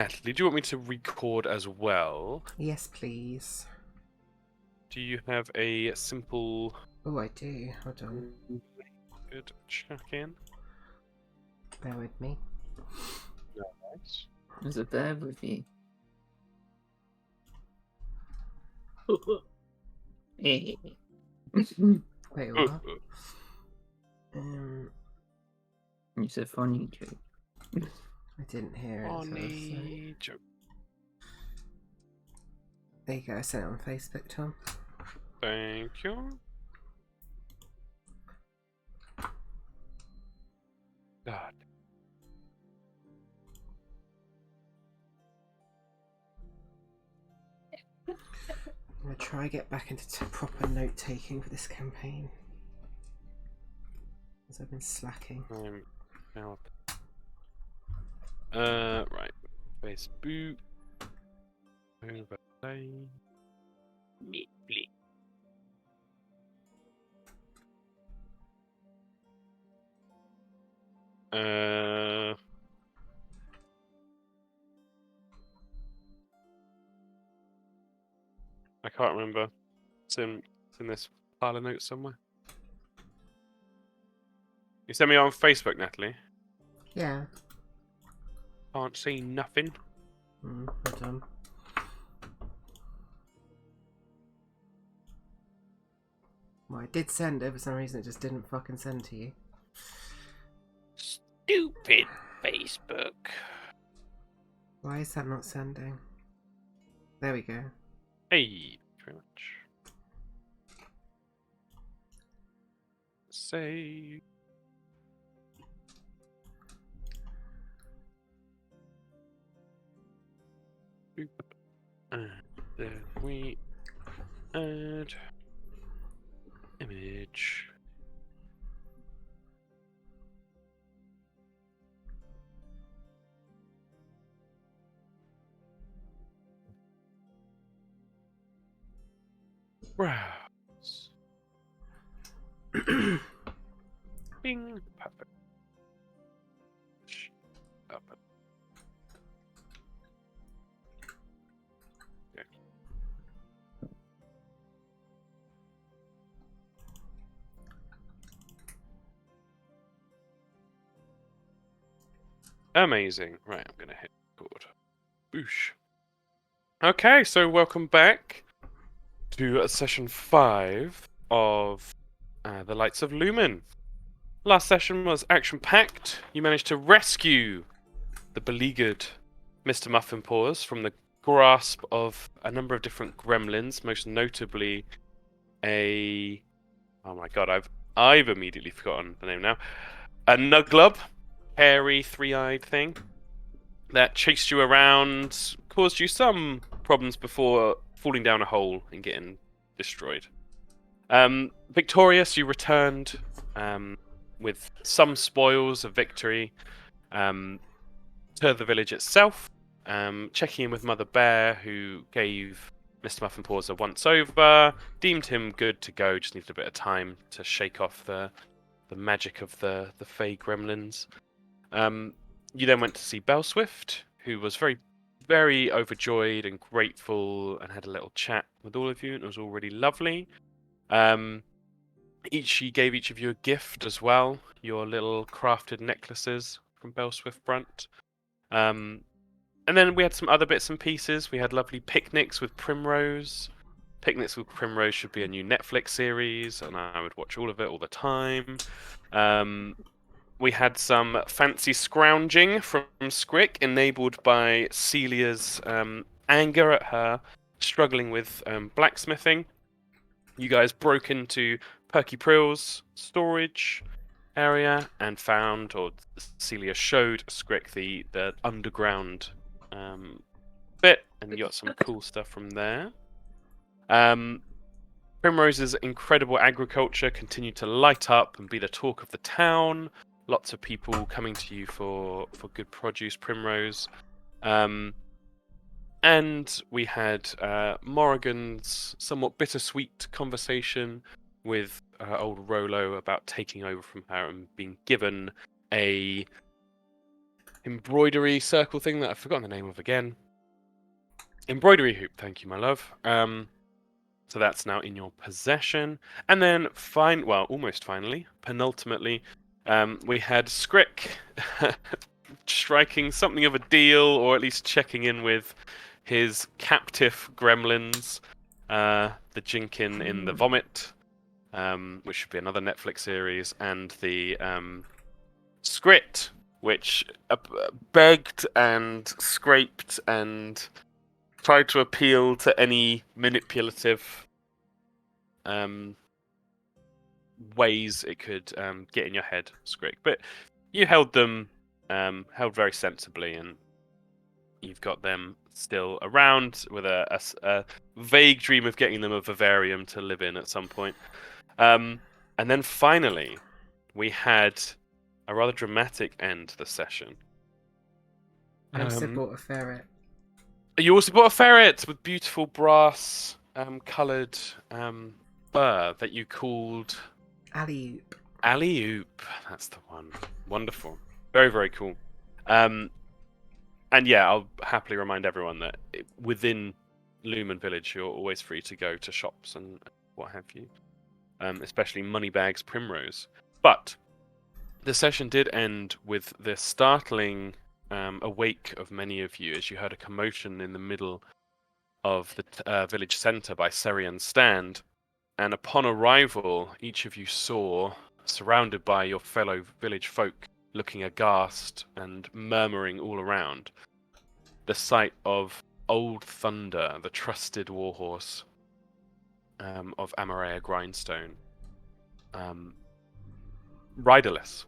Natalie, do you want me to record as well? Yes, please. Do you have a simple Oh, I do. Hold on. good check-in? Bear with me. Nice. There's a bear with you. Eh. Wait, what? It's a funny joke. I didn't hear it. So I was like... Funny joke. There you go. I sent it on Facebook, Tom. Thank you. God. I'm gonna try and get back into proper note taking for this campaign, because I've been slacking. I'm out. Right. Facebook. Overlay. Neatly. I can't remember. It's in this pile of notes somewhere. You sent me on Facebook, Natalie. Yeah. Can't see nothing. Hold on. Well, I did send it. For some reason, it just didn't fucking send to you. Stupid Facebook. Why is that not sending? There we go. Hey, very much. Save. And then we add image. Browse. Bing. Perfect. Up. Okay. Amazing. Right, I'm gonna hit record. Boosh. Okay, so welcome back to session 5 of The Lights of Lumen. Last session was action-packed. You managed to rescue the beleaguered Mr. Muffin Paws from the grasp of a number of different gremlins, most notably a... Oh my god, I've immediately forgotten the name now. A Nuglub, hairy, three-eyed thing that chased you around, caused you some problems before falling down a hole and getting destroyed. Victorious, you returned with some spoils of victory to the village itself, checking in with Mother Bear, who gave Mr. Muffin Paws a once over, deemed him good to go, just needed a bit of time to shake off the magic of the Fey gremlins. You then went to see Bellswift, who was very, very overjoyed and grateful, and had a little chat with all of you, and it was all really lovely. She gave each of you a gift as well, your little crafted necklaces from Bellswift Brunt. And then we had some other bits and pieces. We had lovely picnics with Primrose. Picnics with Primrose should be a new Netflix series, and I would watch all of it all the time. We had some fancy scrounging from Scrick, enabled by Celia's anger at her struggling with blacksmithing. You guys broke into Perky Prill's storage area and found, or Celia showed Scrick the underground bit, and you got some cool stuff from there. Primrose's incredible agriculture continued to light up and be the talk of the town. Lots of people coming to you for good produce, Primrose. And we had Morrigan's somewhat bittersweet conversation with old Rolo about taking over from her and being given a embroidery circle thing that I've forgotten the name of again. Embroidery hoop, thank you, my love. So that's now in your possession. And then, almost finally, penultimately, we had Skrick striking something of a deal, or at least checking in with his captive gremlins, the Jinkin in the Vomit, which should be another Netflix series, and the Skrit, which begged and scraped and tried to appeal to any manipulative ways it could get in your head, Skrik. But you held them held very sensibly, and you've got them still around with a vague dream of getting them a vivarium to live in at some point. And then finally, we had a rather dramatic end to the session. I also bought a ferret. You also bought a ferret with beautiful brass coloured fur that you called Alley-oop. Alley-oop. That's the one. Wonderful. Very, very cool. And yeah, I'll happily remind everyone that within Lumen Village, you're always free to go to shops and what have you, especially Moneybags Primrose. But the session did end with the startling awake of many of you as you heard a commotion in the middle of the village centre by Serian's stand. And upon arrival, each of you saw, surrounded by your fellow village folk, looking aghast and murmuring all around, the sight of Old Thunder, the trusted warhorse of Amarea Grindstone, riderless,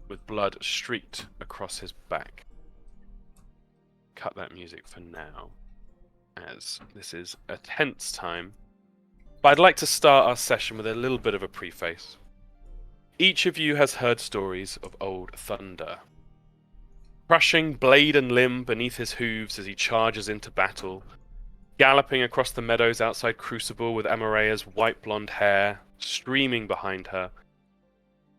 with blood streaked across his back. Cut that music for now, as this is a tense time. But I'd like to start our session with a little bit of a preface. Each of you has heard stories of Old Thunder, crushing blade and limb beneath his hooves as he charges into battle, galloping across the meadows outside Crucible with Amarea's white blonde hair streaming behind her,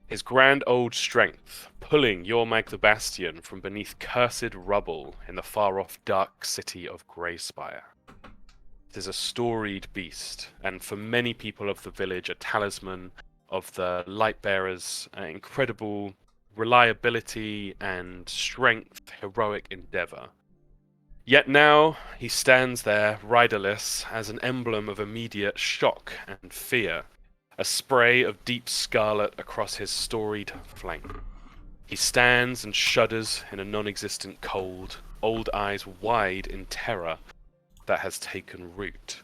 his grand old strength pulling Yormag the Bastion from beneath cursed rubble in the far-off dark city of Greyspire. It is a storied beast, and for many people of the village, a talisman of the Lightbearer's incredible reliability and strength, heroic endeavor. Yet now he stands there, riderless, as an emblem of immediate shock and fear, a spray of deep scarlet across his storied flank. He stands and shudders in a non-existent cold, old eyes wide in terror that has taken root.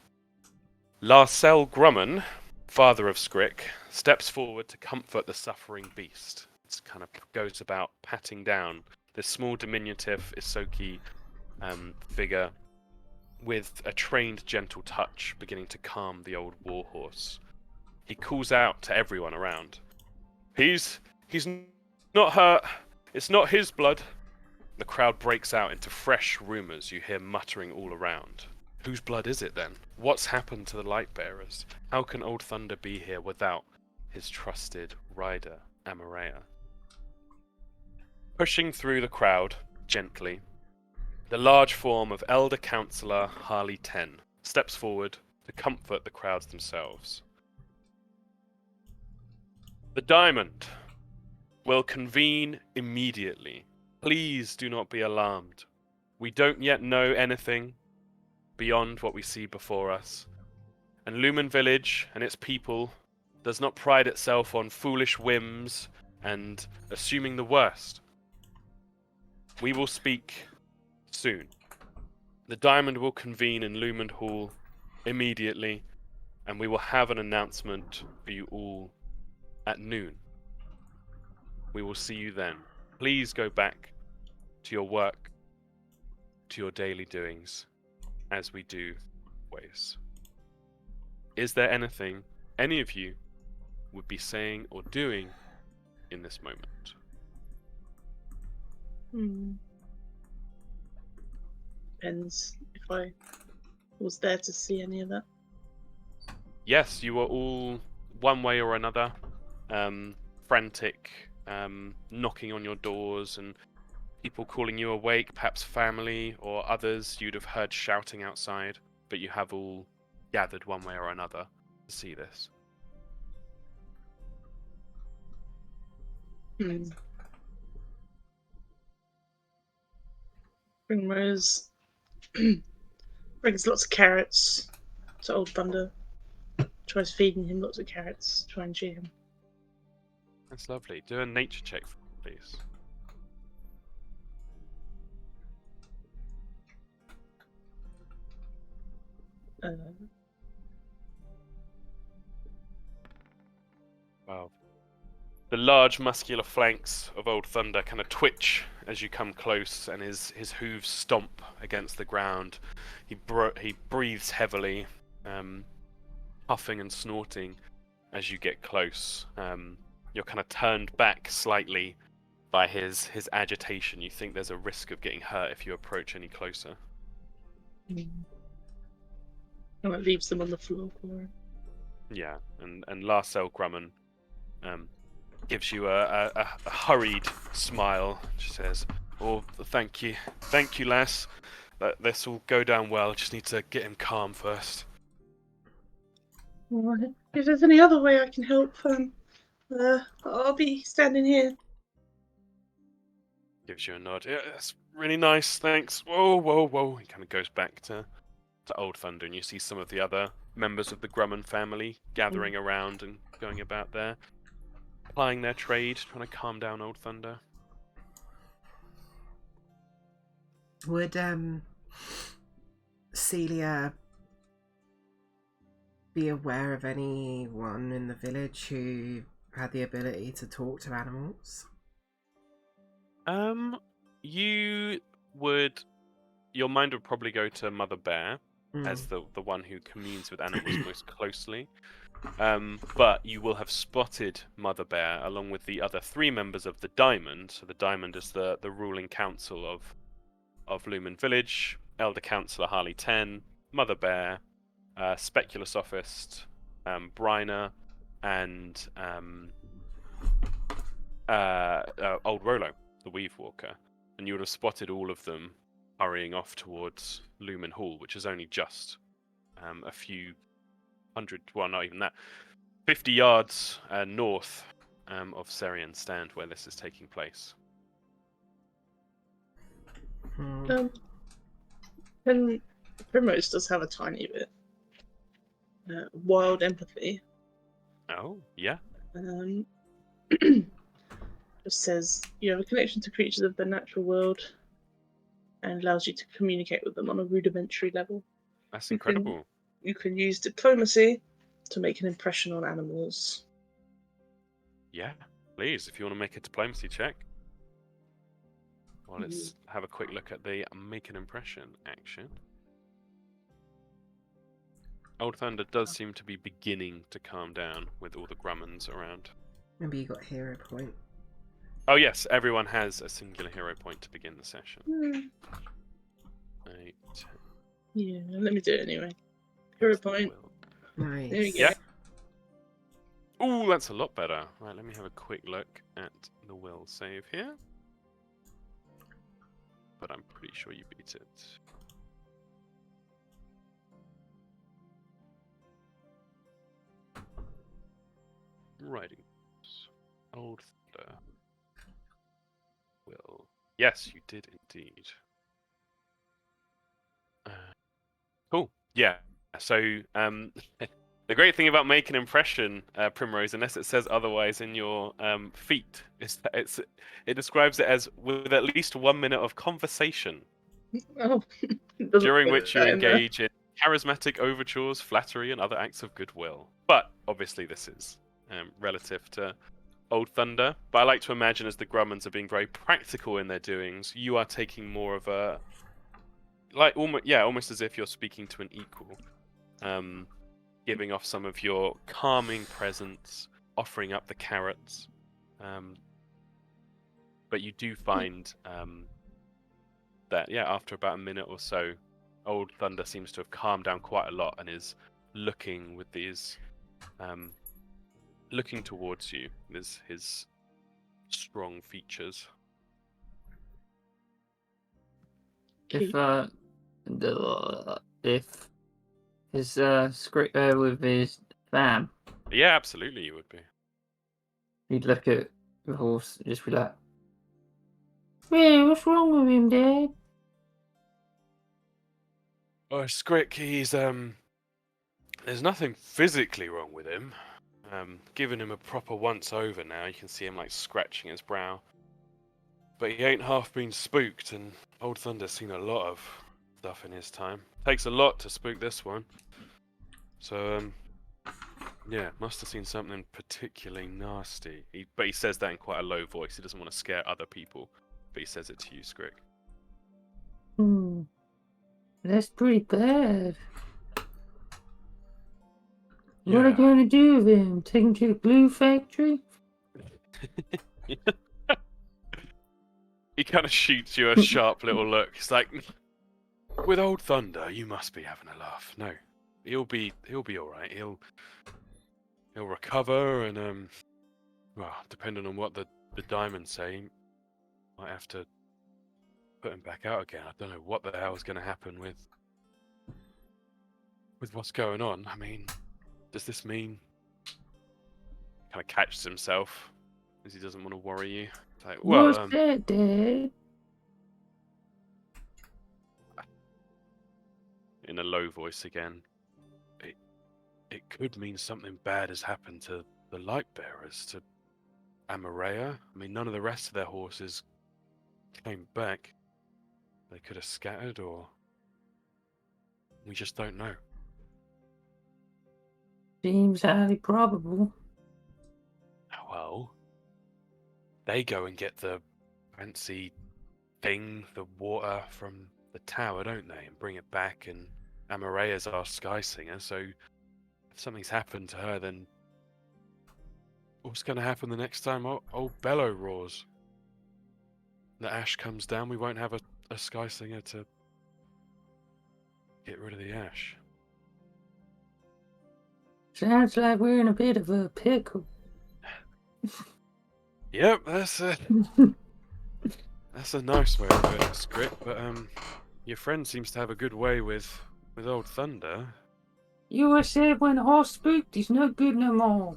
Larcel Grumman, father of Skrick, steps forward to comfort the suffering beast. It kind of goes about patting down this small diminutive Isoki figure with a trained gentle touch, beginning to calm the old warhorse. He calls out to everyone around. He's not hurt. It's not his blood. The crowd breaks out into fresh rumours you hear muttering all around. Whose blood is it then? What's happened to the Lightbearers? How can Old Thunder be here without his trusted rider, Amarea? Pushing through the crowd, gently, the large form of Elder Councillor Harley Ten steps forward to comfort the crowds themselves. The Diamond will convene immediately. Please do not be alarmed. We don't yet know anything beyond what we see before us. And Lumen Village and its people does not pride itself on foolish whims and assuming the worst. We will speak soon. The Diamond will convene in Lumen Hall immediately, and we will have an announcement for you all at noon. We will see you then. Please go back to your work, to your daily doings, as we do always. Is there anything any of you would be saying or doing in this moment? Depends if I was there to see any of that. Yes, you were all, one way or another, frantic, knocking on your doors and people calling you awake, perhaps family or others you'd have heard shouting outside, but you have all gathered one way or another to see this. Hmm. Primrose brings lots of carrots to Old Thunder. Tries feeding him lots of carrots. Try and cheer him. That's lovely. Do a nature check, please. Uh, Wow. The large muscular flanks of Old Thunder kind of twitch as you come close, and his hooves stomp against the ground. He breathes heavily, puffing and snorting as you get close. You're kind of turned back slightly by his agitation. You think there's a risk of getting hurt if you approach any closer. and it leaves them on the floor for him. Yeah, and Larcel Grumman gives you a hurried smile. She says, "Oh, thank you, lass. This will go down well. Just need to get him calm first." Alright. If there's any other way I can help, I'll be standing here. Gives you a nod. Yeah, that's really nice. Thanks. Whoa, whoa, whoa. He kind of goes back to Old Thunder, and you see some of the other members of the Grumman family gathering around and going about there, plying their trade, trying to calm down Old Thunder. Would Celia be aware of anyone in the village who had the ability to talk to animals? You would. Your mind would probably go to Mother Bear as Mm. the one who communes with animals most closely. But you will have spotted Mother Bear along with the other 3 members of the Diamond. So the Diamond is the ruling council of Lumen Village, Elder Councillor Harley 10, Mother Bear, Specular Sophist, Bryna, and Old Rolo, the Weave Walker. And you would have spotted all of them hurrying off towards Lumen Hall, which is only just a few hundred, well, not even that, 50 yards north of Serian Stand, where this is taking place. And Primrose does have a tiny bit wild empathy. Oh, yeah. Just says you have a connection to creatures of the natural world and allows you to communicate with them on a rudimentary level. That's incredible. You can use diplomacy to make an impression on animals. Yeah, please, if you want to make a diplomacy check. Well, let's have a quick look at the make an impression action. Old Thunder does seem to be beginning to calm down with all the Grummans around. Maybe you got a hero point. Oh yes, everyone has a singular hero point to begin the session. 8, 10. Yeah, let me do it anyway. Hero point. Nice. There we go. Yeah. Ooh, that's a lot better. Right, let me have a quick look at the will save here. But I'm pretty sure you beat it. Writing. Old Thunder. Will. Yes, you did indeed. Cool. Yeah. So, the great thing about Make an Impression, Primrose, unless it says otherwise in your feat, is that it describes it as with at least 1 minute of conversation, Oh, during which you engage in charismatic overtures, flattery, and other acts of goodwill. But obviously, this is relative to Old Thunder. But I like to imagine, as the Grummans are being very practical in their doings, you are taking more of a almost as if you're speaking to an equal. Giving off some of your calming presence, offering up the carrots. But you do find that, after about a minute or so, Old Thunder seems to have calmed down quite a lot and is looking with these, looking towards you with his strong features. if his script with his fam, Yeah, absolutely, you would be. he'd look at the horse and just be like, "Yeah, what's wrong with him, Dad?" Oh, Scrick, there's nothing physically wrong with him. Giving him a proper once over now, you can see him like scratching his brow. But he ain't half been spooked, and Old Thunder's seen a lot of stuff in his time. Takes a lot to spook this one. So, yeah, must have seen something particularly nasty. But he says that in quite a low voice. He doesn't want to scare other people, but he says it to you, Scrick. That's pretty bad. What are Yeah. you gonna do with him? Take him to the glue factory? He kind of shoots you a sharp little look. He's like, "With Old Thunder, you must be having a laugh. No, he'll be all right. He'll recover, and well, depending on what the diamonds say, might have to put him back out again. I don't know what the hell's going to happen with what's going on. I mean, does this mean?" Kind of catches himself because he doesn't want to worry you. It's like, well, What's that, Dad? in a low voice again, it could mean something bad has happened to the light bearers, to Amarea. I mean, none of the rest of their horses came back. They could have scattered, or we just don't know. Seems highly probable. Well, they go and get the fancy thing, the water from the tower, don't they, and bring it back, and Amarea's our sky singer, so if something's happened to her, then what's going to happen the next time old Bellow roars? The ash comes down, we won't have a sky singer to get rid of the ash. Sounds like we're in a bit of a pickle. Yep, that's a nice way of putting it, Script, but your friend seems to have a good way with Old Thunder. You always said when a horse spooked, he's no good no more.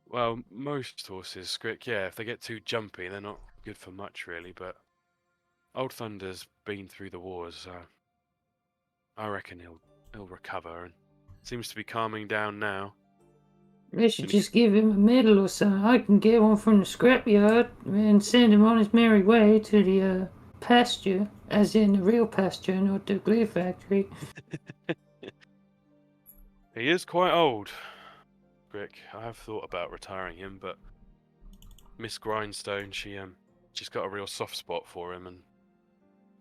Well, most horses, Scrick, yeah, if they get too jumpy, they're not good for much, really, but Old Thunder's been through the wars, so I reckon he'll recover, and seems to be calming down now. They should just give him a medal or something. I can get one from the scrapyard and send him on his merry way to the pasture, as in the real pasture, not the glue factory. He is quite old, Scrick. I have thought about retiring him, but Miss Grindstone, she's got a real soft spot for him, and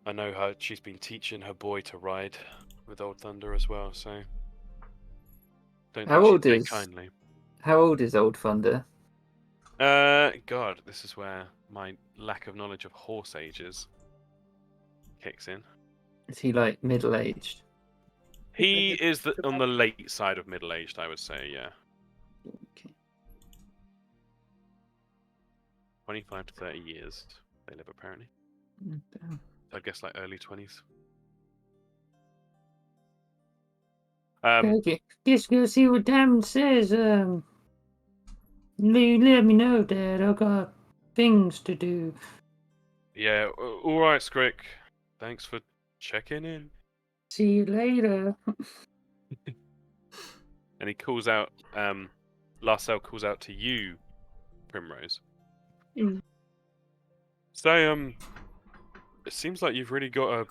I know she's been teaching her boy to ride with Old Thunder as well, so don't How think old she'd take is- kindly. How old is Old Thunder? God, this is where my lack of knowledge of horse ages kicks in. Is he like middle-aged? He is on the late side of middle-aged, I would say, yeah. Okay. 25 to 30 years they live, apparently. I guess like early 20s. Okay, guess go see what Diamond says. Let me know, Dad. I got things to do. Yeah, all right, Scrick. Thanks for checking in. See you later. And he calls out, Larcel calls out to you, Primrose. Mm. So, it seems like you've really got a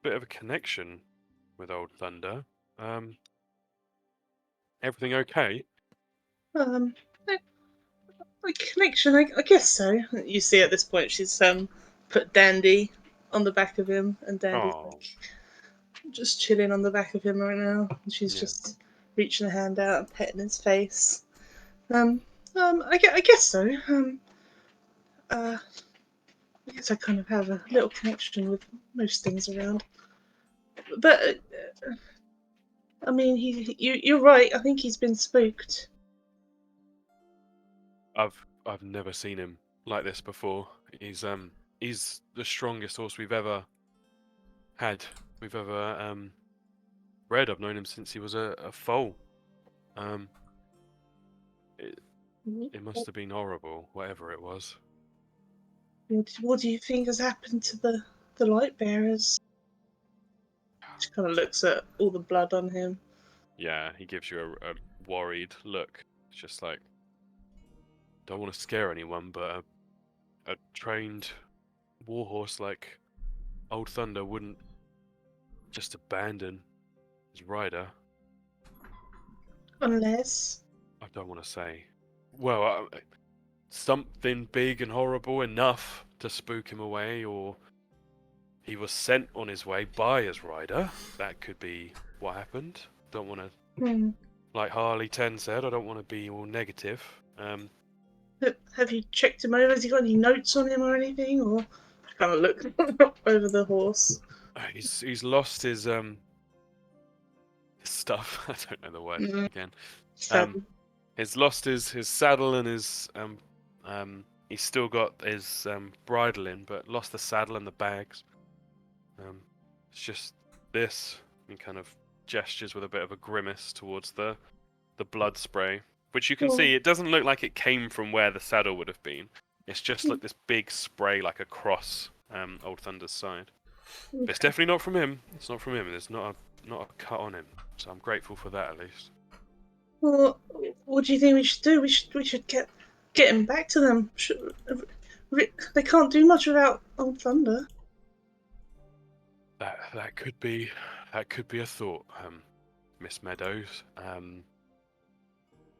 bit of a connection with Old Thunder. Everything okay? A connection, I guess so. You see, at this point, she's put Dandy on the back of him, and Dandy's Aw. like just chilling on the back of him right now. And she's Yeah. just reaching a hand out and petting his face. I guess so. I guess I kind of have a little connection with most things around. But I mean, you're right. I think he's been spooked. I've never seen him like this before. He's the strongest horse we've ever had we've ever read. I've known him since he was a foal. It must have been horrible, whatever it was. What do you think has happened to the light bearers? She kind of looks at all the blood on him. Yeah, he gives you a worried look. It's just like, don't want to scare anyone, but a trained warhorse like Old Thunder wouldn't just abandon his rider. Unless. I don't want to say. Well, something big and horrible enough to spook him away, or he was sent on his way by his rider. That could be what happened. Don't want to, like Harley 10 said, I don't want to be all negative. Have you checked him over? Has he got any notes on him or anything? Or kind of look over the horse. He's lost his stuff. I don't know the word again. He's lost his saddle and his he's still got his bridle in, but lost the saddle and the bags. It's just this. He kind of gestures with a bit of a grimace towards the blood spray, which you can see. It doesn't look like it came from where the saddle would have been. It's just like this big spray, like across Old Thunder's side. But it's definitely not from him. It's not from him. There's not a cut on him. So I'm grateful for that, at least. Well, what do you think we should do? We should get him back to them. They can't do much without Old Thunder. That could be a thought, Miss Meadows.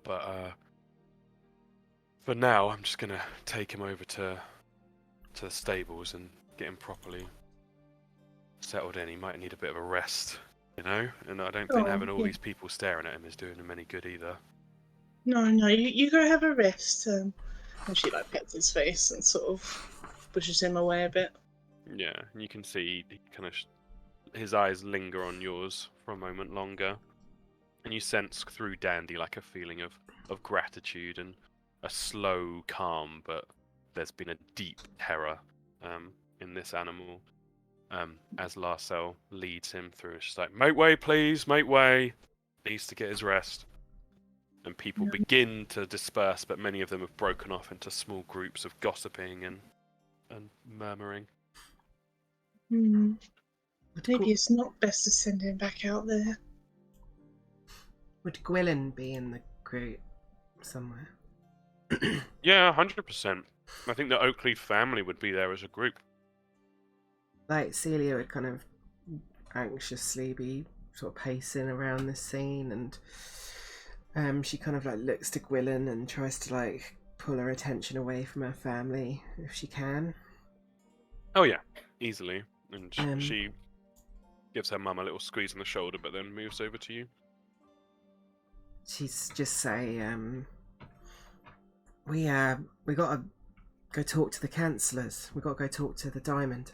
But for now, I'm just gonna take him over to the stables and get him properly settled in. He might need a bit of a rest, you know. And I don't think having all these people staring at him is doing him any good either. No, you go have a rest. And she like pets his face and sort of pushes him away a bit. Yeah, and you can see he kind of his eyes linger on yours for a moment longer, and you sense through Dandy like a feeling of gratitude and a slow calm, but there's been a deep terror in this animal. As Larcel leads him through, she's like, "Make way, please, make way." Needs to get his rest. And people begin to disperse, but many of them have broken off into small groups of gossiping and murmuring. Maybe it's not best to send him back out there. Would Gwilyn be in the group somewhere? Yeah, 100%. I think the Oakley family would be there as a group. Like, Celia would kind of anxiously be sort of pacing around this scene, and she kind of like looks to Gwilyn and tries to like pull her attention away from her family if she can. Oh yeah, easily. And she gives her mum a little squeeze on the shoulder, but then moves over to you. She's just say, we gotta go talk to the councillors. We gotta go talk to the Diamond.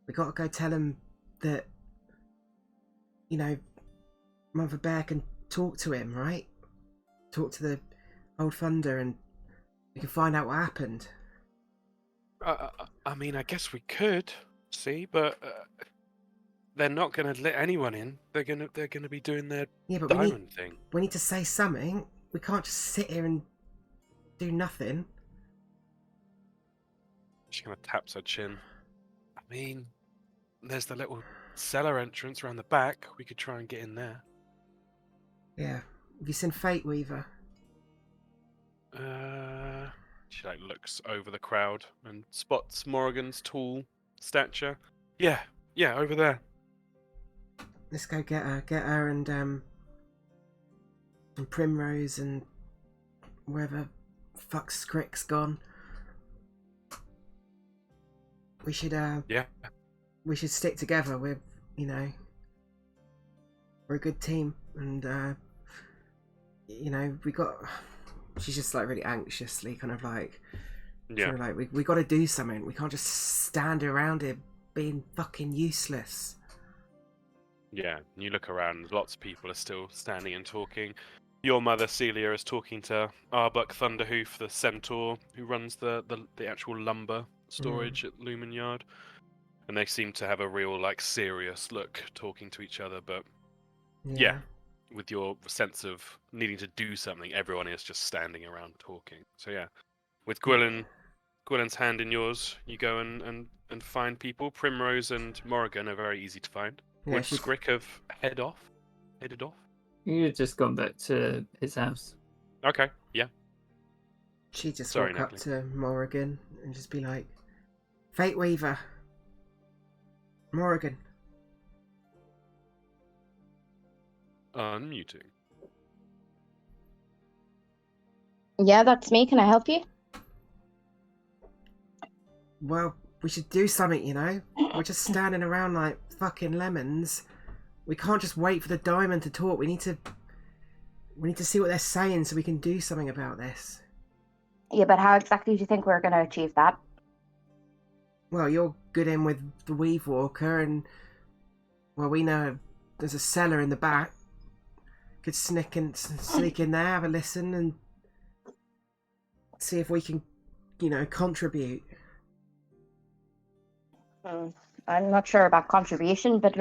We gotta go tell them that, you know, Mother Bear can talk to him, right? Talk to the Old Thunder, and we can find out what happened. I mean, I guess we could see, but they're not going to let anyone in. They're gonna be doing their diamond thing. We need to say something. We can't just sit here and do nothing. She kind of taps her chin. I mean, there's the little cellar entrance around the back. We could try and get in there. Yeah. Have you seen Fate Weaver? She like looks over the crowd and spots Morrigan's tall stature. Yeah, over there. Let's go get her and Primrose and wherever fuck Scrick's gone. We should we should stick together. We're a good team, and we got. She's just like really anxiously kind of like, sort of like we got to do something. We can't just stand around here being fucking useless. Yeah, and you look around, lots of people are still standing and talking. Your mother, Celia, is talking to Arbuck Thunderhoof, the centaur who runs the actual lumber storage at Lumen Yard. and they seem to have a real like serious look talking to each other. But yeah, with your sense of needing to do something, everyone is just standing around talking. So yeah, with Gwilyn's hand in yours, you go and find people. Primrose and Morrigan are very easy to find. Yeah, Would she's- Scrick have headed off? You've just gone back to his house. Okay, yeah. She'd just Sorry, walk up Natalie. to Morrigan and just be like, Fate Weaver. Morrigan. Unmuting. Yeah, that's me. Can I help you? Well, we should do something, you know? We're just standing around like fucking lemons. We can't just wait for the diamond to talk. We need to see what they're saying so we can do something about this. Yeah, but how exactly do you think we're going to achieve that? Well, you're good in with the Weave Walker, and well, we know there's a cellar in the back. Could sneak in there, have a listen, and see if we can, you know, contribute. I'm not sure about contribution, but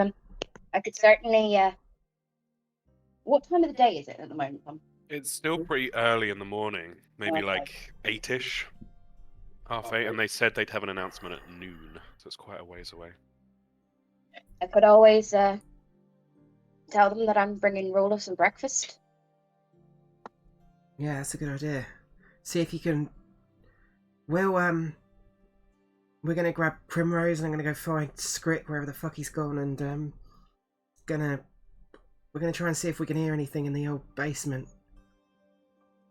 I could certainly. What time of the day is it at the moment? It's still pretty early in the morning, maybe Okay. like 8ish, half 8, and they said they'd have an announcement at noon, so it's quite a ways away. I could always tell them that I'm bringing Rolo some breakfast. Yeah, that's a good idea. See if you can. We're gonna grab Primrose and I'm gonna go find Scrick wherever the fuck he's gone, and we're gonna try and see if we can hear anything in the old basement.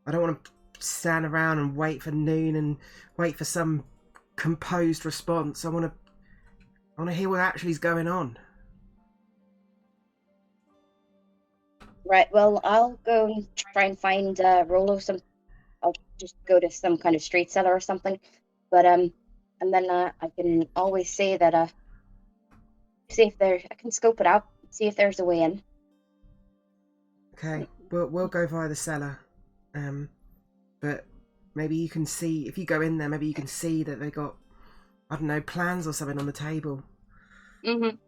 I don't want to stand around and wait for noon and wait for some composed response. I want to hear what actually is going on. Right. Well, I'll go and try and find Rolo some. I'll just go to some kind of street cellar or something. But and then I can always say that see if there. I can scope it out, see if there's a way in. Okay, we'll go via the cellar. But maybe you can see, if you go in there, maybe you can see that they got, I don't know, plans or something on the table. Mhm.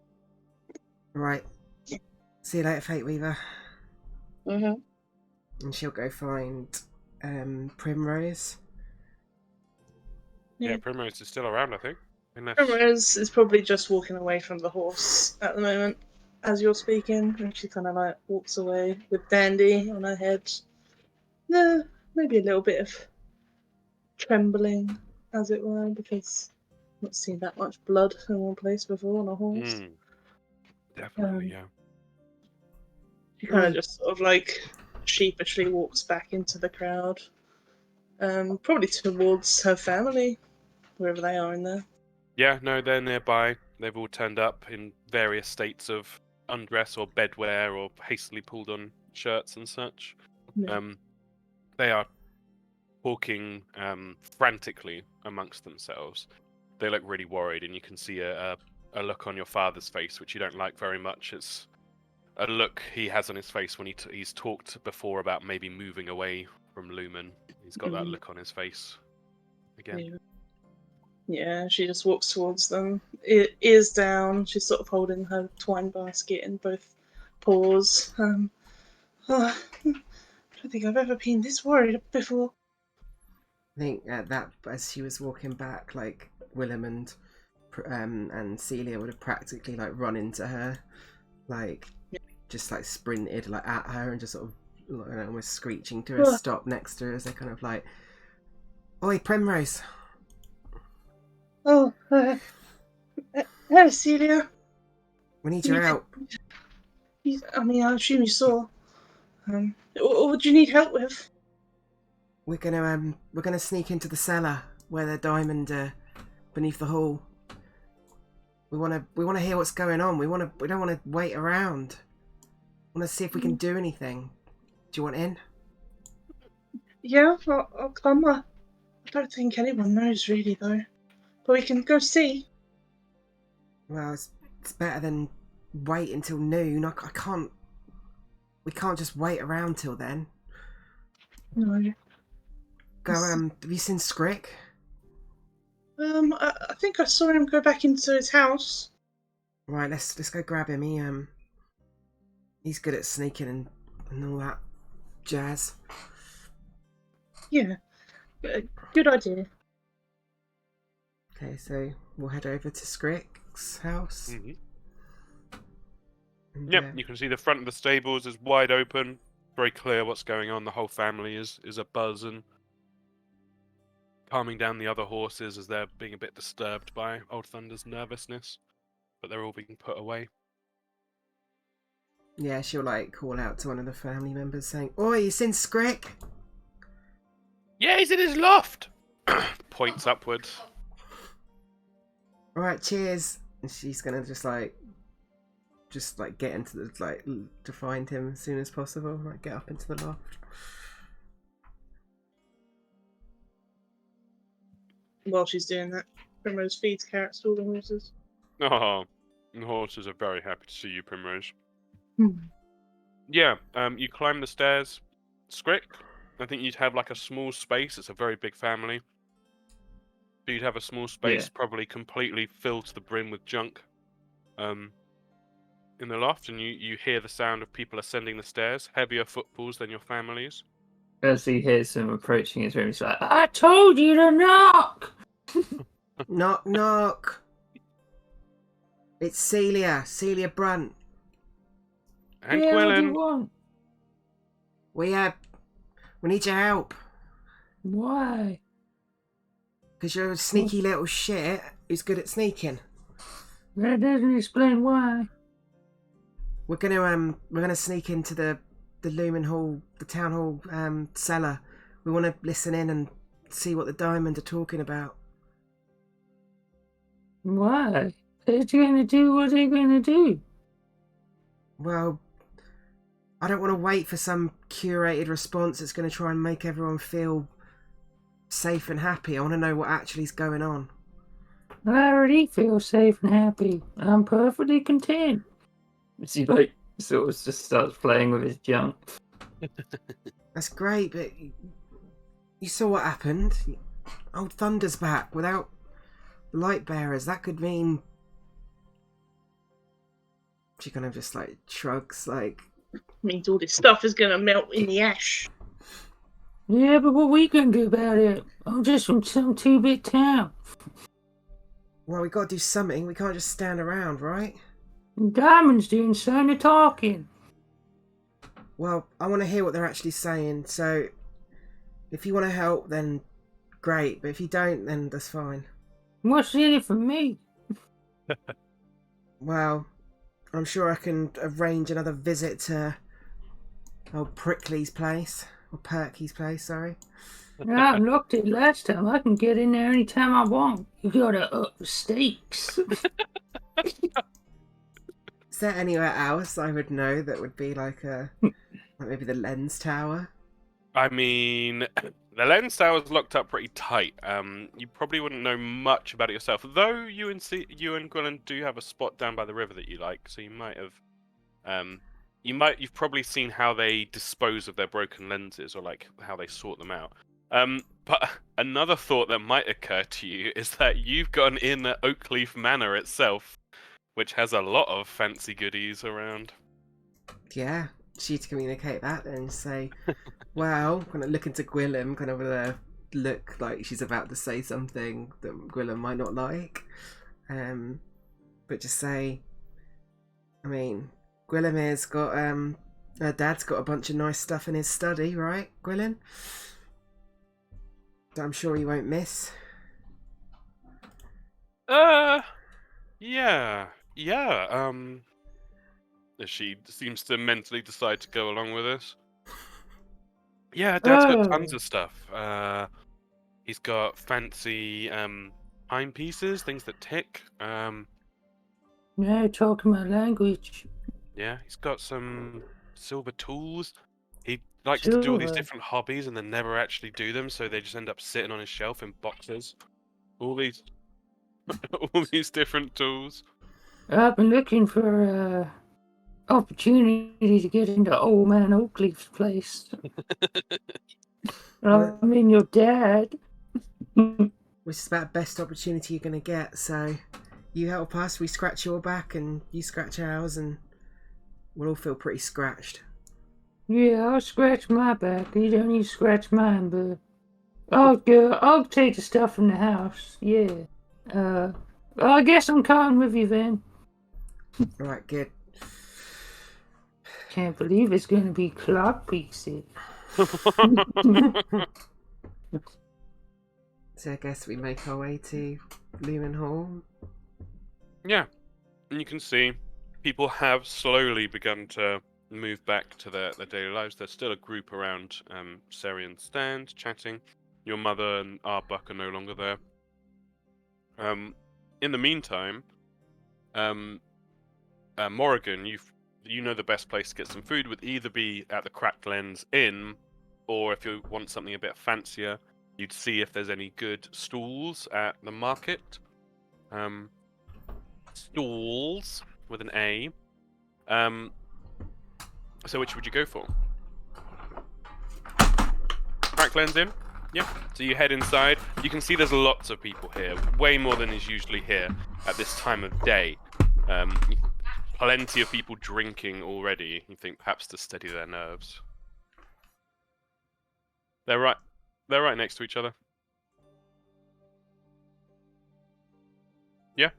Right. See you later, Fate Weaver. Mhm. And she'll go find Primrose. Yeah, Primrose is still around, I think. Unless... Primrose is probably just walking away from the horse at the moment as you're speaking, and she kind of like walks away with Dandy on her head. Yeah, maybe a little bit of trembling, as it were, because I've not seen that much blood in one place before on a horse. Definitely, yeah. She kind of just sort of like sheepishly walks back into the crowd, probably towards her family, wherever they are in there. Yeah, no, they're nearby. They've all turned up in various states of undress or bedwear or hastily pulled on shirts and such. Yeah. They are talking frantically amongst themselves. They look really worried, and you can see a look on your father's face, which you don't like very much. It's a look he has on his face when he's talked before about maybe moving away from Lumen. He's got that look on his face again. Yeah, she just walks towards them, ears down. She's sort of holding her twine basket in both paws. I don't think I've ever been this worried before. I think that as she was walking back, like Willem and Celia would have practically like run into her, like just like sprinted like at her and just sort of almost screeching to a stop next to her as they kind of like, "Oi, Primrose!" Oh, hello, Celia. We need your help. I mean, I assume you saw. What do you need help with? We're gonna sneak into the cellar where the diamond beneath the hall. We wanna hear what's going on. We don't wanna wait around. We wanna see if we can do anything. Do you want in? Yeah, I'll come. I don't think anyone knows really though, but we can go see. Well, it's better than wait until noon. I can't. We can't just wait around till then. No. Go. Have you seen Scrick? I think I saw him go back into his house. Right, let's go grab him. He's good at sneaking and all that jazz. Yeah, good idea. Okay, so we'll head over to Scrick's house. Hmm. And, Yep, you can see the front of the stables is wide open. Very clear what's going on. The whole family is a buzz and calming down the other horses as they're being a bit disturbed by Old Thunder's nervousness, but they're all being put away. yeah, she'll like call out to one of the family members saying, "Oi, you seen Scrick?" Yeah, he's in his loft. Points upwards. All right, cheers. And she's gonna just get into the to find him as soon as possible. Like get up into the loft. While she's doing that, Primrose feeds carrots to all the horses. Oh, the horses are very happy to see you, Primrose. Hmm. Yeah, you climb the stairs. Scrick, I think you'd have like a small space. It's a very big family. So you'd have a small space, probably completely filled to the brim with junk. In the loft, and you hear the sound of people ascending the stairs, heavier footfalls than your family's. As he hears them approaching his room, he's like, I told you to knock! Knock, knock. It's Celia Brunt. And Yeah, what do you Quillen. want? We need your help. Why? Because you're a sneaky little shit who's good at sneaking. That doesn't explain why. We're gonna sneak into the Lumen Hall, the town hall cellar. We want to listen in and see what the Diamond are talking about. Why? They're going to do what they're going to do. Well, I don't want to wait for some curated response that's going to try and make everyone feel safe and happy. I want to know what actually is going on. I already feel safe and happy. I'm perfectly content. She sort of just starts playing with his junk. That's great, but you saw what happened. Old Thunder's back without the light bearers. That could mean she kind of just shrugs Means all this stuff is gonna melt in the ash. Yeah, but what we gonna do about it? I'm just from some 2-bit town. Well, we got to do something. We can't just stand around, right? Diamond's doing some of talking. Well, I want to hear what they're actually saying, so if you want to help, then great, but if you don't, then that's fine. What's in it for me? Well, I'm sure I can arrange another visit to old Prickly's place, or Perky's place, sorry. I looked it last time. I can get in there anytime I want. You gotta up the stakes. Is there anywhere else I would know that would be like maybe the Lens Tower? I mean, the lens tower's locked up pretty tight. You probably wouldn't know much about it yourself, though. You and Gwilyn do have a spot down by the river that you like, so you might have. You've probably seen how they dispose of their broken lenses, or like how they sort them out. But another thought that might occur to you is that you've got an inn at Oakleaf Manor itself, which has a lot of fancy goodies around. Yeah, she'd communicate that and say, well, kind of look into Gwilym, kind of with a look like she's about to say something that Gwilym might not like. But just say, I mean, Gwylymir's got, her dad's got a bunch of nice stuff in his study, right, Gwilym? That I'm sure you won't miss. Yeah. She seems to mentally decide to go along with this. Yeah, Dad's got tons of stuff. He's got fancy timepieces, things that tick. Now talking my language. Yeah, he's got some silver tools. He likes to do all these different hobbies and then never actually do them, so they just end up sitting on his shelf in boxes. All these different tools. I've been looking for opportunity to get into old man Oakleaf's place. I mean, your dad. which is about the best opportunity you're going to get. So you help us, we scratch your back, and you scratch ours, and we'll all feel pretty scratched. Yeah, I'll scratch my back. You don't need to scratch mine, but I'll take the stuff from the house. Yeah. Well, I guess I'm coming with you then. All right, good. Can't believe it's gonna be clock pieces. So I guess we make our way to Lumen Hall. Yeah, and you can see people have slowly begun to move back to their daily lives. There's still a group around Serian's stand chatting. Your mother and Arbuck are no longer there. In the meantime, Morrigan, you know the best place to get some food would either be at the Cracked Lens Inn, or if you want something a bit fancier, you'd see if there's any good stalls at the market. Stalls with an A. So which would you go for? Cracked Lens Inn? Yeah. So you head inside. You can see there's lots of people here, way more than is usually here at this time of day. Plenty of people drinking already. You think perhaps to steady their nerves. They're right next to each other. Yeah.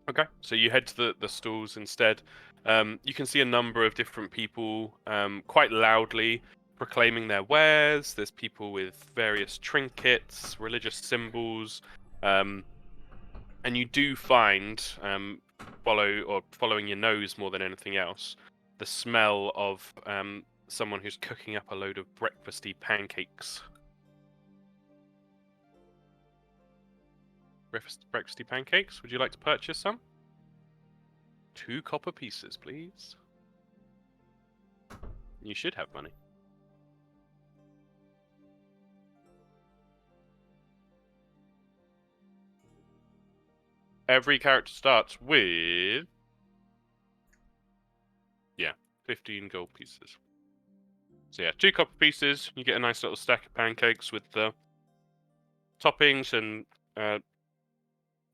Okay. So you head to the stalls instead. You can see a number of different people quite loudly proclaiming their wares. There's people with various trinkets, religious symbols, and you do find following your nose more than anything else, the smell of someone who's cooking up a load of breakfasty pancakes. Breakfasty pancakes? Would you like to purchase some? 2 copper pieces, please. You should have money. Every character starts with 15 gold pieces. So yeah, 2 copper pieces. You get a nice little stack of pancakes with the toppings and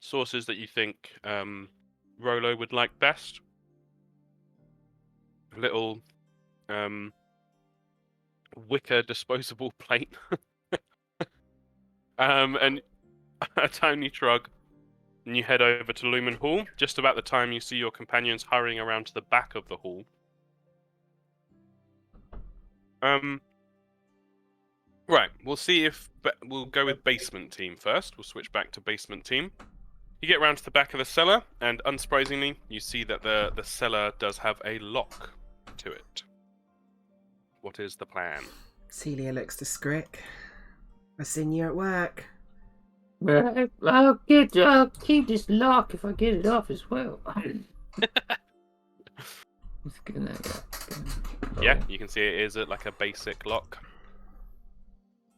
sauces that you think Rolo would like best. A little wicker disposable plate. And a tiny shrug. And you head over to Lumen Hall. Just about the time you see your companions hurrying around to the back of the hall. Right, we'll see if we'll go with basement team first. We'll switch back to basement team. You get around to the back of the cellar, and unsurprisingly, you see that the cellar does have a lock to it. What is the plan? Celia looks to Scrick. I've seen you at work. Right, I'll keep this lock if I get it off as well. It's gonna Yeah, you can see it is like a basic lock.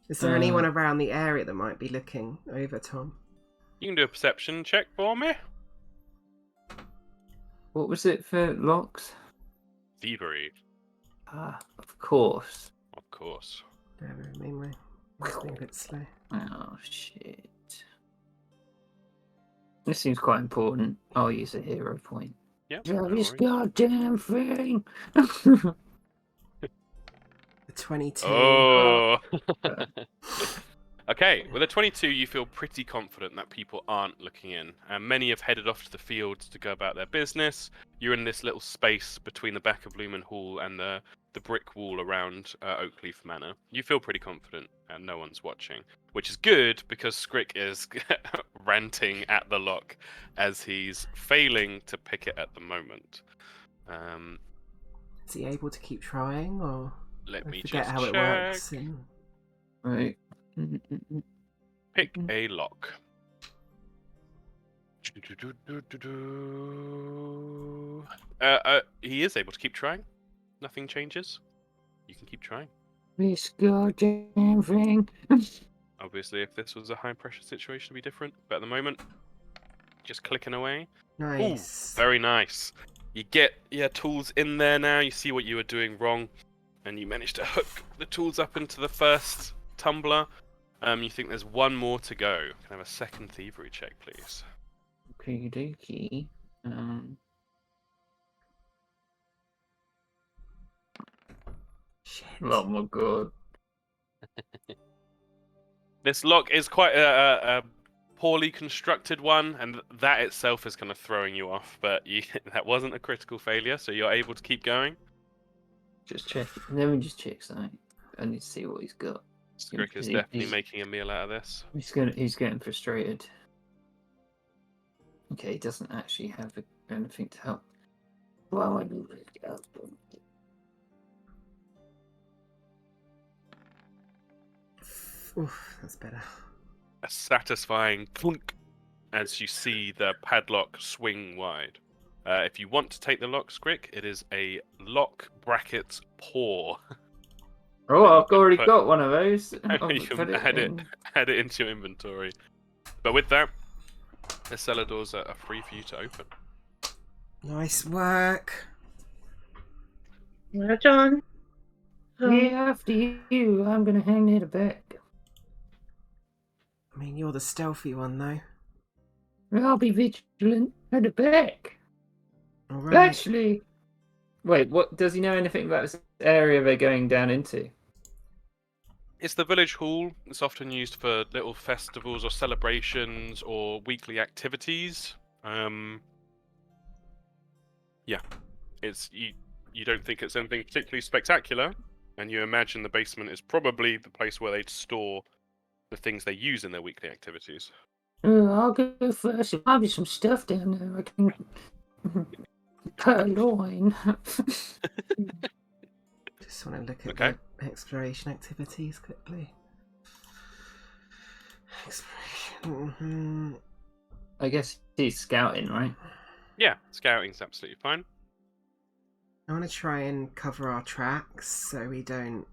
Is there anyone around the area that might be looking over, Tom? You can do a perception check for me. What was it for locks? Thievery. Ah, of course. Of course. Bear with me, mate. It's been a bit slow. Oh shit. This seems quite important. I'll use a hero point. Yeah. Drop this goddamn thing. The 22. Oh. Okay, with a 22, you feel pretty confident that people aren't looking in. Many have headed off to the fields to go about their business. You're in this little space between the back of Lumen Hall and the brick wall around Oakleaf Manor. You feel pretty confident and no one's watching, which is good because Scrick is ranting at the lock as he's failing to pick it at the moment. Is he able to keep trying, or Let me forget just how check. it works? Right. Pick a lock. He is able to keep trying. Nothing changes. You can keep trying. This goddamn thing. Obviously, if this was a high-pressure situation, it'd be different. But at the moment, just clicking away. Nice. Ooh, very nice. You get your tools in there now. You see what you were doing wrong, and you manage to hook the tools up into the first tumbler. You think there's one more to go. Can I have a second thievery check, please? Okie dokie. Shit. Oh my god. This lock is quite a poorly constructed one, and that itself is kind of throwing you off. But that wasn't a critical failure, so you're able to keep going. Just check. Let me just check something. I need to see what he's got. Skrick is definitely making a meal out of this. He's getting frustrated. Okay, he doesn't actually have anything to help. Well, I need to help him. Oof, that's better. A satisfying clunk as you see the padlock swing wide. If you want to take the lock, Skrick, it is a lock bracket paw. Oh, you I've can already put- got one of those. You I've can put add in. it into your inventory. But with that, the cellar doors are free for you to open. Nice work. Well done. Yeah, after you, I'm gonna hang near the back. I mean, you're the stealthy one, though. I'll be vigilant at the back. All right. Actually, wait. What does he know anything about this area they're going down into? It's the village hall. It's often used for little festivals or celebrations or weekly activities. Yeah, it's you don't think it's anything particularly spectacular, and you imagine the basement is probably the place where they'd store the things they use in their weekly activities. I'll go first. There might be some stuff down there. I can purloin. Just want to look at Okay. the exploration activities quickly. Exploration. I guess he's scouting, right? Yeah, scouting's absolutely fine. I want to try and cover our tracks so we don't.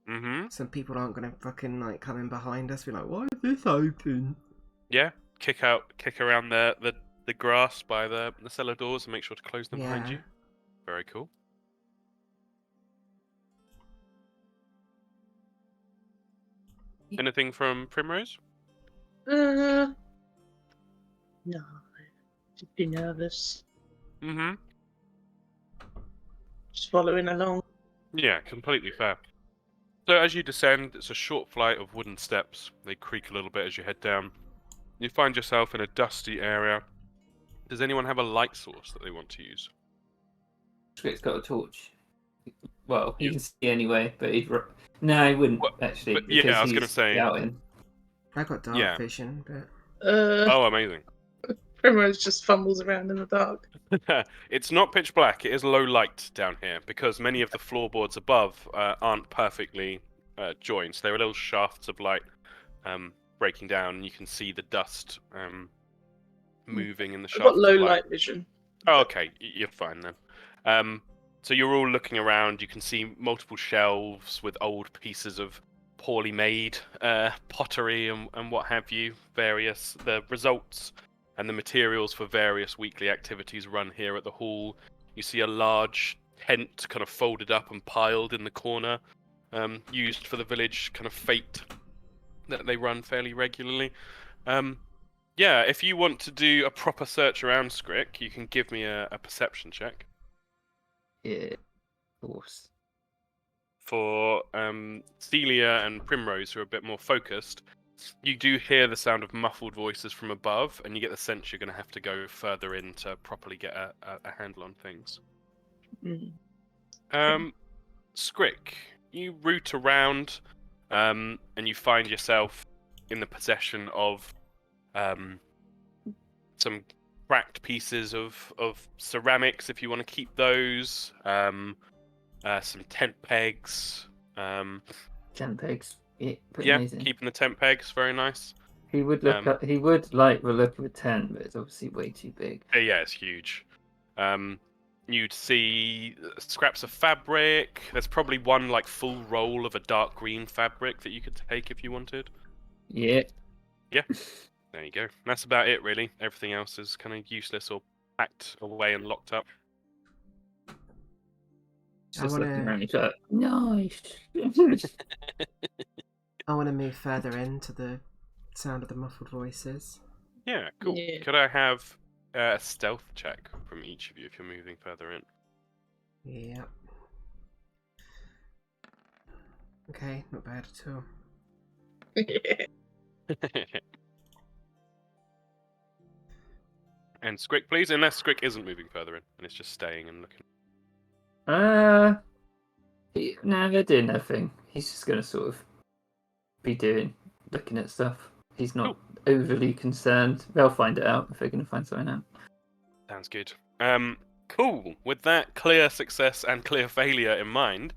Mm-hmm. Some people aren't gonna fucking like come in behind us. Be like, why is this open? Yeah, kick around the grass by the cellar doors and make sure to close them behind you. Very cool. Anything from Primrose? No, just be nervous. Mm-hmm. Just following along. Yeah, completely fair. So as you descend, it's a short flight of wooden steps. They creak a little bit as you head down. You find yourself in a dusty area. Does anyone have a light source that they want to use? Script's got a torch. Well, he You- can see anyway, but he'd. No, he wouldn't What- actually. but yeah, because I was gonna he's say- scouting. I got dark Yeah. vision, but Oh, amazing. Primrose just fumbles around in the dark. It's not pitch black. It is low light down here because many of the floorboards above aren't perfectly joined. So there are little shafts of light breaking down, and you can see the dust moving in the I've shafts got low of light. light vision. Oh, okay, you're fine then. So you're all looking around. You can see multiple shelves with old pieces of poorly made pottery and what have you. The results and the materials for various weekly activities run here at the hall. You see a large tent kind of folded up and piled in the corner, used for the village kind of fete that they run fairly regularly. Yeah, if you want to do a proper search around Skrick, you can give me a perception check. Yeah, of course. For Celia and Primrose, who are a bit more focused, you do hear the sound of muffled voices from above, and you get the sense you're going to have to go further in to properly get a handle on things. Mm. Skrick, you root around, and you find yourself in the possession of some cracked pieces of ceramics, if you want to keep those. Some tent pegs. Tent pegs. Yeah, pretty Yeah, amazing. keeping the tent pegs, very nice. He would look up. He would like the look of a tent, but it's obviously way too big. Yeah, it's huge. You'd see scraps of fabric. There's probably one like full roll of a dark green fabric that you could take if you wanted. Yeah. Yeah, there you go. That's about it, really. Everything else is kind of useless or packed away and locked up. Just looking wanna- around. He's like, nice. I want to move further into the sound of the muffled voices. Yeah, cool. Yeah. Could I have a stealth check from each of you if you're moving further in? Yep. Okay, not bad at all. And Squick, please, unless Squick isn't moving further in and it's just staying and looking. No, they're doing their thing. He's just gonna sort of be looking at stuff. He's not overly concerned. They'll find it out if they're gonna find something out. Sounds good. Cool. With that clear success and clear failure in mind,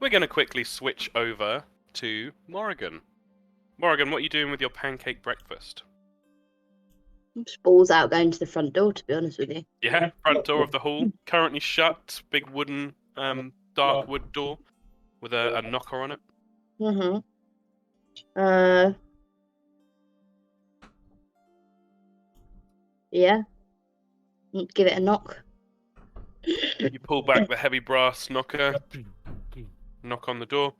we're going to quickly switch over to Morrigan. Morrigan, what are you doing with your pancake breakfast? Just balls out going to the front door, to be honest with you. Yeah, front door of the hall, currently shut, big wooden, dark wood door with a knocker on it. Mm-hmm. Yeah. Give it a knock. You pull back the heavy brass knocker, knock on the door.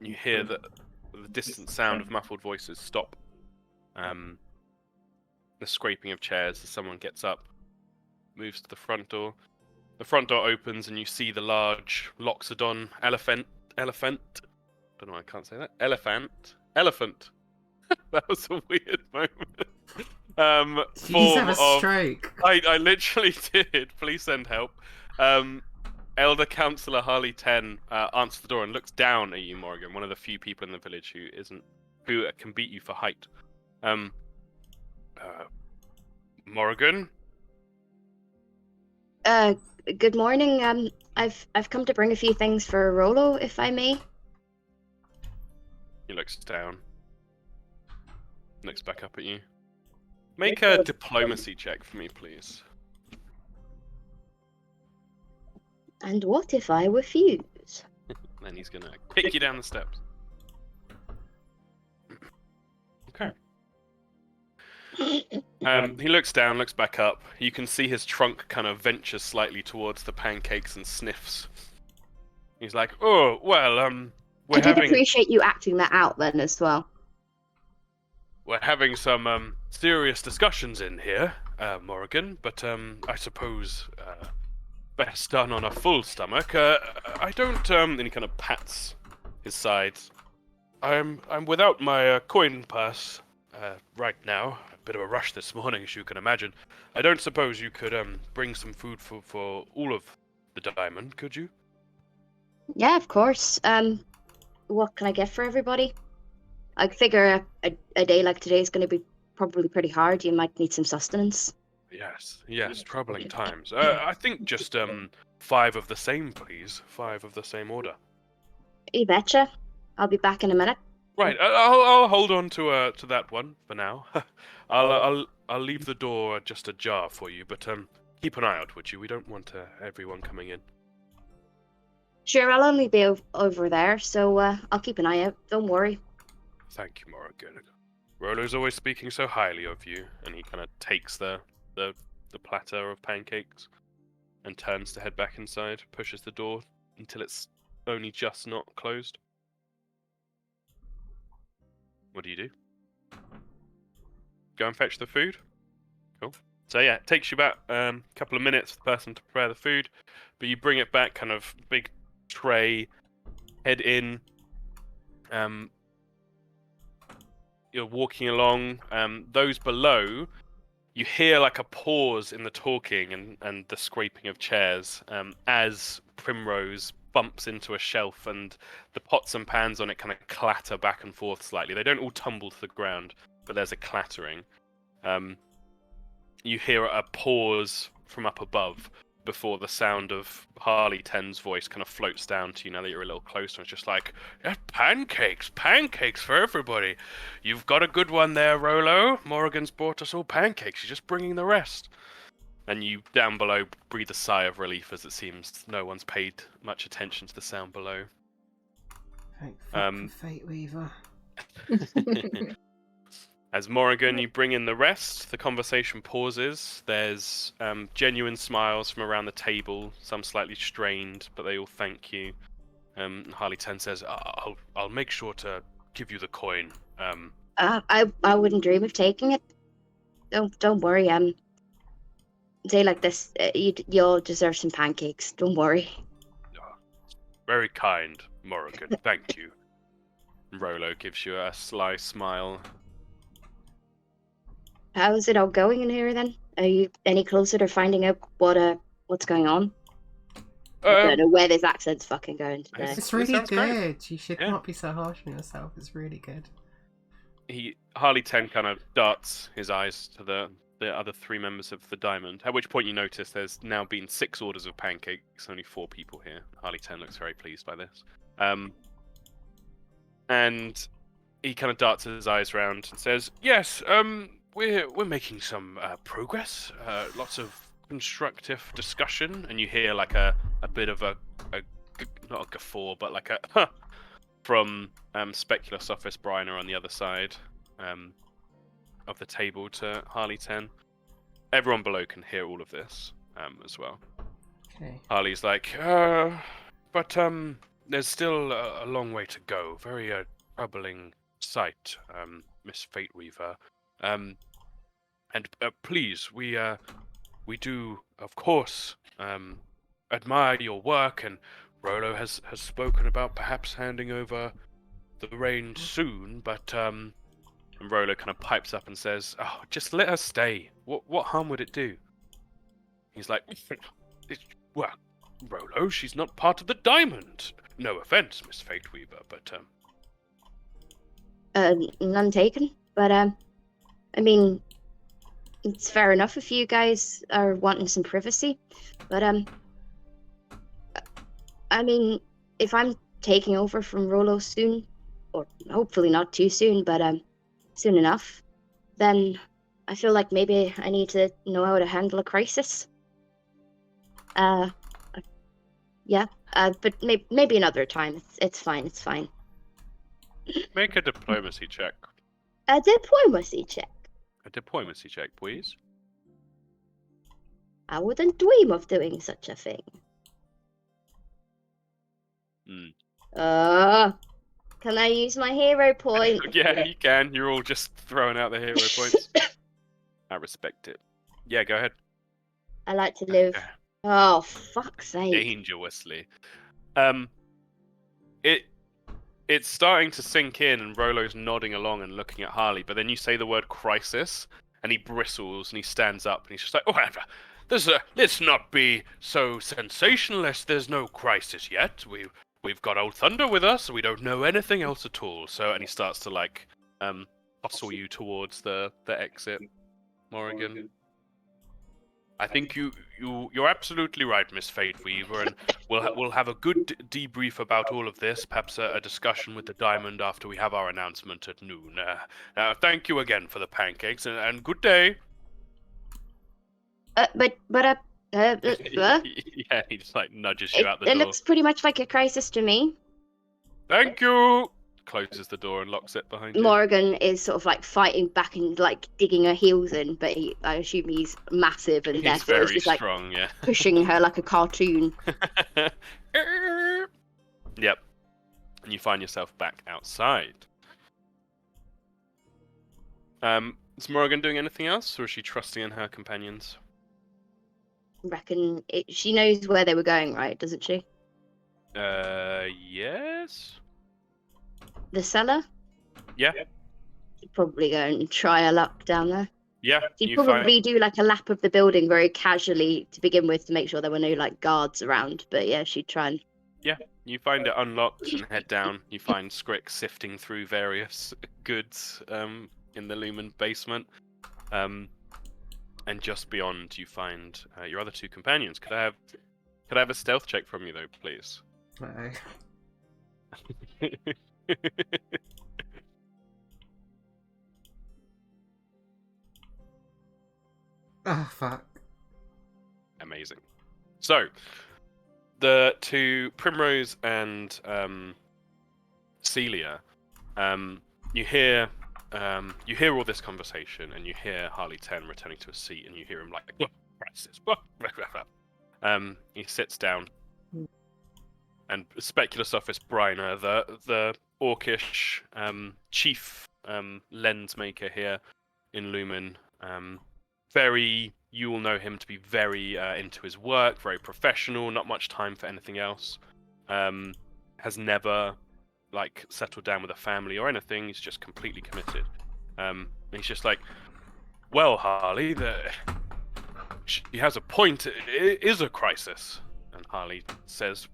You hear the distant sound of muffled voices stop. The scraping of chairs as someone gets up, moves to the front door. The front door opens and you see the large Loxodon elephant. Don't know why I can't say that. Elephant. That was a weird moment. Did you just have a Form of. stroke? I literally did. Please send help. Elder Councillor Harley 10 answers the door and looks down at you, Morrigan, one of the few people in the village who can beat you for height. Morrigan? Good morning. I've come to bring a few things for Rolo, if I may. He looks down. Looks back up at you. Make a diplomacy check for me, please. And what if I refuse? Then he's gonna kick you down the steps. Okay. He looks down, looks back up. You can see his trunk kind of ventures slightly towards the pancakes and sniffs. He's like, "Oh, well, I did appreciate you acting that out then as well. we're having some serious discussions in here, Morrigan. But I suppose best done on a full stomach. I don't." And he kind of pats his sides. I'm without my coin purse right now. A bit of a rush this morning, as you can imagine. I don't suppose you could bring some food for all of the diamond, could you? Yeah, of course. What can I get for everybody? I figure a day like today is going to be probably pretty hard. You might need some sustenance. Yes, troubling times. I think just 5 of the same, please. 5 of the same order. You betcha. I'll be back in a minute. Right, I'll hold on to that one for now. I'll leave the door just ajar for you, but keep an eye out, would you? We don't want everyone coming in. Sure, I'll only be over there, so I'll keep an eye out. Don't worry. Thank you, Morrigan. Rolo's always speaking so highly of you, and he kind of takes the platter of pancakes and turns to head back inside, pushes the door until it's only just not closed. What do? Go and fetch the food? Cool. So yeah, it takes you about a couple of minutes for the person to prepare the food, but you bring it back, kind of big tray, head in. You're walking along. Those below, you hear like a pause in the talking and the scraping of chairs as Primrose bumps into a shelf and the pots and pans on it kind of clatter back and forth slightly. They don't all tumble to the ground, but there's a clattering. You hear a pause from up above before the sound of Harley 10's voice kind of floats down to you now that you're a little closer. It's just like, yeah, pancakes for everybody. You've got a good one there, Rolo. Morrigan's brought us all pancakes. She's just bringing the rest. And you, down below, breathe a sigh of relief as it seems no one's paid much attention to the sound below. Thank fuck for Fate Weaver. As Morrigan, you bring in the rest, the conversation pauses. There's genuine smiles from around the table, some slightly strained, but they all thank you. Harley 10 says, I'll make sure to give you the coin. I wouldn't dream of taking it. Don't worry. Day like this, you'll deserve some pancakes. Don't worry. Very kind, Morrigan. Thank you. Rolo gives you a sly smile. How's it all going in here then? Are you any closer to finding out what's going on? I don't know where this accent's fucking going today. It's really sounds great. good. You should Yeah. not be so harsh on yourself. It's really good. Harley 10 kind of darts his eyes to the other 3 members of the Diamond, at which point you notice there's now been 6 orders of pancakes, only 4 people here. Harley 10 looks very pleased by this. And he kind of darts his eyes around and says, yes, we're making some progress, lots of constructive discussion, and you hear like a bit of a not a guffaw, but like a from Speculous Office Briner on the other side of the table to Harley 10. Everyone below can hear all of this as well. Okay. Harley's like, but there's still a long way to go. Very troubling sight, Miss Fate Weaver. And please, we do, of course, admire your work, and Rolo has spoken about perhaps handing over the reins soon, but and Rolo kind of pipes up and says, "Oh, just let her stay. What harm would it do?" He's like, "Well, Rolo, she's not part of the Diamond. No offense, Miss Fate Weaver, but None taken. But I mean, it's fair enough if you guys are wanting some privacy. But I mean, if I'm taking over from Rolo soon, or hopefully not too soon, but soon enough, then I feel like maybe I need to know how to handle a crisis. Yeah. But maybe another time. It's fine. It's fine. make a diplomacy check. A diplomacy check. A diplomacy check, please." I wouldn't dream of doing such a thing. Can I use my hero point? Yeah, you can. You're all just throwing out the hero points. I respect it. Yeah, go ahead. I like to live. Oh, fuck's sake. Dangerously. It's starting to sink in, and Rolo's nodding along and looking at Harley, but then you say the word crisis, and he bristles, and he stands up, and he's just like, "Oh, let's not be so sensationalist. There's no crisis yet. We've got Old Thunder with us, we don't know anything else at all." So, and he starts to like hustle you towards the exit, Morrigan. I think you're absolutely right, Miss Fate Weaver, and we'll have a good debrief about all of this. Perhaps a discussion with the Diamond after we have our announcement at noon. Thank you again for the pancakes, and good day. Yeah, Yeah, he just like nudges you out the it door. looks pretty much like a crisis to me. Thank you. Closes the door and locks it behind you. Morgan is sort of like fighting back and like digging her heels in, but I assume he's massive and He's therefore very he's just like strong, yeah. pushing her like a cartoon. Yep. And you find yourself back outside. Is Morgan doing anything else, or is she trusting in her companions? Reckon she knows where they were going, right? Doesn't she? Yes. The cellar? Yeah. She'd probably go and try her luck down there. Yeah. She'd probably do like a lap of the building very casually to begin with to make sure there were no like guards around. But yeah, she'd try and. Yeah. You find it unlocked and head down. You find Scrick sifting through various goods in the Lumen basement. And just beyond, you find your other 2 companions. Could I have a stealth check from you though, please? Uh-oh. Oh, fuck. Amazing. So, the 2 Primrose and Celia, you hear all this conversation, and you hear Harley 10 returning to a seat, and you hear him like, crisis. He sits down. and Speculus Office Briner, the orcish chief lens maker here in Lumen. You will know him to be very into his work, very professional, not much time for anything else. Has never like settled down with a family or anything. He's just completely committed. He's just like, well, Harley, she has a point. It is a crisis. And Harley says,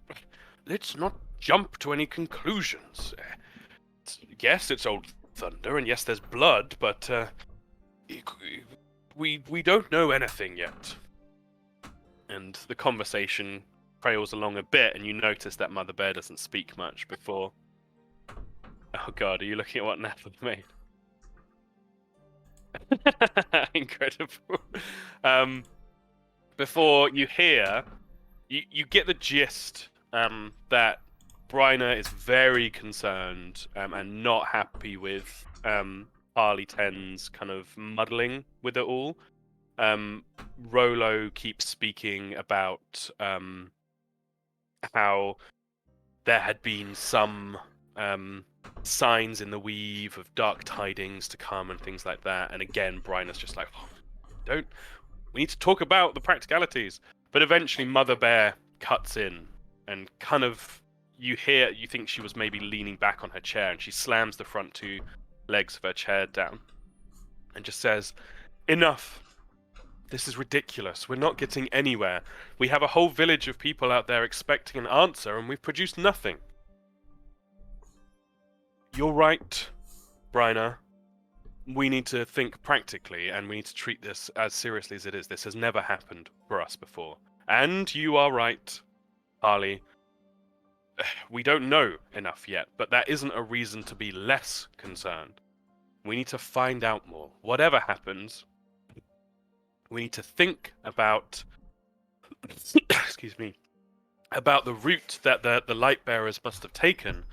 let's not jump to any conclusions. Yes, it's Old Thunder, and yes, there's blood, but we don't know anything yet. And the conversation trails along a bit, and you notice that Mother Bear doesn't speak much before. Oh God, are you looking at what Natalie made? Incredible. Before you hear, you get the gist that Briner is very concerned and not happy with Harley 10's kind of muddling with it all. Rolo keeps speaking about how there had been some signs in the weave of dark tidings to come and things like that. And again, Briner's just like, we need to talk about the practicalities. But eventually Mother Bear cuts in and kind of, you think she was maybe leaning back on her chair, and she slams the front two legs of her chair down and just says, enough. This is ridiculous. We're not getting anywhere. We have a whole village of people out there expecting an answer, and we've produced nothing. You're right, Briner. We need to think practically, and we need to treat this as seriously as it is. This has never happened for us before. And you are right, Harley. We don't know enough yet, but that isn't a reason to be less concerned. We need to find out more. Whatever happens, we need to think about excuse me, about the route that the light bearers must have taken,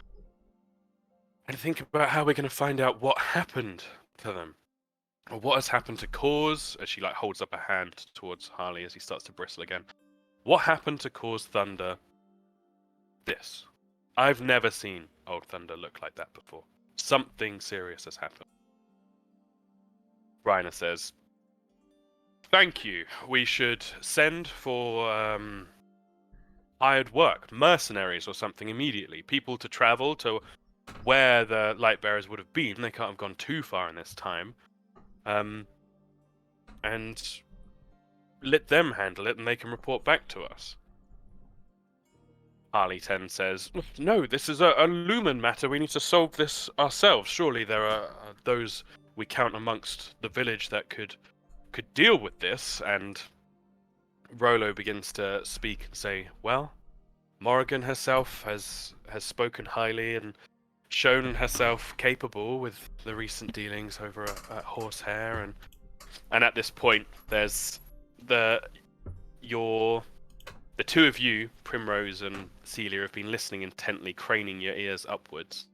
and think about how we're going to find out what happened to them, or what has happened to cause. As she like holds up a hand towards Harley as he starts to bristle again. What happened to cause Thunder this? I've never seen Old Thunder look like that before. Something serious has happened. Briner says, thank you. We should send for hired work, mercenaries or something immediately. People to travel to where the light bearers would have been. They can't have gone too far in this time. And let them handle it, and they can report back to us. Harley 10 says, no, this is a Lumen matter. We need to solve this ourselves. Surely there are those we count amongst the village that could deal with this. And Rolo begins to speak and say, well, Morrigan herself has spoken highly and shown herself capable with the recent dealings over at Horsehair, and at this point there's the two of you, Primrose and Celia, have been listening intently, craning your ears upwards.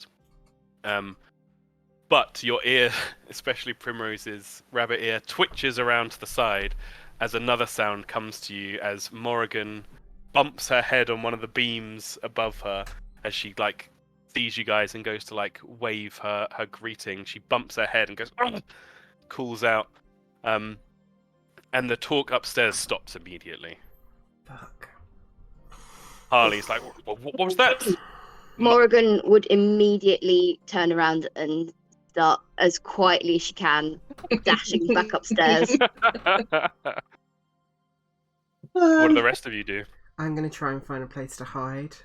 But your ear, especially Primrose's rabbit ear, twitches around to the side as another sound comes to you as Morrigan bumps her head on one of the beams above her as she like sees you guys and goes to like wave her greeting. She bumps her head and goes, "Ugh!" Calls out. And the talk upstairs stops immediately. Fuck. Harley's like, what was that? Morrigan would immediately turn around and start, as quietly as she can, dashing back upstairs. What do the rest of you do? I'm gonna try and find a place to hide.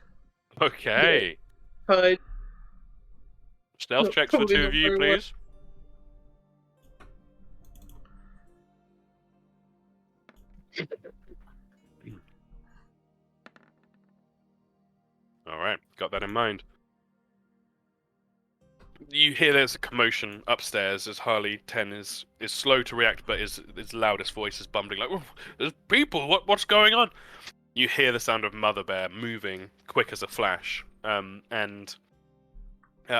Okay. Hide. Stealth Not checks for probably two not of you, very well. please. All right, got that in mind. You hear there's a commotion upstairs as Harley 10 is slow to react, but his loudest voice is bumbling like, "There's people. What's going on?" You hear the sound of Mother Bear moving quick as a flash, and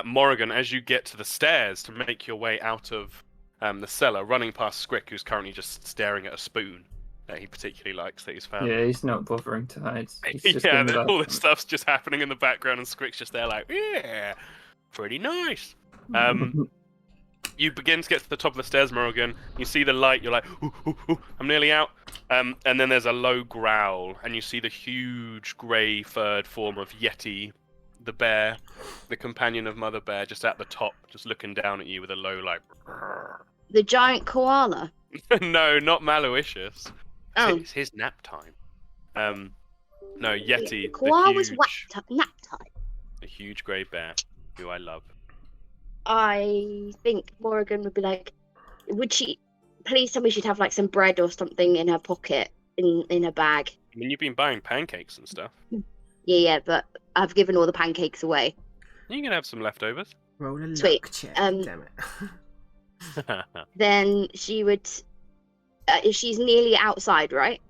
Morrigan, as you get to the stairs to make your way out of the cellar, running past Squick, who's currently just staring at a spoon, that he particularly likes that he's found. Yeah, he's not bothering to hide. He's just Yeah, gonna be like, all this stuff's just happening in the background, and Scrick's just there like, yeah, pretty nice. You begin to get to the top of the stairs, Morrigan. You see the light. You're like, ooh, ooh, ooh, I'm nearly out. And then there's a low growl, and you see the huge grey furred form of Yeti, the bear, the companion of Mother Bear, just at the top, just looking down at you with a low like. The giant koala. No, not Maloysius. Oh. It's his nap time. No, Yeti, Koala the was huge, nap time. the huge grey bear, who I love. I think Morrigan would be like, would she please tell me she'd have like some bread or something in her pocket, in her bag. I mean, you've been buying pancakes and stuff. Yeah, but I've given all the pancakes away. You can have some leftovers. Roll a Sweet. luck check. Um, Damn it. Then she would. She's nearly outside, right?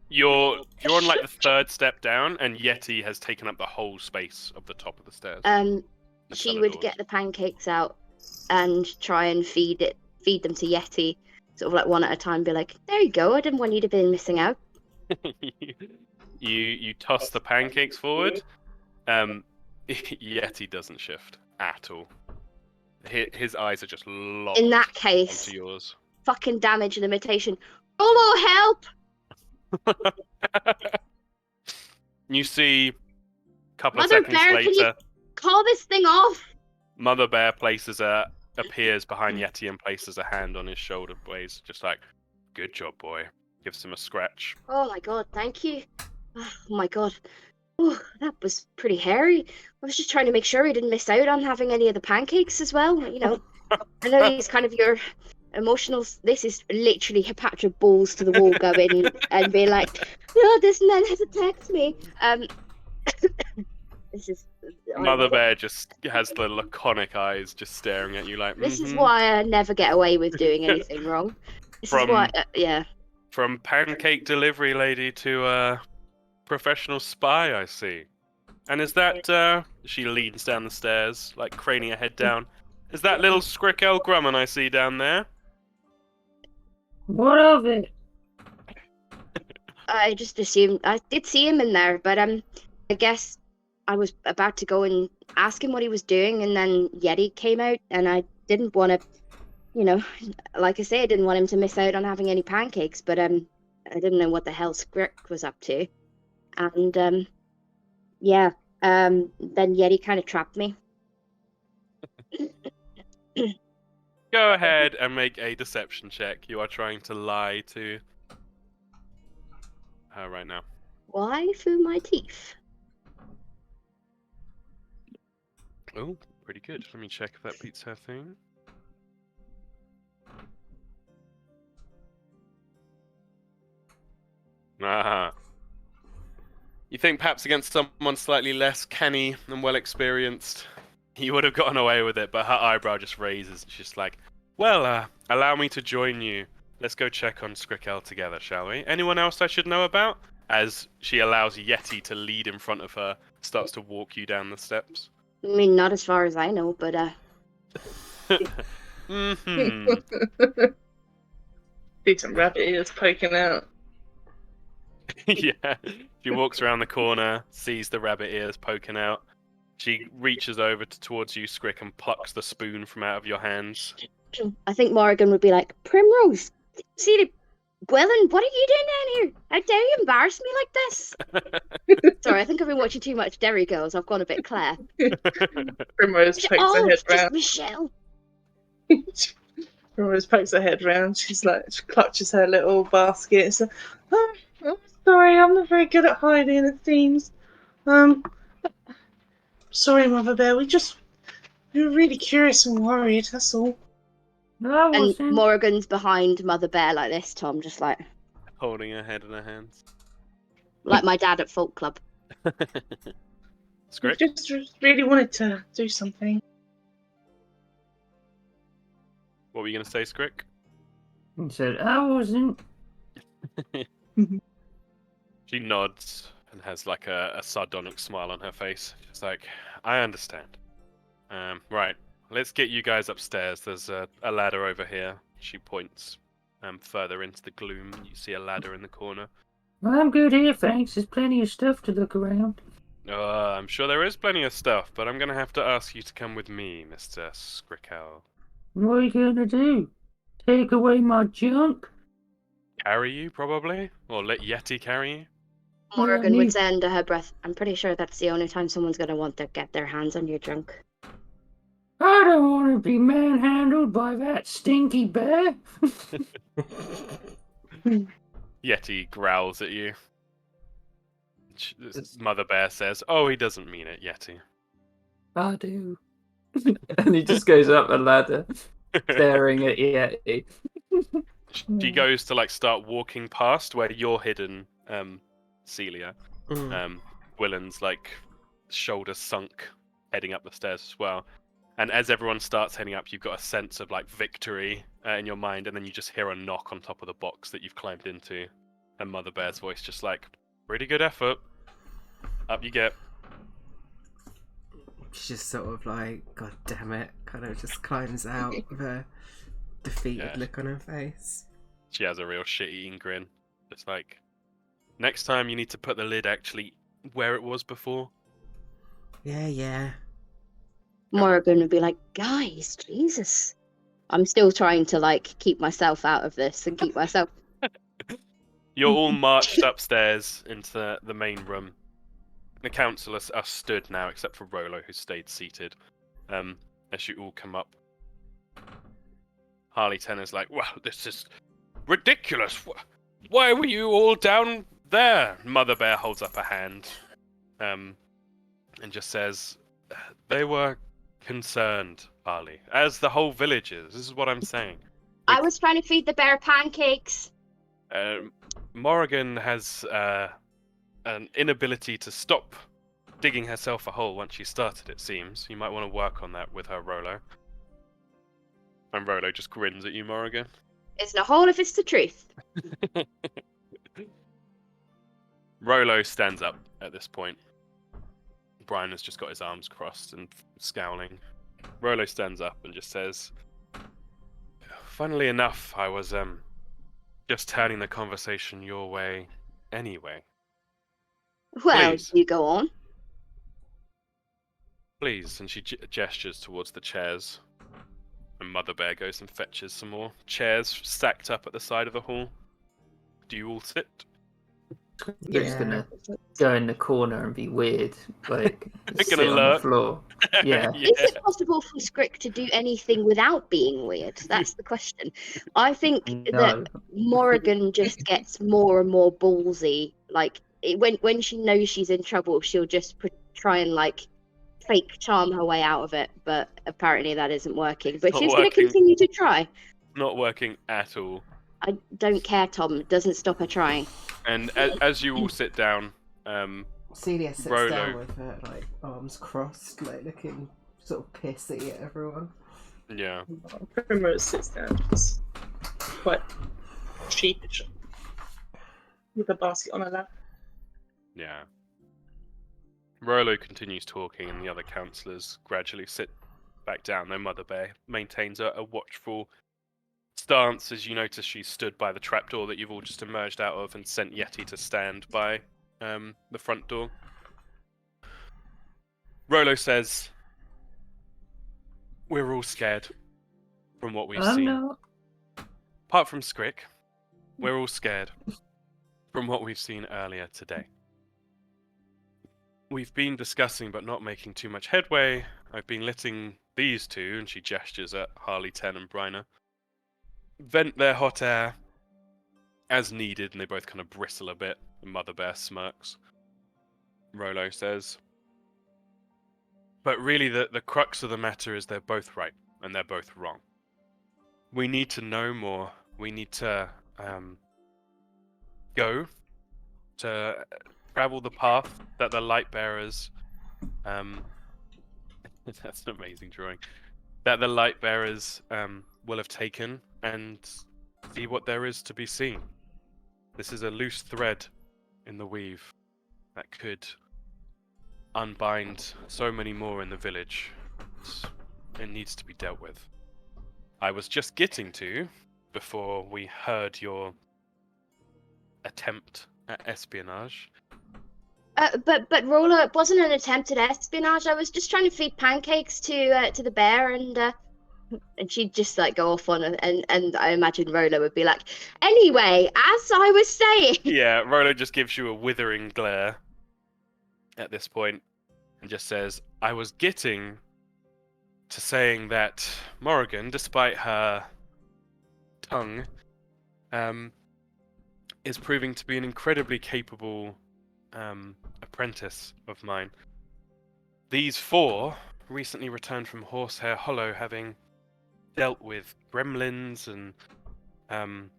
You're on like the third step down, and Yeti has taken up the whole space of the top of the stairs. The She cellar would doors. get the pancakes out and try and feed them to Yeti, sort of like one at a time. Be like, there you go. I didn't want you to be missing out. you toss the pancakes forward. Yeti doesn't shift at all. His eyes are just locked In that case, onto yours. fucking damage limitation. Rolo, help! You see, a couple of Mother seconds Bear, can you later, call this thing off? Mother Bear appears behind Yeti and places a hand on his shoulder blades, just like, good job, boy. Gives him a scratch. Oh my god, thank you. Oh my god. Oh, that was pretty hairy. I was just trying to make sure he didn't miss out on having any of the pancakes as well. You know, I know he's kind of your emotional. This is literally Hepatra balls to the wall going and being like, "No, this man has attacked me." This is Mother Bear just has the laconic eyes just staring at you like, This is "Mhm." why I never get away with doing anything wrong. This is why, yeah. From pancake delivery lady to professional spy, I see. And is that, she leans down the stairs, like craning her head down. Is that little Scrickell Grumman I see down there? what of it? I just assumed I did see him in there, but I guess I was about to go and ask him what he was doing, and then Yeti came out, and I didn't want to, you know, like I say, I didn't want him to miss out on having any pancakes, but I didn't know what the hell Scrick was up to, and yeah, then Yeti kind of trapped me. Go ahead and make a deception check. You are trying to lie to her right now. Why through my teeth? Oh, pretty good. Let me check if that beats her thing. Ah. You think perhaps against someone slightly less canny and well experienced, he would have gotten away with it, but her eyebrow just raises. She's just like, well, allow me to join you. Let's go check on Scrickell together, shall we? Anyone else I should know about? As she allows Yeti to lead in front of her, starts to walk you down the steps. I mean, not as far as I know, but Mm-hmm. Decent rabbit ears poking out. Yeah. She walks around the corner, sees the rabbit ears poking out. She reaches over towards you, Scrick, and plucks the spoon from out of your hands. I think Morrigan would be like, Primrose, see, Gwilyn, what are you doing down here? How dare you embarrass me like this? Sorry, I think I've been watching too much Derry Girls. I've gone a bit Claire. Primrose pokes her head it's just round. Michelle. Primrose pokes her head round. She's like, she clutches her little basket. It's like, oh, I'm sorry, I'm not very good at hiding, it seems. Sorry, Mother Bear. We were really curious and worried. That's all. I And wasn't. Morrigan's behind Mother Bear like this, Tom, just like Holding her head in her hands. my dad at Folk Club. We Scrick? just really wanted to do something. What were you going to say, Scrick? He said, I wasn't. She nods and has like a sardonic smile on her face. She's like, I understand. Right, let's get you guys upstairs. There's a ladder over here. She points. further into the gloom. You see a ladder in the corner. I'm good here, thanks. There's plenty of stuff to look around. I'm sure there is plenty of stuff, but I'm going to have to ask you to come with me, Mr. Skrikel. What are you gonna do? Take away my junk? Carry you, probably? Or let Yeti carry you? Morgan me- would say under her breath, I'm pretty sure that's the only time someone's going to want to get their hands on your junk. I don't want to be manhandled by that stinky bear. Yeti growls at you. Mother Bear says, "Oh, he doesn't mean it, Yeti." I do. And he just goes up the ladder, staring at Yeti. She goes to like start walking past where you're hidden, Celia. Willen's like shoulders sunk, heading up the stairs as well. And as everyone starts heading up, you've got a sense of like victory in your mind, and then you just hear a knock on top of the box that you've climbed into, and Mother Bear's voice just like, "Pretty good effort. Up you get." She's just sort of like, God damn it, kind of just climbs out with a defeated look on her face. She has a real shit-eating grin. Just like, next time you need to put the lid actually where it was before. Yeah. Morgan would be like, guys, Jesus. I'm still trying to like keep myself out of this and keep myself. You're all marched upstairs into the main room. The councillors are stood now, except for Rolo, who stayed seated. As you all come up, Harley Tenner's like, "Well, this is ridiculous. Why were you all down there?" Mother Bear holds up a hand, and just says, "They were concerned, Harley, as the whole village is. This is what I'm saying. I was trying to feed the bear pancakes. Morrigan has an inability to stop digging herself a hole once she started, it seems. You might want to work on that with her, Rolo." And Rolo just grins at you, Morrigan. It's a hole if it's the truth. Rolo stands up at this point. Brian has just got his arms crossed and scowling. Rolo stands up and just says, "Funnily enough, I was just turning the conversation your way anyway. Well, Please. you go on. Please." And she gestures towards the chairs. And Mother Bear goes and fetches some more chairs stacked up at the side of the hall. Do you all sit? Luke's gonna go in the corner and be weird, like sit Gonna on the lurk. floor. Yeah. Is it possible for Scrick to do anything without being weird? That's the question. I think that No. Morrigan just gets more and more ballsy. Like when she knows she's in trouble, she'll just try and like fake charm her way out of it. But apparently that isn't working. But Not she's going to working. continue to try. Not working at all. I don't care, Tom. It doesn't stop her trying. And as you all sit down, Celia sits Rolo. down with her like arms crossed, like looking sort of pissy at everyone. yeah, Primrose sits down, just quite sheepish, with a basket on her lap. yeah. Rolo continues talking, and the other councillors gradually sit back down. Though Mother Bear maintains a watchful stance as you notice she stood by the trapdoor that you've all just emerged out of and sent Yeti to stand by the front door. Rolo says, "We're all scared from what we've seen. No. Apart from Scrick, we're all scared from what we've seen earlier today. We've been discussing but not making too much headway. I've been letting these two," and she gestures at Harley, Ten, and Bryna, "vent their hot air as needed," and they both kind of bristle a bit. And Mother Bear smirks. Rolo says, "But really the crux of the matter is they're both right and they're both wrong. We need to know more. We need to go to travel the path that the light bearers that's an amazing drawing, that the light bearers will have taken, and see what there is to be seen. This is a loose thread in the weave that could unbind so many more in the village. It needs to be dealt with. I was just getting to, before we heard your attempt at espionage. But Rolla, it wasn't an attempt at espionage. I was just trying to feed pancakes to the bear, and she'd just like go off on it, and I imagine Rolla would be like, anyway, as I was saying. Yeah, Rolo just gives you a withering glare at this point and just says, I was getting to saying that Morrigan, despite her tongue, is proving to be an incredibly capable apprentice of mine. These four recently returned from Horsehair Hollow, having dealt with gremlins and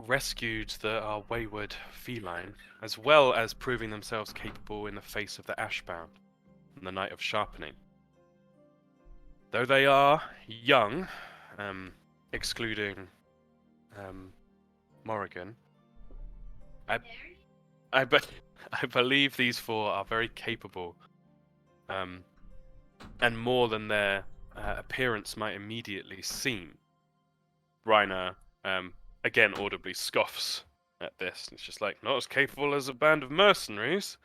rescued our wayward feline, as well as proving themselves capable in the face of the Ashbound on the night of sharpening. Though they are young, excluding Morrigan, I believe these four are very capable, and more than their appearance might immediately seem. Reiner, again audibly scoffs at this. It's just like, not as capable as a band of mercenaries.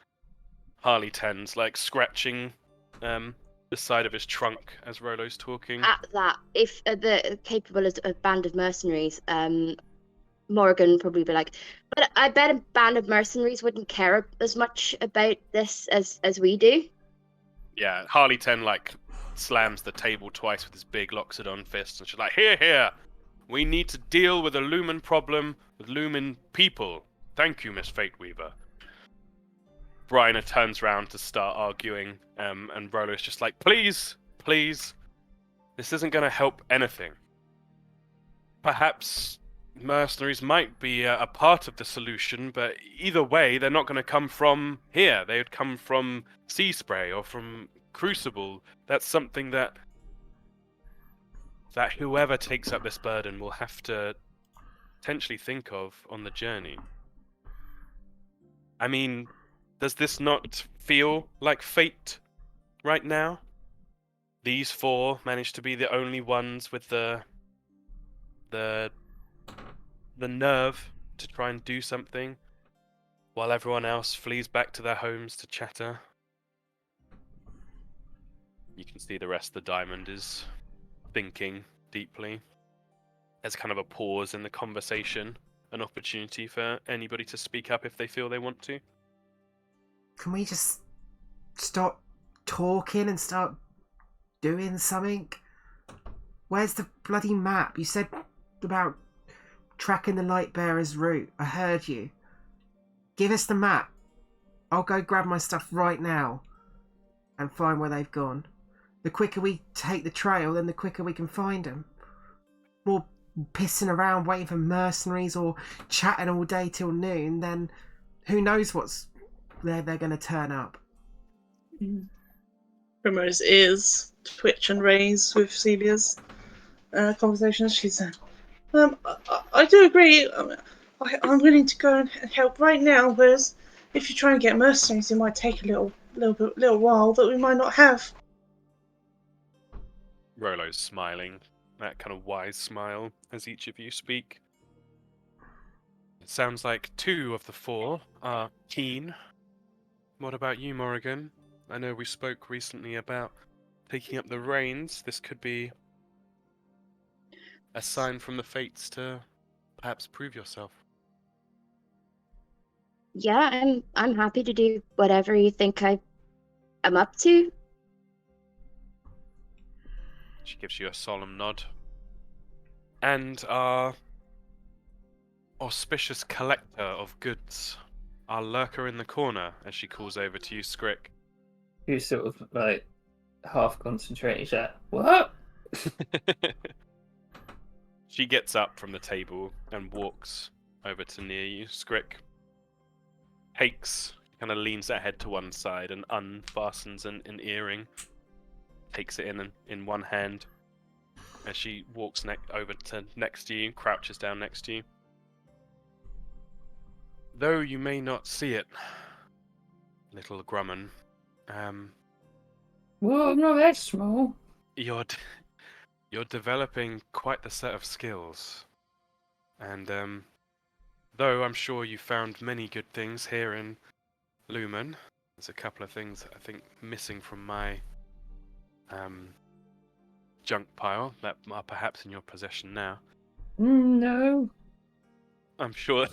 Harley tends like scratching the side of his trunk as Rolo's talking. At that, if the capable as a band of mercenaries, Morgan would probably be like, but I bet a band of mercenaries wouldn't care as much about this as we do. Yeah, Harley Ten like slams the table twice with his big Loxodon fist, and she's like, Here! We need to deal with a Lumen problem with Lumen people. Thank you, Miss Fateweaver." Bryna turns round to start arguing, and Rolo's just like, Please, this isn't going to help anything. Perhaps mercenaries might be a part of the solution, but either way, they're not going to come from here. They would come from Sea Spray or from Crucible. That's something that whoever takes up this burden will have to potentially think of on the journey. I mean, does this not feel like fate right now? These four managed to be the only ones with the nerve to try and do something, while everyone else flees back to their homes to chatter. You can see the rest of the diamond is thinking deeply. There's kind of a pause in the conversation, an opportunity for anybody to speak up if they feel they want to. Can we just stop talking and start doing something? Where's the bloody map? You said about tracking the light bearer's route. I heard you. Give us the map. I'll go grab my stuff right now and find where they've gone. The quicker we take the trail, then the quicker we can find them. More pissing around waiting for mercenaries or chatting all day till noon, then who knows what's they're going to turn up. Primrose ears twitch and raise with Celia's conversation. She said, I do agree. I'm willing to go and help right now, whereas if you try and get mercenaries, it might take a little while that we might not have. Rolo's smiling, that kind of wise smile as each of you speak. It sounds like 2 of the 4 are keen. What about you, Morrigan? I know we spoke recently about taking up the reins. This could be a sign from the fates to perhaps prove yourself. Yeah, I'm happy to do whatever you think I'm up to. She gives you a solemn nod. And our auspicious collector of goods, our lurker in the corner, as she calls over to you, Skrick. You sort of like half concentrated at what? She gets up from the table and walks over to near you. Skrick kind of leans her head to one side and unfastens an earring. Takes it in one hand as she walks over to next to you, crouches down next to you. Though you may not see it, little Grumman, Well, I'm not that small. you're developing quite the set of skills. And though I'm sure you found many good things here in Lumen, there's a couple of things I think missing from my junk pile that are perhaps in your possession now. No. I'm sure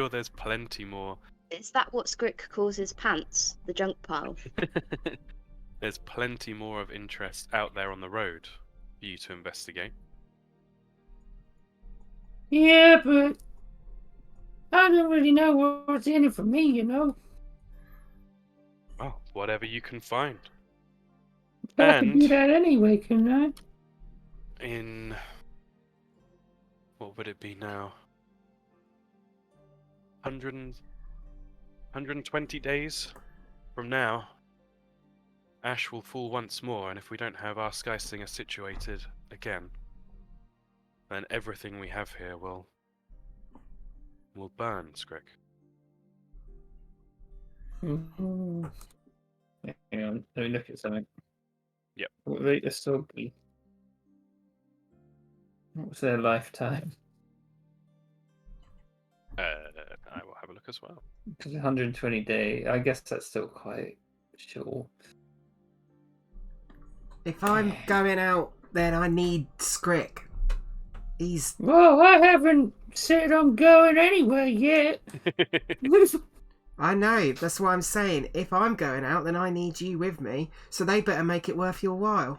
there's plenty more. Is that what Scrick calls his pants? The junk pile? There's plenty more of interest out there on the road for you to investigate. Yeah, but I don't really know what's in it for me, you know. Well, whatever you can find. But I can do And that anyway, couldn't I? in what would it be now? 120 days from now, Ash will fall once more, and if we don't have our Sky Singer situated again, then everything we have here will burn, Scrick. Mm-hmm. Hang on, let me look at something. Yep. What rate of Soggy? What was their lifetime? I will have a look as well. Because 120 day, I guess that's still quite short. If I'm going out, then I need Scrick. He's. Well, I haven't said I'm going anywhere yet. I know, that's what I'm saying. If I'm going out, then I need you with me, so they better make it worth your while.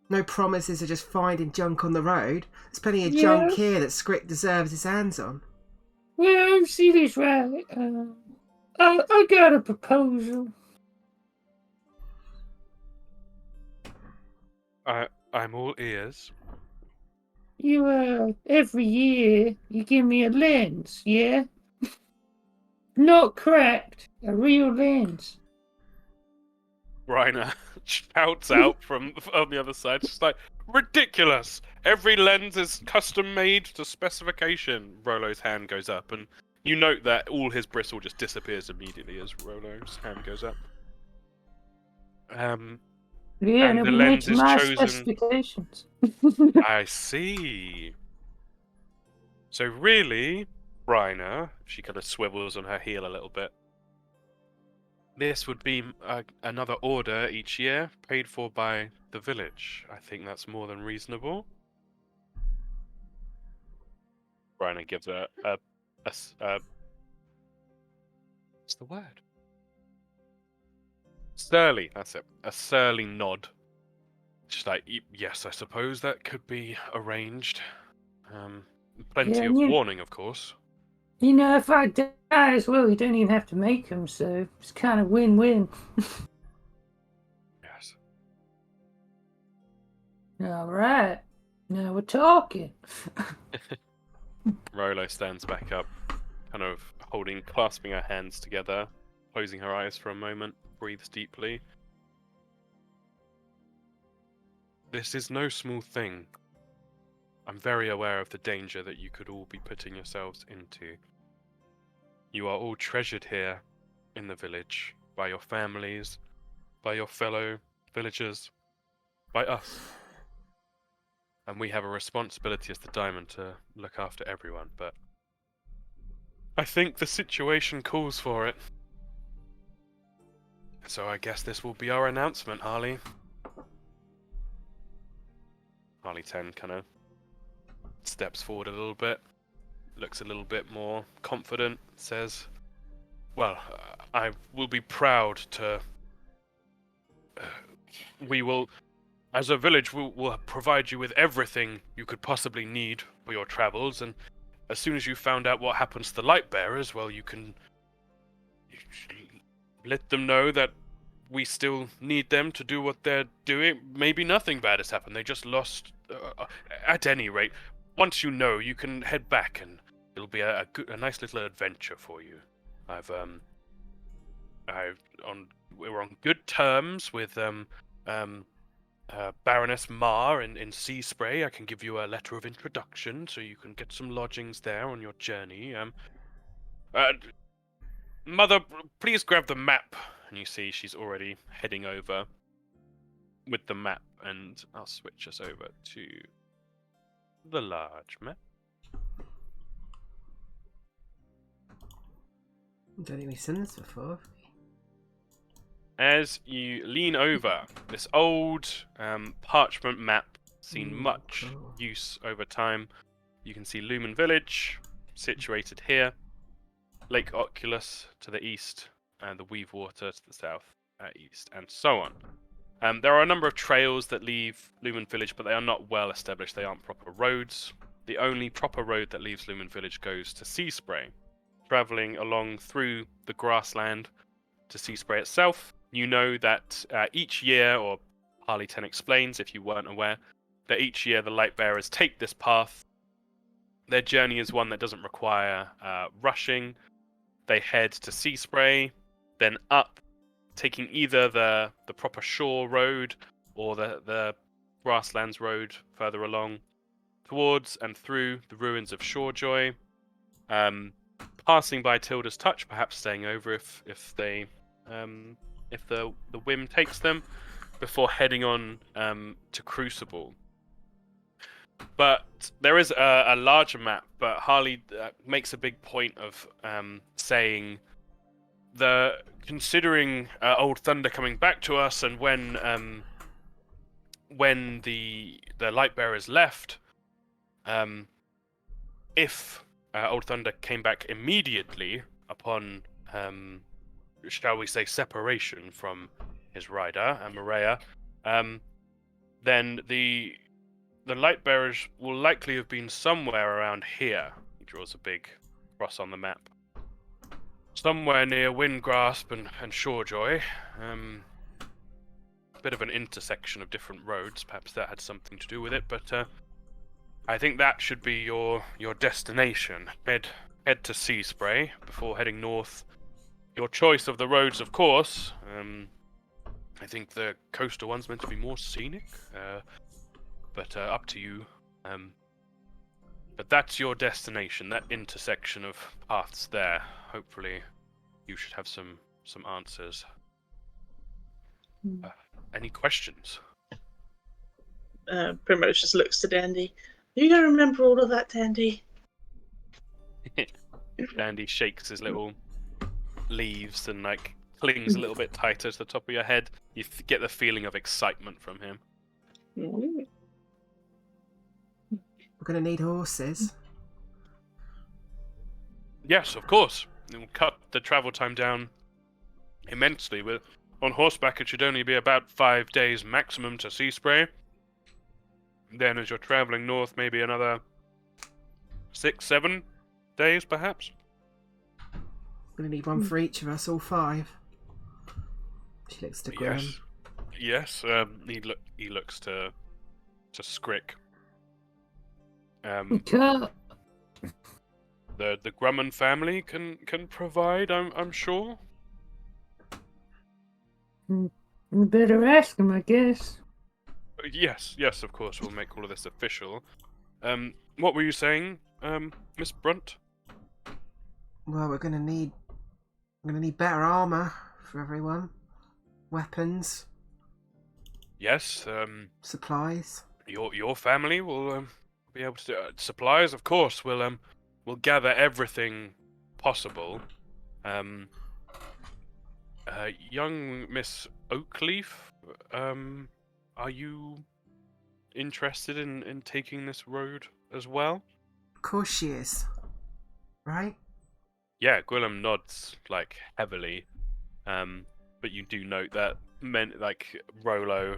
No promises of just finding junk on the road. There's plenty of junk here that Scrick deserves his hands on. Well, see this right. I got a proposal. I'm all ears. You, every year, you give me a lens, yeah? Not cracked, a real lens. Reiner shouts out from on the other side. It's like, ridiculous! Every lens is custom made to specification. Rolo's hand goes up, and you note that all his bristle just disappears immediately as Rolo's hand goes up. Yeah, and it'll the be lens making is my chosen. specifications. I see. So really, Reiner, she kind of swivels on her heel a little bit. This would be another order each year, paid for by the village. I think that's more than reasonable. Reiner gives what's the word? Surly, that's it. A surly nod. Just like, yes, I suppose that could be arranged. Plenty of warning, of course. You know, if I die as well, you don't even have to make them, so it's kind of win-win. Yes. All right, now we're talking. Rolo stands back up, kind of clasping her hands together, closing her eyes for a moment, breathes deeply. This is no small thing. I'm very aware of the danger that you could all be putting yourselves into. You are all treasured here in the village by your families, by your fellow villagers, by us. And we have a responsibility as the Diamond to look after everyone, but I think the situation calls for it. So I guess this will be our announcement, Harley. Harley 10 kind of steps forward a little bit, looks a little bit more confident, says, well, I will be proud to... we will, as a village, we'll provide you with everything you could possibly need for your travels, and as soon as you found out what happens to the light bearers, well, you can let them know that we still need them to do what they're doing. Maybe nothing bad has happened. They just lost. At any rate, once you know, you can head back, and it'll be a nice little adventure for you. We're on good terms with Baroness Mar in Sea Spray. I can give you a letter of introduction, so you can get some lodgings there on your journey. Mother, please grab the map. And you see she's already heading over with the map, and I'll switch us over to the large map. I don't think we've seen this before. Have we? As you lean over this old parchment map, seen Ooh, much cool. use over time, you can see Lumen Village situated here, Lake Oculus to the east, and the Weave Water to the south, east, and so on. There are a number of trails that leave Lumen Village, but they are not well established. They aren't proper roads. The only proper road that leaves Lumen Village goes to Sea Spray, traveling along through the grassland to Sea Spray itself. You know that each year, or Harley 10 explains if you weren't aware, that each year the light bearers take this path. Their journey is one that doesn't require rushing. They head to Sea Spray, then up, taking either the proper shore road or the grasslands road further along, towards and through the ruins of Shorejoy, passing by Tilda's Touch, perhaps staying over if the whim takes them, before heading on to Crucible. But there is a larger map, but Harley makes a big point of saying considering Old Thunder coming back to us, and when the Lightbearers left, if Old Thunder came back immediately upon, shall we say, separation from his rider, Amareya, then the Lightbearers will likely have been somewhere around here. He draws a big cross on the map. Somewhere near Windgrasp and Shorejoy. Bit of an intersection of different roads. Perhaps that had something to do with it, but I think that should be your destination. Head to Sea Spray before heading north. Your choice of the roads, of course. I think the coastal one's meant to be more scenic, but up to you. But that's your destination, that intersection of paths there. Hopefully, you should have some answers. Any questions? Primrose just looks to Dandy. You don't remember all of that, Dandy? Dandy shakes his little leaves and clings a little bit tighter to the top of your head. You get the feeling of excitement from him. Mm. We're going to need horses. Yes, of course. It will cut the travel time down immensely. On horseback, it should only be about 5 days maximum to Sea Spray. Then, as you're traveling north, maybe another 6-7 days, perhaps. We're going to need one for each of us, all 5. She looks to Graham. Yes. He looks to Scrick. Okay. The Grumman family can provide, I'm sure. We better ask him, I guess. Yes, of course, we'll make all of this official. What were you saying, Miss Brunt? Well, we're going to need better armour for everyone. Weapons. Yes, Supplies. your family will be able to do supplies, of course. We'll gather everything possible. Young Miss Oakleaf, are you interested in taking this road as well? Of course she is. Right? Yeah, Gwillem nods heavily. But you do note that men like Rolo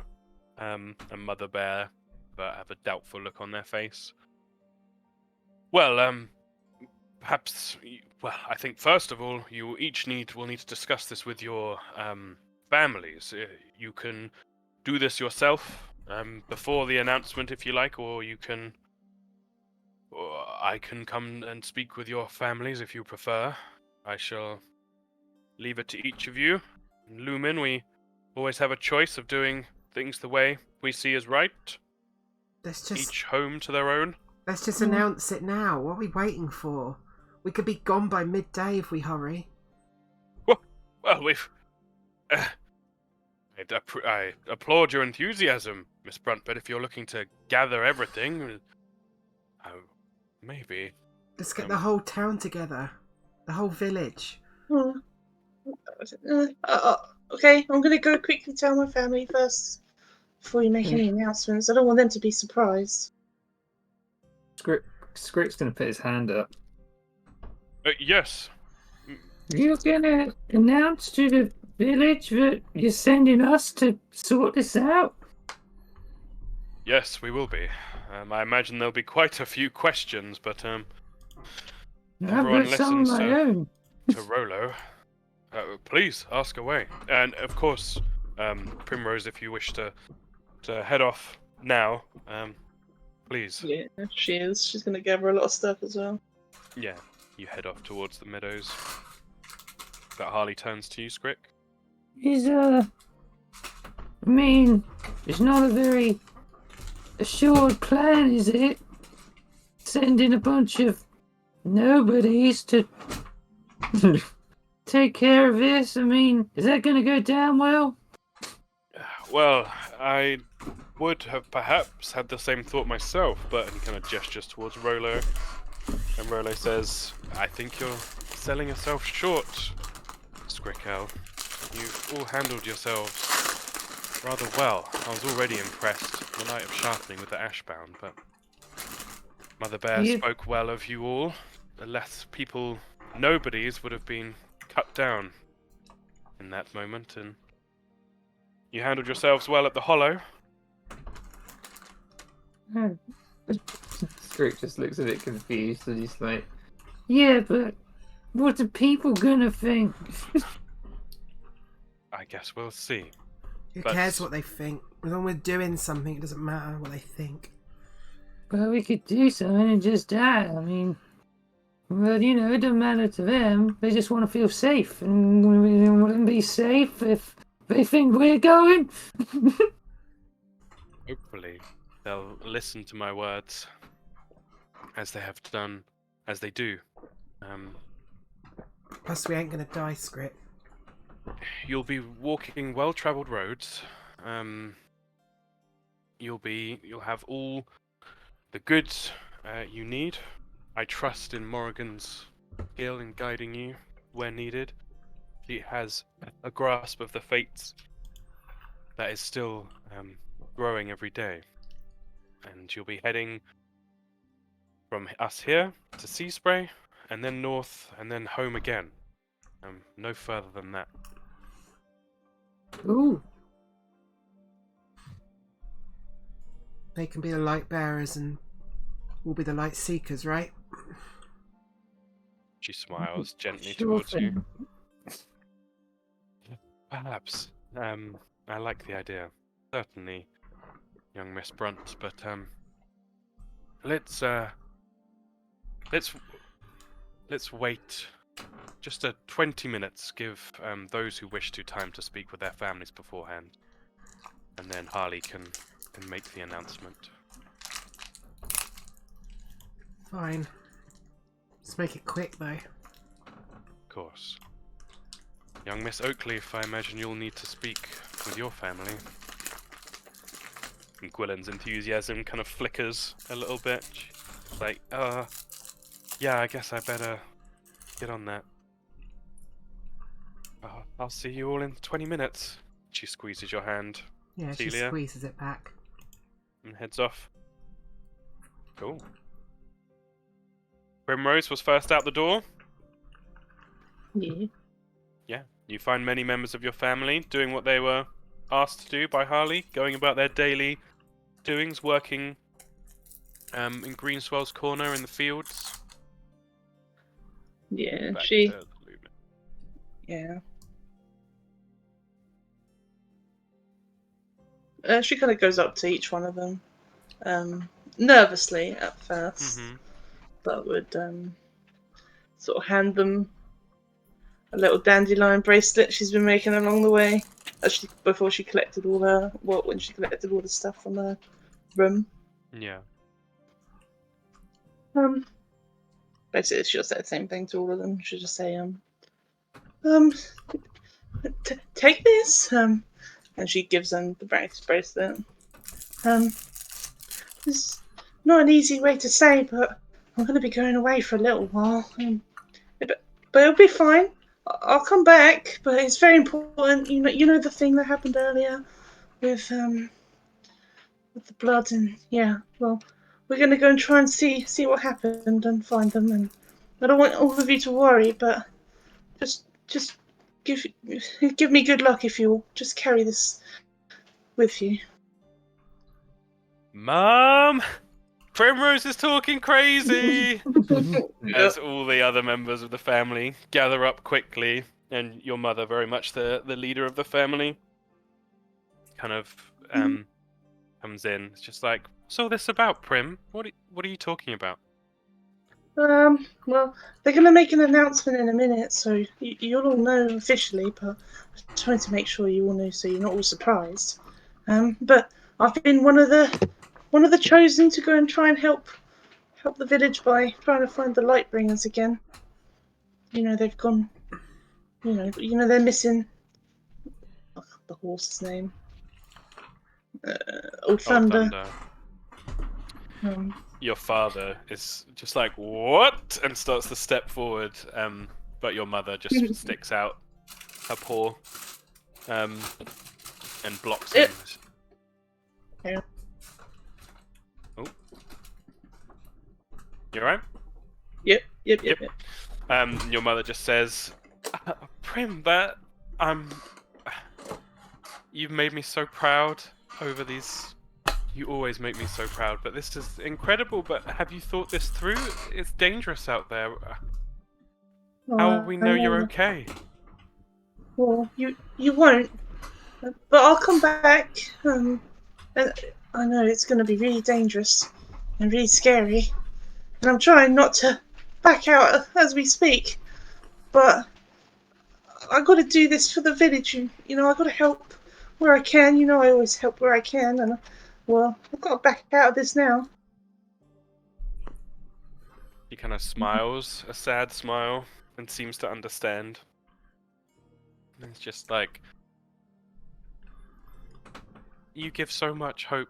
and Mother Bear have a doubtful look on their face. Well, perhaps. Well, I think first of all, you will need to discuss this with your families. You can do this yourself before the announcement, if you like, or I can come and speak with your families if you prefer. I shall leave it to each of you. In Lumen, we always have a choice of doing things the way we see is right. Each home to their own. Let's just announce it now. What are we waiting for? We could be gone by midday if we hurry. Well, we've... I applaud your enthusiasm, Miss Brunt, but if you're looking to gather everything, Oh, maybe. Let's get the whole town together. The whole village. Oh. Okay, I'm gonna go quickly tell my family first before you make any announcements. I don't want them to be surprised. Script's gonna put his hand up. Yes. You're gonna announce to the village that you're sending us to sort this out? Yes, we will be. I imagine there'll be quite a few questions, but I've everyone got some listens of my own. to Rolo. Please ask away, and of course, Primrose, if you wish to head off now, please. Yeah, she is. She's gonna gather a lot of stuff as well. Yeah, you head off towards the meadows. That Harley turns to you, Scrick. I mean, it's not a very assured plan, is it? Sending a bunch of nobodies to take care of this? I mean, is that gonna go down well? Well, I would have perhaps had the same thought myself, but he kind of gestures towards Rolo, and Rolo says, "I think you're selling yourself short, Scrickel. You've all handled yourselves rather well. I was already impressed the night of sharpening with the Ashbound, but Mother Bear spoke well of you all. The less people, nobodies, would have been cut down in that moment, and you handled yourselves well at the Hollow." Script just looks a bit confused and he's like, Yeah, but what are people gonna think? I guess we'll see. Who cares what they think? As long as we're doing something, it doesn't matter what they think. Well, we could do something and just die. I mean, well, you know, it doesn't matter to them. They just want to feel safe, and we want them to be safe if they think we're going. Hopefully, they'll listen to my words, as they have done, as they do. Plus, we ain't gonna die, Script. You'll be walking well-traveled roads. You'll have all the goods you need. I trust in Morrigan's skill in guiding you where needed. She has a grasp of the fates that is still growing every day. And you'll be heading from us here to Sea Spray, and then north, and then home again. No further than that. Ooh. They can be the light bearers and we'll be the light seekers, right? She smiles gently Sure towards thing. you. Perhaps. I like the idea. Certainly, young Miss Brunt, but let's wait just 20 minutes. Give those who wish to time to speak with their families beforehand, and then Harley can make the announcement. Fine. Let's make it quick, though. Of course. Young Miss Oakleaf, I imagine you'll need to speak with your family. And Gwilyn's enthusiasm kind of flickers a little bit. She's like, yeah, I guess I better get on that. I'll see you all in 20 minutes. She squeezes your hand. Yeah, she Celia. squeezes it back. And heads off. Cool. Primrose was first out the door. Yeah. Yeah. You find many members of your family doing what they were asked to do by Harley, going about their daily doings, working in Greenswell's corner in the fields. Yeah, Back she. to Lumen. Yeah. She kind of goes up to each one of them, nervously at first, but would sort of hand them a little dandelion bracelet she's been making along the way, before she collected all when she collected all the stuff from the room. Yeah. Basically, she'll say the same thing to all of them. She'll just say, take this, and she gives them the bracelet. not an easy way to say, but I'm going to be going away for a little while. But it'll be fine. I'll come back, but it's very important. You know the thing that happened earlier with the blood, and yeah. Well, we're going to go and try and see what happened and find them. And I don't want all of you to worry, but just give me good luck if you'll just carry this with you. Mom! Primrose is talking crazy! As all the other members of the family gather up quickly, and your mother, very much the leader of the family, kind of comes in. It's just like, what's all this about, Prim? What are you talking about? Well, they're going to make an announcement in a minute, so you'll all know officially, but I'm trying to make sure you all know so you're not all surprised. But I've been one of the chosen to go and try and help the village by trying to find the Lightbringers again. They've gone, they're missing the horse's name. Old Thunder. Your father is just like, what? And starts to step forward, but your mother just sticks out her paw and blocks him. Yeah. Oh. You alright? Yep. Your mother just says, Prim, you've made me so proud over these. You always make me so proud, but this is incredible. But have you thought this through? It's dangerous out there. How will we know you're okay? Well, you won't, but I'll come back. And I know it's going to be really dangerous and really scary, and I'm trying not to back out as we speak. But I got to do this for the village. I got to help where I can. I always help where I can, and well, I've got to back out of this now. He kind of smiles, a sad smile, and seems to understand. And it's just like, you give so much hope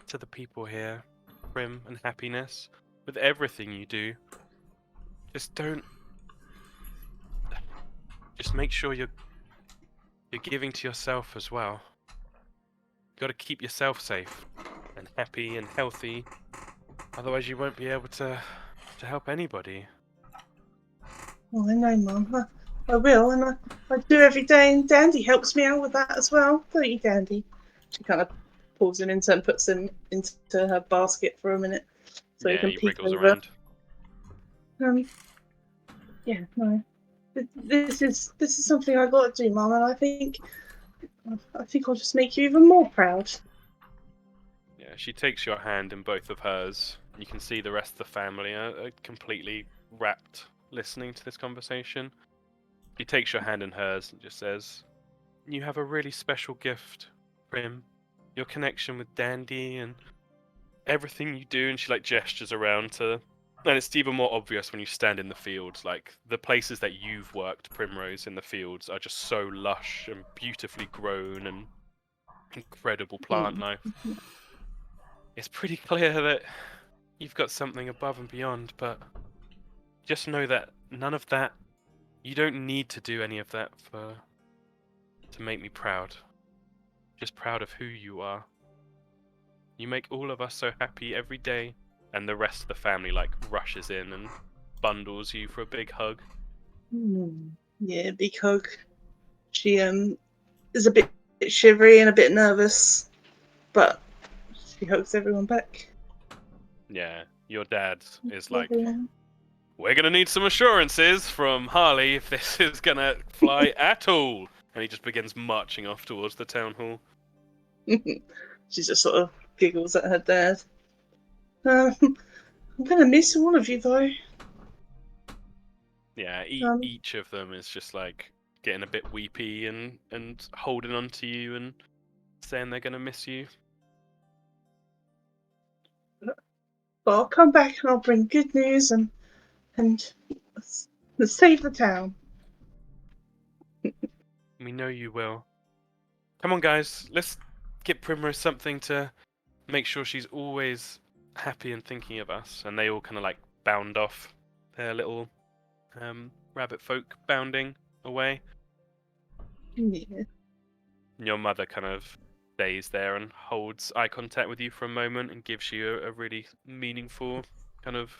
to the people here, Prim, and happiness with everything you do. Just make sure you're giving to yourself as well. You got to keep yourself safe and happy and healthy. Otherwise, you won't be able to help anybody. Well, I know, Mum. I will, and I do every day, and Dandy helps me out with that as well. Don't you, Dandy? She kind of pulls him into and puts him into her basket for a minute, so yeah, he can he peek wriggles over. around. Yeah, no. This is something I got to do, Mum, and I think I'll just make you even more proud. Yeah, she takes your hand in both of hers. You can see the rest of the family are completely rapt listening to this conversation. She takes your hand in hers and just says, you have a really special gift, Prim. Your connection with Dandy and everything you do. And she gestures around to... And it's even more obvious when you stand in the fields. The places that you've worked, Primrose, in the fields are just so lush and beautifully grown and incredible plant life. It's pretty clear that you've got something above and beyond, but just know that none of that, you don't need to do any of that to make me proud. Just proud of who you are. You make all of us so happy every day, and the rest of the family rushes in and bundles you for a big hug. Yeah, big hug. She is a bit shivery and a bit nervous, but she hugs everyone back. Yeah, your dad is like, we're gonna need some assurances from Harley if this is gonna fly at all. And he just begins marching off towards the town hall. She just sort of giggles at her dad. I'm gonna miss all of you though. Yeah, each of them is just getting a bit weepy and holding on to you and saying they're gonna miss you. But I'll come back and I'll bring good news and save the town. We know you will. Come on, guys. Let's get Primrose something to make sure she's always happy and thinking of us. And they all kind of like bound off, their little rabbit folk bounding away. Yeah. And your mother kind of stays there and holds eye contact with you for a moment and gives you a really meaningful kind of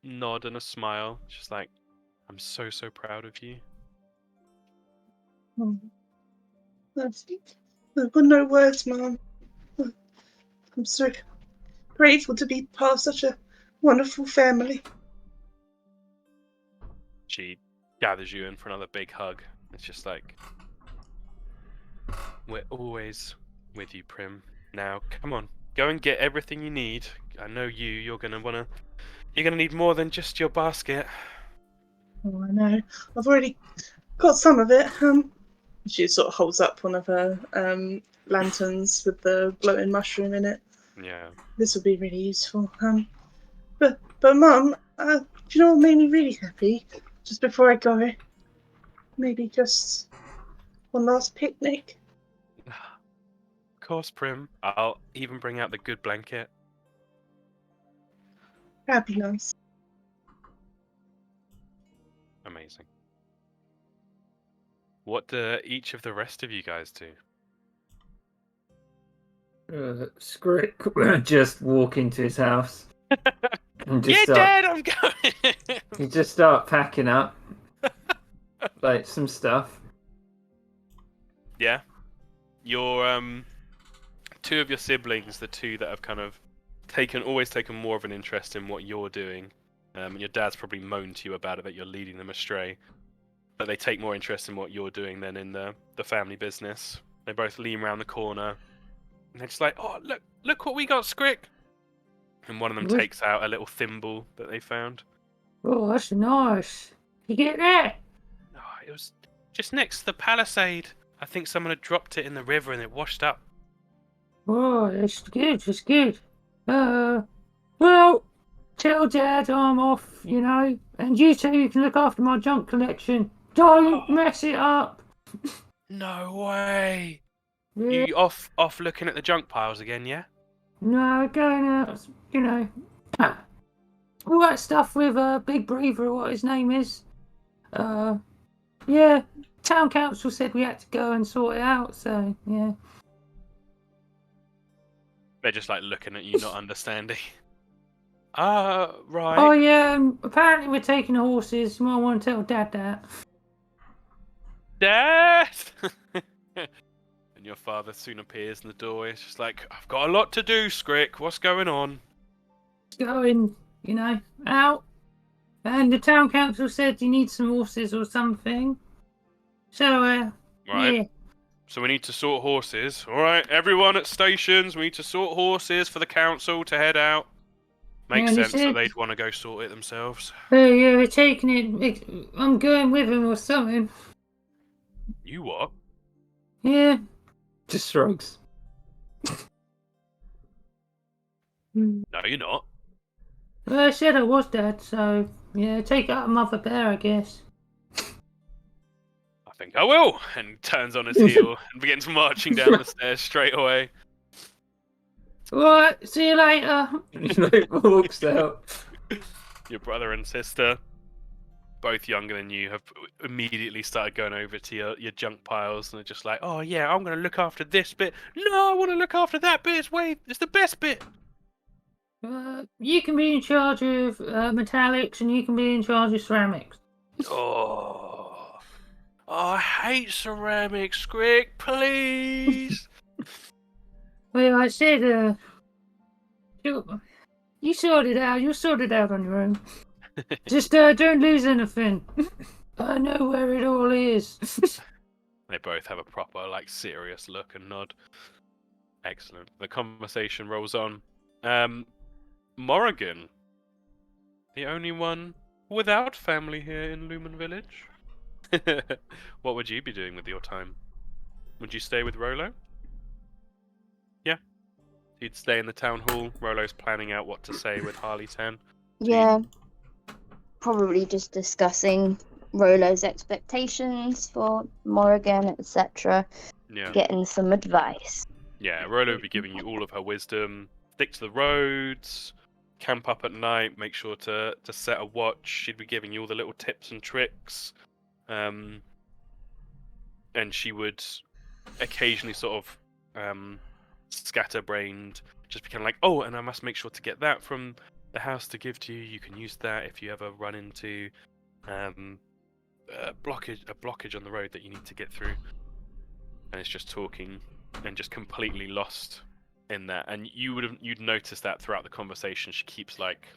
nod and a smile. She's like, I'm so, so proud of you. Oh. I've got no words, Mum. I'm so grateful to be part of such a wonderful family. She gathers you in for another big hug. It's just like, we're always with you, Prim. Now, come on, go and get everything you need. I know you're gonna need more than just your basket. Oh, I know. I've already got some of it. She sort of holds up one of her lanterns with the glowing mushroom in it. Yeah. This will be really useful. But Mum, do you know what made me really happy? Just before I go, maybe just one last picnic. Of course, Prim. I'll even bring out the good blanket. That'd be nice. Amazing. What do each of the rest of you guys do? Scrick just walk into his house and just Yeah, start. Dad, I'm going. You just start packing up like some stuff. Yeah. Your two of your siblings, the two that have kind of always taken more of an interest in what you're doing. And your dad's probably moaned to you about it, that you're leading them astray. But they take more interest in what you're doing than in the family business. They both lean around the corner. And they're just like, oh, look what we got, Scrick. And one of them What? takes out a little thimble that they found. Oh, that's nice. You get that? Oh, it was just next to the palisade. I think someone had dropped it in the river and it washed up. Oh, that's good. That's good. Well, tell Dad I'm off, you know, and you two you can look after my junk collection. Don't mess it up. No way. Yeah. You off looking at the junk piles again, yeah? No, going out, you know, all that stuff with Big Breather, what his name is. Yeah, town council said we had to go and sort it out, so yeah. They're just like looking at you, not understanding. Right. Oh yeah, apparently we're taking the horses. You might want to tell Dad that. Dad! And your father soon appears in the doorway. It's just like, I've got a lot to do, Scrick. What's going on? Going, you know, out. And the town council said you need some horses or something. So, Right. yeah. So we need to sort horses. Alright, everyone at stations, we need to sort horses for the council to head out. Makes Yeah, they sense that said- they'd want to go sort it themselves. Oh yeah, we're taking it. I'm going with him or something. You what? Yeah. Just shrugs. No, you're not. Well, I said I was, Dad, so yeah, take out Mother Bear, I guess. I think I will. And turns on his heel and begins marching down the stairs straight away. Right, see you later. Like, walks out. Your brother and sister, both younger than you, have immediately started going over to your junk piles and are just like, oh yeah, I'm going to look after this bit. No, I want to look after that bit. It's the best bit. You can be in charge of metallics and you can be in charge of ceramics. Oh, I hate ceramics, Scrick, please. Well, I said, you sort it out. You'll sort it out on your own. Just don't lose anything. I know where it all is. They both have a proper, like, serious look and nod. Excellent. The conversation rolls on. Morrigan, the only one without family here in Lumen Village. What would you be doing with your time? Would you stay with Rolo? Yeah. You'd stay in the town hall. Rolo's planning out what to say with Harley Tan. Yeah. Probably just discussing Rolo's expectations for Morrigan, etc. Yeah. Getting some advice. Yeah, Rolo would be giving you all of her wisdom. Stick to the roads. camp up at night, make sure to set a watch. She'd be giving you all the little tips and tricks. And she would occasionally sort of scatterbrained, just be kind of like, oh, and I must make sure to get that from the house to give to you. You can use that if you ever run into a blockage on the road that you need to get through. And it's just talking and just completely lost in that. And you'd notice that throughout the conversation, she keeps like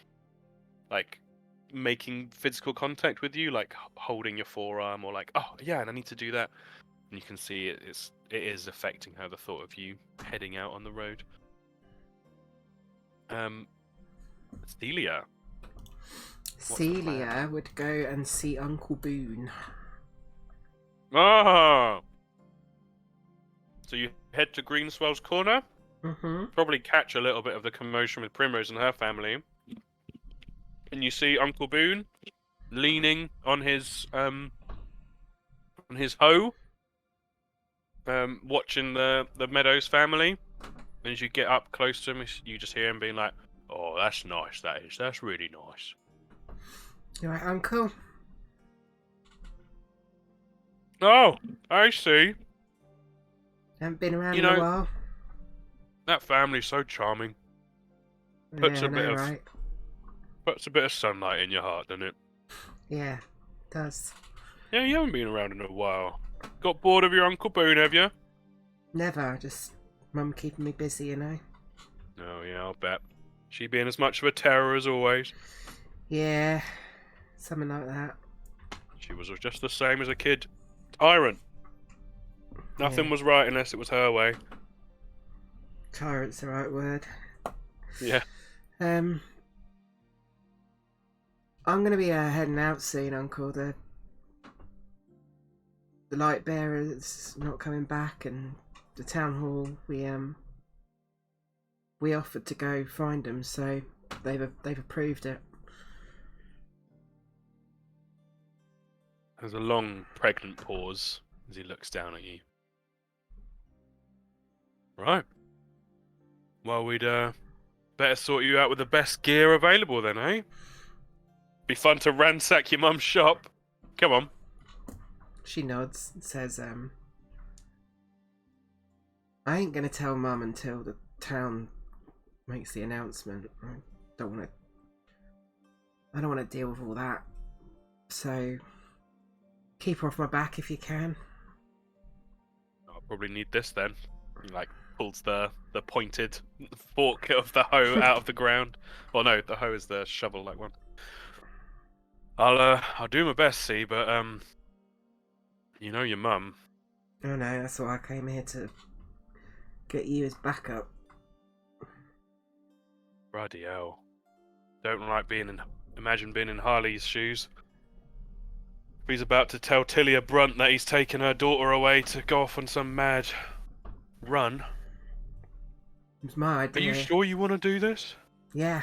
making physical contact with you, like holding your forearm, or like, oh yeah, and I need to do that. And you can see it is affecting her, the thought of you heading out on the road. Celia. Celia would go and see Uncle Boone. Ah! So you head to Greenswell's Corner? Mm-hmm. Probably catch a little bit of the commotion with Primrose and her family. And you see Uncle Boone leaning on his hoe, watching the Meadows family. And as you get up close to him, you just hear him being like, "Oh, that's nice. That is. That's really nice." You right, Uncle? Oh, I see. Haven't been around You in a know, while. That family's so charming. Yeah, Puts I a know, bit of right? puts a bit of sunlight in your heart, doesn't it? Yeah, does. Yeah, you haven't been around in a while. Got bored of your Uncle Boone, have you? Never. Just Mum keeping me busy, you know. Oh yeah, I'll bet. She being as much of a terror as always. Yeah, something like that. She was just the same as a kid. Tyrant. Nothing Yeah. was right unless it was her way. Tyrant's the right word. Yeah. I'm gonna be heading out soon, Uncle. The light bearer's not coming back, and the town hall we offered to go find them, so they've approved it. There's a long, pregnant pause as he looks down at you. Right. Well, we'd better sort you out with the best gear available then, eh? Be fun to ransack your mum's shop. Come on. She nods and says, I ain't gonna tell Mum until the town makes the announcement. I don't want to deal with all that. So keep her off my back if you can. I'll probably need this then. He pulls the pointed fork of the hoe out of the ground. Well, no, the hoe is the shovel-like one. I'll do my best, see, but you know your mum. Oh no, that's why I came here to get you as backup. Bloody hell. Don't like imagine being in Harley's shoes. If he's about to tell Tilia Brunt that he's taken her daughter away to go off on some mad run. It's my idea. Are you sure you want to do this? Yeah.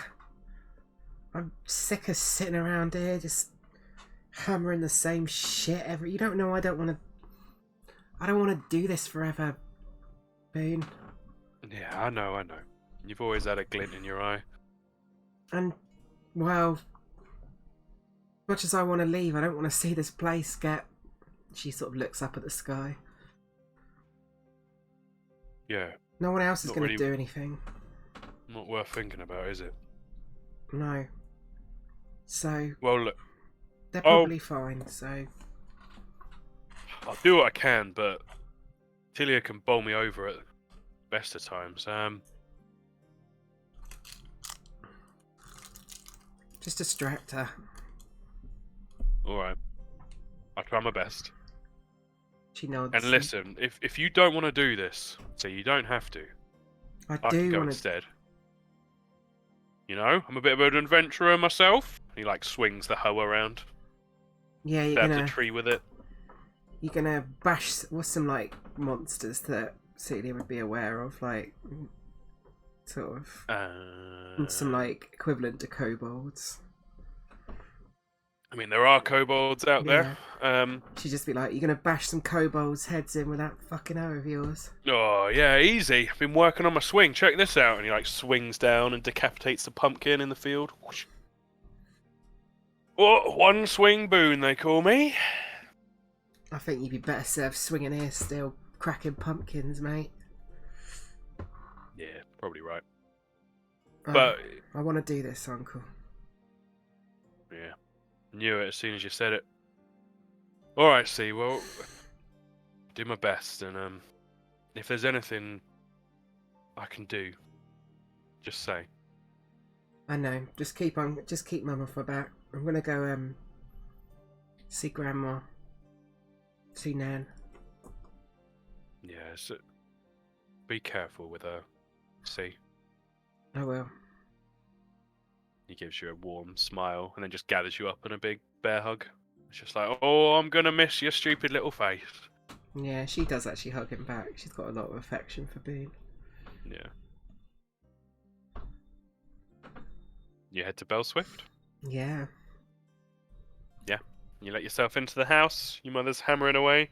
I'm sick of sitting around here just hammering the same shit every. You don't know I don't want to do this forever, Boone. Yeah, I know. You've always had a glint in your eye. And, well, much as I want to leave, I don't want to see this place get... She sort of looks up at the sky. Yeah. No one else is Not going to really- do anything. Not worth thinking about, is it? No. So, Well, look, they're probably fine, so... I'll do what I can, but Tilia can bowl me over at the best of times. Just distract her. Alright. I'll try my best. She nods. And listen, if you don't want to do this, so you don't have to, I I can do go want to... instead. You know, I'm a bit of an adventurer myself. He swings the hoe around, Yeah, you're stabs gonna... a tree with it. You're gonna bash... What's some, monsters that Celia would be aware of? Sort of... some, equivalent to kobolds. I mean, there are kobolds out Yeah. there. She'd just be like, "You're gonna bash some kobolds' heads in with that fucking hoe of yours." Oh, yeah, easy. I've been working on my swing. Check this out. And he, like, swings down and decapitates the pumpkin in the field. Whoosh. Oh, one swing boon, they call me. I think you'd be better served swinging here still, cracking pumpkins, mate. Yeah, probably right. Oh, But, I want to do this, Uncle. yeah, knew it as soon as you said it. All right, see, well, do my best, and if there's anything I can do, just say. I know. Just keep Mum off my back. I'm gonna go see Grandma, see Nan. Yeah, so be careful with her. See, I will. he gives you a warm smile and then just gathers you up in a big bear hug. It's just like, oh, I'm gonna miss your stupid little face. Yeah, she does actually hug him back. She's got a lot of affection for Boone. Yeah. You head to Bellswift. Yeah. You let yourself into the house. Your mother's hammering away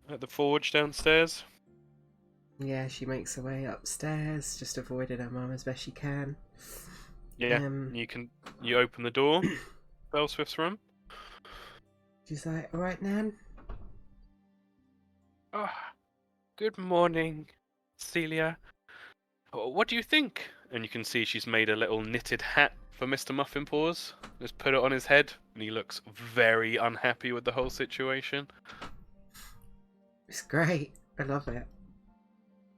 at the forge downstairs. Yeah, she makes her way upstairs, just avoiding her mum as best she can. Yeah. You open the door. Bellswift's room. She's like, "Alright, Nan?" Oh, good morning, Celia. What do you think? And you can see she's made a little knitted hat for Mr. Muffin Paws. Just put it on his head, and he looks very unhappy with the whole situation. It's great. I love it.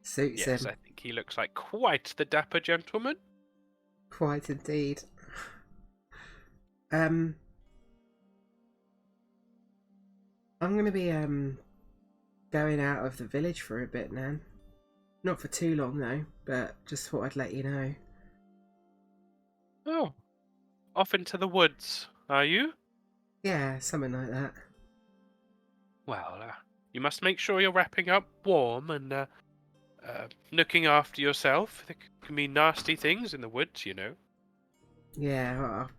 Suits Yes, him. I think he looks like quite the dapper gentleman. Quite indeed. I'm gonna be going out of the village for a bit, Nan. Not for too long though, but just thought I'd let you know. Oh, off into the woods, are you? Yeah, something like that. Well, you must make sure you're wrapping up warm and looking after yourself. There can be nasty things in the woods, you know. Yeah, well,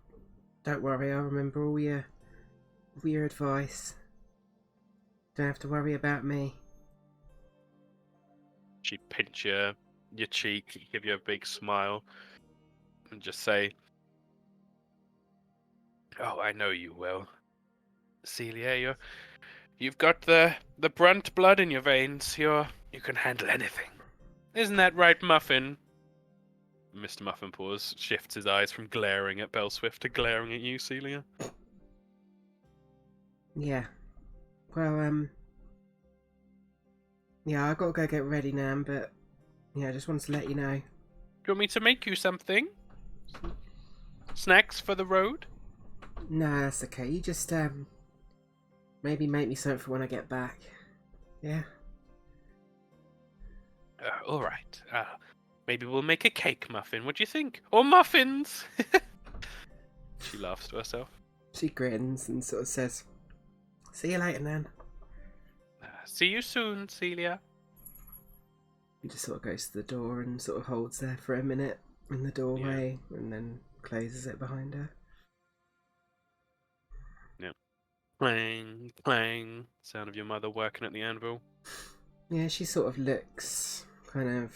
don't worry, I'll remember all your advice. Don't have to worry about me. She'd pinch your cheek, give you a big smile, and just say, "Oh, I know you will, Celia. You've got the brunt blood in your veins. You can handle anything. Isn't that right, Muffin?" Mr. Muffin Paws shifts his eyes from glaring at Bellswift to glaring at you, Celia. Yeah. Well, yeah, I gotta go get ready now, but yeah, I just wanted to let you know. Do you want me to make you something? Snacks for the road? No, that's okay. You just maybe make me something for when I get back. Yeah. All right. Maybe we'll make a cake muffin. What do you think? Or muffins? She laughs to herself. She grins and sort of says, "See you later, Nan." See you soon, Celia. He just sort of goes to the door and sort of holds there for a minute in the doorway and then closes it behind her. Yeah. Clang, clang. Sound of your mother working at the anvil. Yeah, she sort of looks kind of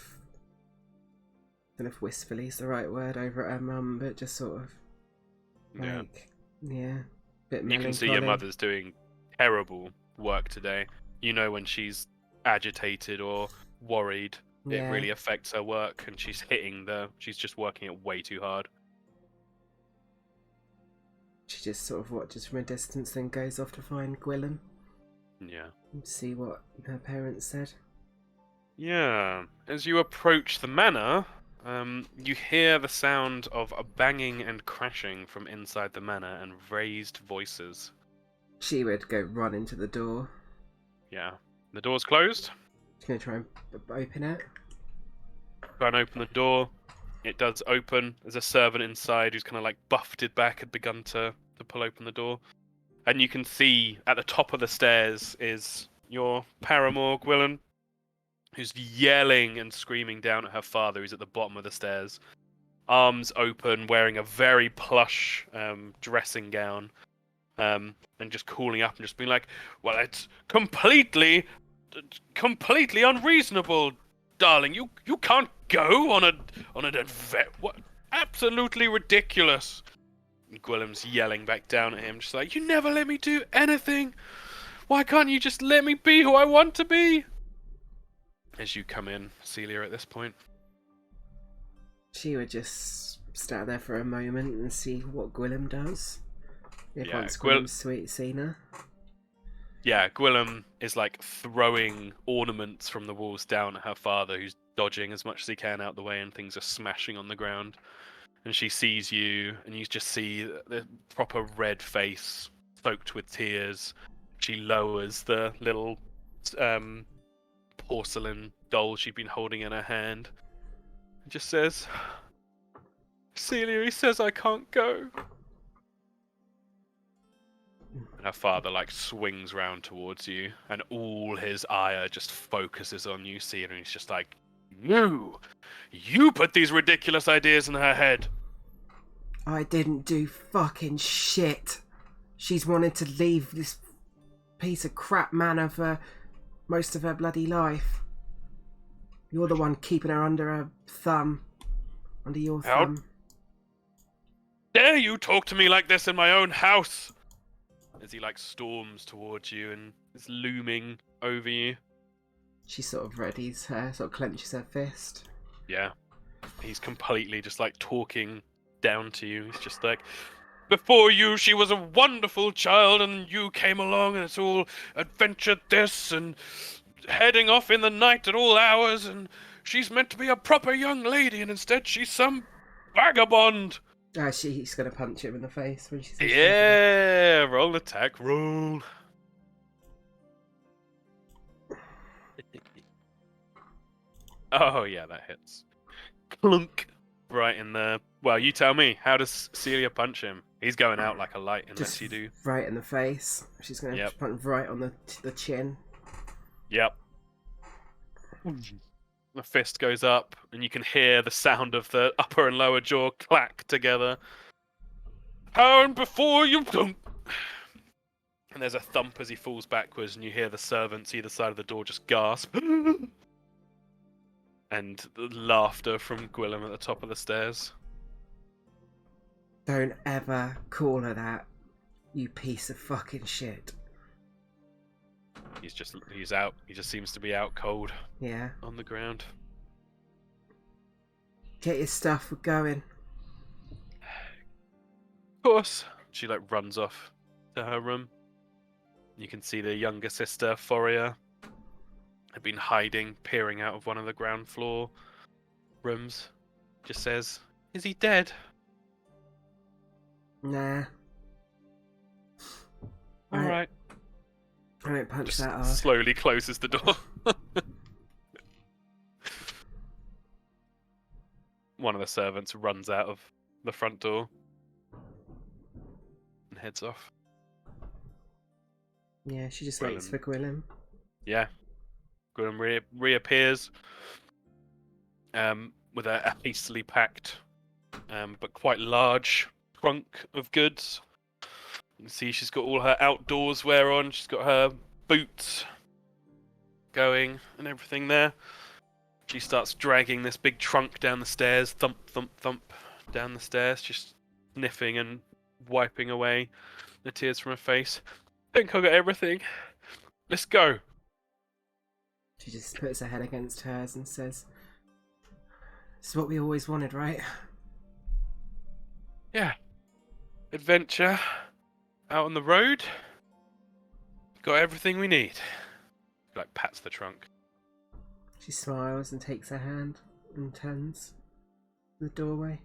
wistfully is the right word over at her mum, but just sort of like, yeah, bit melancholy. You can see your mother's doing terrible work today. You know when she's agitated or worried, it really affects her work, and she's just working it way too hard. She just sort of watches from a distance, then goes off to find Gwilym. Yeah. And see what her parents said. Yeah. As you approach the manor, you hear the sound of a banging and crashing from inside the manor and raised voices. She would go run into the door. Yeah. The door's closed. She's going to try and open it. Try and open the door. It does open. There's a servant inside who's kind of like buffeted back and begun to pull open the door. And you can see at the top of the stairs is your paramour, Gwilym, who's yelling and screaming down at her father, who's at the bottom of the stairs. Arms open, wearing a very plush dressing gown. and just calling up and just being like, "Well, it's completely unreasonable, darling. You can't go on an adventure. What? Absolutely ridiculous." And Gwilym's yelling back down at him, just like, "You never let me do anything. Why can't you just let me be who I want to be?" As you come in, Celia, at this point. She would just stand there for a moment and see what Gwilym does. If Yeah, once Gwilym's seen her. Yeah, Gwilym is like throwing ornaments from the walls down at her father, who's dodging as much as he can out the way, and things are smashing on the ground. And she sees you, and you just see the proper red face, soaked with tears. She lowers the little porcelain doll she'd been holding in her hand, and just says, "Celia, he says I can't go." And her father like swings round towards you, and all his ire just focuses on you, Celia, and he's just like, You put these ridiculous ideas in her head." I didn't do fucking shit. She's wanted to leave this piece of crap manor for most of her bloody life. You're the one keeping her under her thumb. Under your How thumb. dare you talk to me like this in my own house? As he like storms towards you and is looming over you. She sort of readies her, sort of clenches her fist. Yeah. He's completely just like talking down to you. He's just like, "Before you, she was a wonderful child, and you came along, and it's all adventure this, and heading off in the night at all hours, and she's meant to be a proper young lady, and instead she's some vagabond." She's gonna punch him in the face when she says Yeah, roll attack, roll. Oh yeah, that hits. Clunk. Right in the... Well, you tell me. How does Celia punch him? He's going out like a light unless just you do. right in the face. She's gonna Yep. punch right on the chin. Yep. The fist goes up, and you can hear the sound of the upper and lower jaw clack together. And before you... And there's a thump as he falls backwards, and you hear the servants either side of the door just gasp. And the laughter from Gwilym at the top of the stairs. Don't ever call her that, you piece of fucking shit. He's out. He just seems to be out cold Yeah. on the ground. Get your stuff, we're going. Of course. She like runs off to her room. You can see the younger sister, Foria, had been hiding, peering out of one of the ground floor rooms. Just says, "Is he dead?" Nah. Alright. I won't punch Just that hard. slowly closes the door. One of the servants runs out of the front door and heads off. Yeah, she just waits for Gwilym. Yeah. Gwilym reappears with a hastily packed but quite large trunk of goods. You can see she's got all her outdoors wear on. She's got her boots going and everything there. She starts dragging this big trunk down the stairs, thump, thump, thump, down the stairs, just sniffing and wiping away the tears from her face. "I think I got everything. Let's go." She just puts her head against hers and says, "It's what we always wanted, right?" Yeah. Adventure. Out on the road. Got everything we need. Like pats the trunk. She smiles and takes her hand and turns the doorway.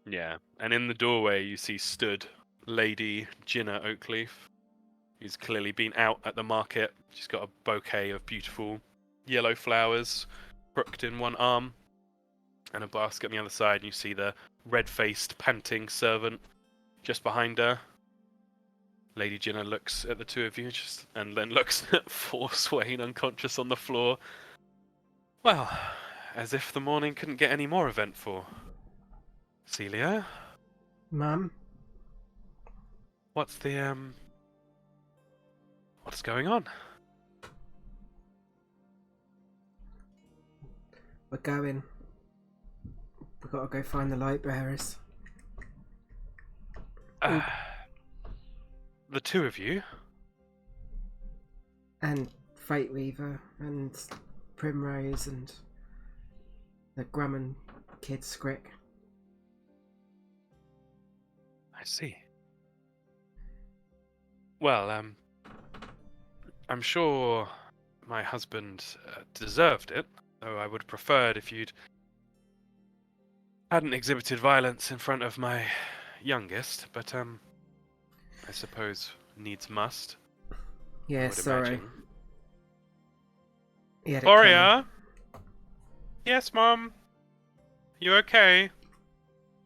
Yeah. And in the doorway you see stood Lady Ginna Oakleaf. Who's clearly been out at the market. She's got a bouquet of beautiful yellow flowers crooked in one arm. And a basket on the other side. And you see the red-faced, panting servant just behind her. Lady Ginna looks at the two of you and then looks at Forswain unconscious on the floor. Well, as if the morning couldn't get any more eventful. Celia? Mum? What's the what's going on? We're going. We've got to go find the light bearers. The two of you? And Fate Weaver and Primrose and the Grumman kid Scrick. I see. Well, I'm sure my husband deserved it, though I would prefer it if you'd hadn't exhibited violence in front of my youngest, but I suppose needs must. Yeah, I would sorry. imagine. He had it coming. Gloria? Yes, Mom? You okay?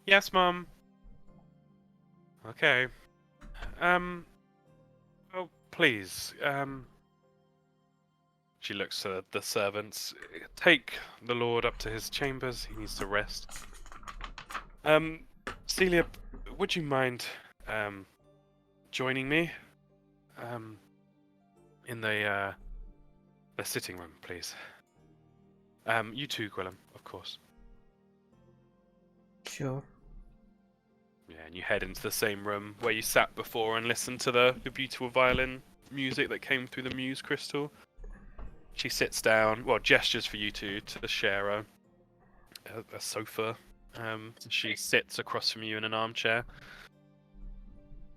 Yes, Mom. Okay. Oh, please, She looks at the servants. Take the Lord up to his chambers. He needs to rest. Celia, would you mind, joining me? In the sitting room, please. You too, Gwillem, of course. Sure. Yeah, and you head into the same room where you sat before and listened to the beautiful violin music that came through the Muse crystal. She sits down, gestures for you two to share a sofa. She sits across from you in an armchair.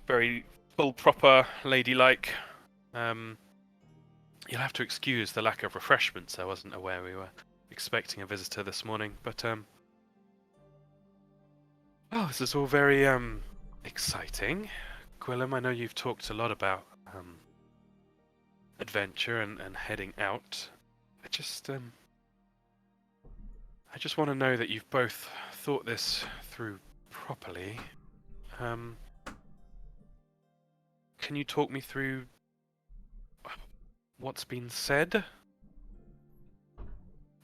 Very full, proper, ladylike. You'll have to excuse the lack of refreshments. I wasn't aware we were expecting a visitor this morning, but this is all very exciting. Gwillem, I know you've talked a lot about adventure and heading out. I just want to know that you've both thought this through properly. Can you talk me through what's been said?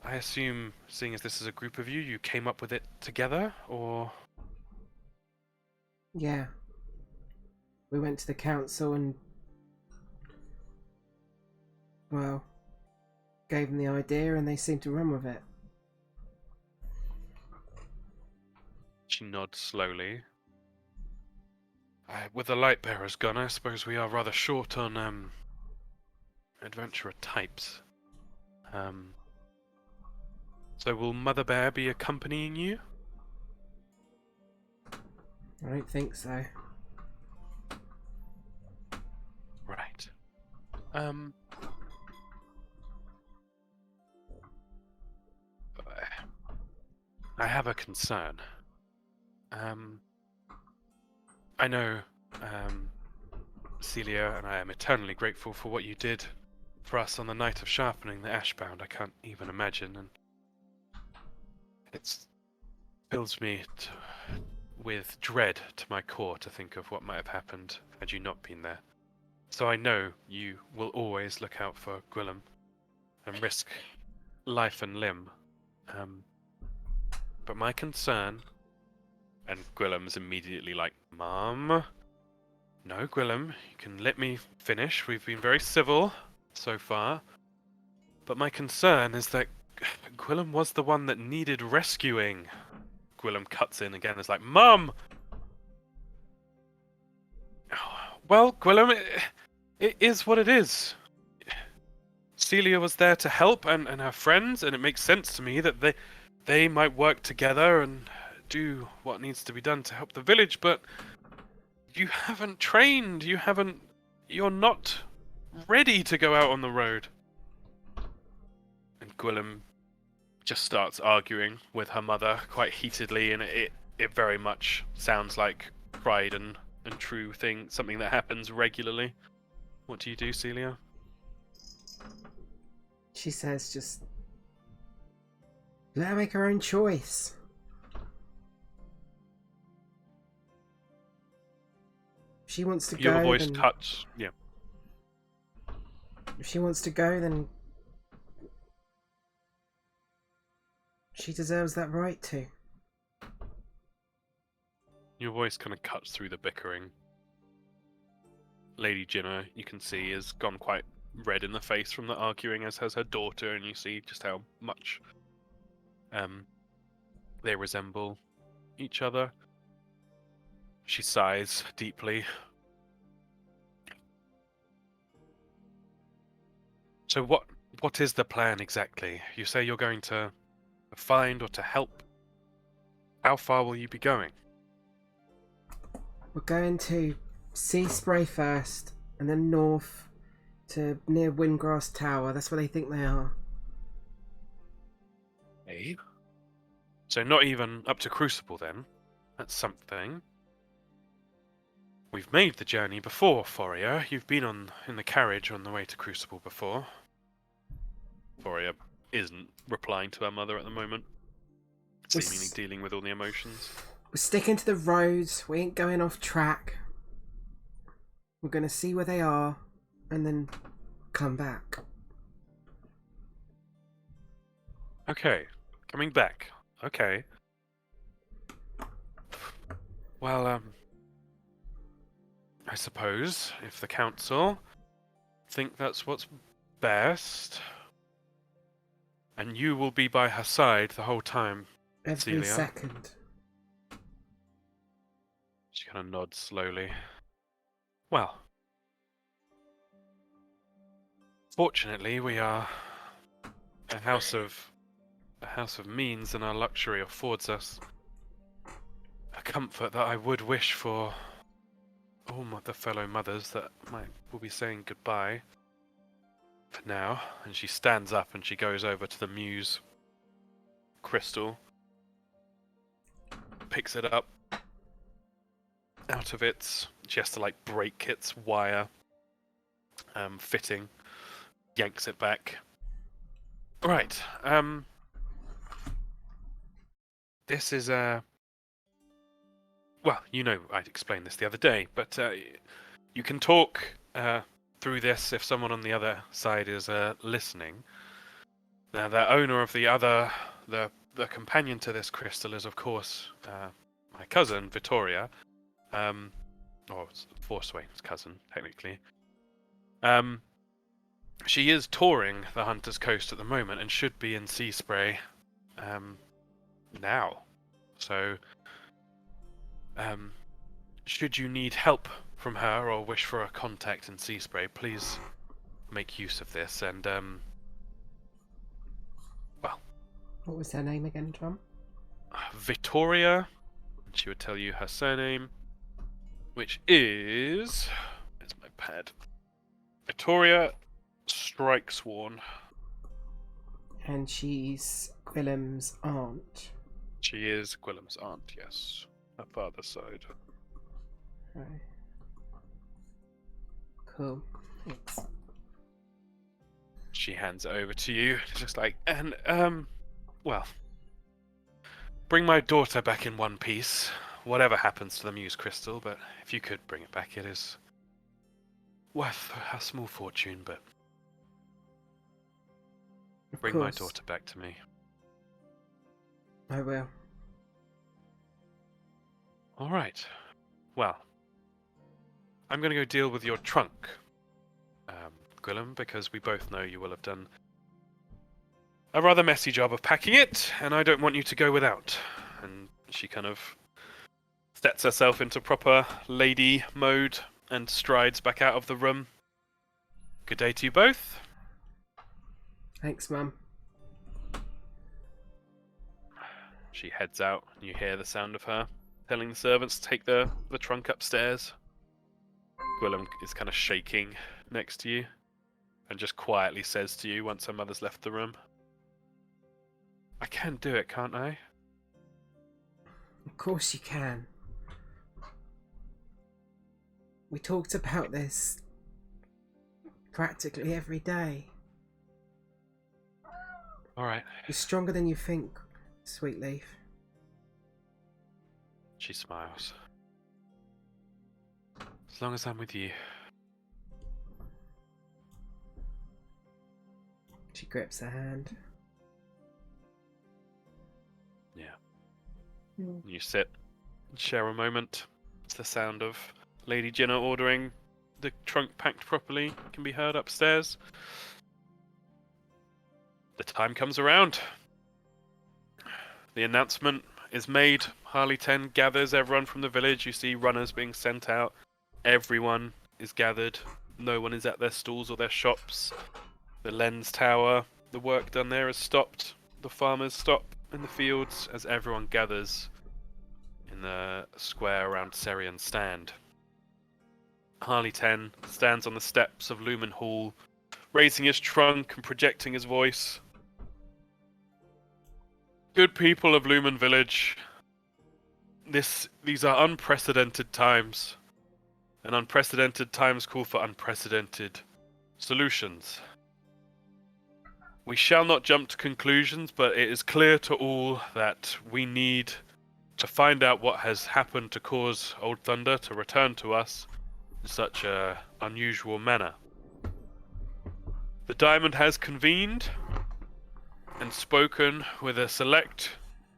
I assume, seeing as this is a group of you, you came up with it together, or? Yeah. We went to the council and, well, gave them the idea and they seemed to run with it. She nods slowly. With the light bearers gone, I suppose we are rather short on adventurer types. So will Mother Bear be accompanying you? I don't think so. Right. I have a concern. I know, Celia, and I am eternally grateful for what you did for us on the night of sharpening the Ashbound. I can't even imagine, and it fills me with dread to my core to think of what might have happened had you not been there. So I know you will always look out for Gwillem and risk life and limb. But my concern, and Gwillem's immediately like, Mom? No, Gwillem, you can let me finish. We've been very civil so far. But my concern is that Gwillem was the one that needed rescuing. Gwillem cuts in again and is like, Mom! Well, Gwillem, it is what it is. Celia was there to help and her friends, and it makes sense to me that they might work together and do what needs to be done to help the village, but you haven't trained, you're not ready to go out on the road. And Gwillem just starts arguing with her mother quite heatedly, and it very much sounds like pride and true thing, something that happens regularly. What do you do, Celia? She says just let her make her own choice. If she wants to go, Your voice then... cuts. Yeah. If she wants to go, then she deserves that right to. Your voice kind of cuts through the bickering. Lady Jinna, you can see, has gone quite red in the face from the arguing, as has her daughter, and you see just how much they resemble each other. She sighs deeply. So what is the plan exactly? You say you're going to find or to help. How far will you be going? We're going to Sea Spray first, and then north to near Windgrass Tower. That's where they think they are. Eh? So not even up to Crucible then? That's something. We've made the journey before, Foria. You've been in the carriage on the way to Crucible before. Foria isn't replying to her mother at the moment, seemingly dealing with all the emotions. We're sticking to the roads. We ain't going off track. We're going to see where they are, and then come back. Okay, coming back. Okay. Well, I suppose if the council think that's what's best, and you will be by her side the whole time, Every Celia. second. She kind of nods slowly. Well, fortunately, we are a house of means, and our luxury affords us a comfort that I would wish for all the fellow mothers that will be saying goodbye for now. And she stands up and she goes over to the Muse crystal, picks it up out of its. She has to like break its wire fitting, yanks it back. Right. This is well, you know, I explained this the other day, but you can talk through this if someone on the other side is listening. Now, the owner of the companion to this crystal is, of course, my cousin, Vittoria. Or Forswain's cousin, technically. She is touring the Hunter's Coast at the moment and should be in Sea Spray now. So, should you need help from her or wish for a contact in Sea Spray, please make use of this. And, well... What was her name again, Tom? Vittoria. She would tell you her surname, which is... Where's my pad? Vittoria Strikesworn. And she's Gwillem's aunt. She is Gwillem's aunt, yes. Her father's side. Right. Cool. Thanks. She hands it over to you, just like, and, well, bring my daughter back in one piece, whatever happens to the Muse Crystal, but if you could bring it back, it is worth a small fortune, but bring my daughter back to me. I will. Alright. Well, I'm going to go deal with your trunk, Gwillem, because we both know you will have done a rather messy job of packing it, and I don't want you to go without. And she kind of sets herself into proper lady mode and strides back out of the room. Good day to you both. Thanks, Mum. She heads out, and you hear the sound of her telling the servants to take the trunk upstairs. Gwillem is kind of shaking next to you and just quietly says to you once her mother's left the room, I can do it, can't I? Of course you can. We talked about this practically every day. Alright. You're stronger than you think, Sweet Leaf. She smiles. As long as I'm with you. She grips her hand. Yeah. You sit and share a moment. It's the sound of Lady Jinna ordering the trunk packed properly can be heard upstairs. The time comes around. The announcement is made. Harley 10 gathers everyone from the village. You see runners being sent out. Everyone is gathered. No one is at their stalls or their shops. The lens tower, the work done there has stopped. The farmers stop in the fields as everyone gathers in the square around Serian's stand. Harley 10 stands on the steps of Lumen Hall, raising his trunk and projecting his voice. Good people of Lumen Village, these are unprecedented times, and unprecedented times call for unprecedented solutions. We shall not jump to conclusions, but it is clear to all that we need to find out what has happened to cause Old Thunder to return to us in such an unusual manner. The Diamond has convened and spoken with a select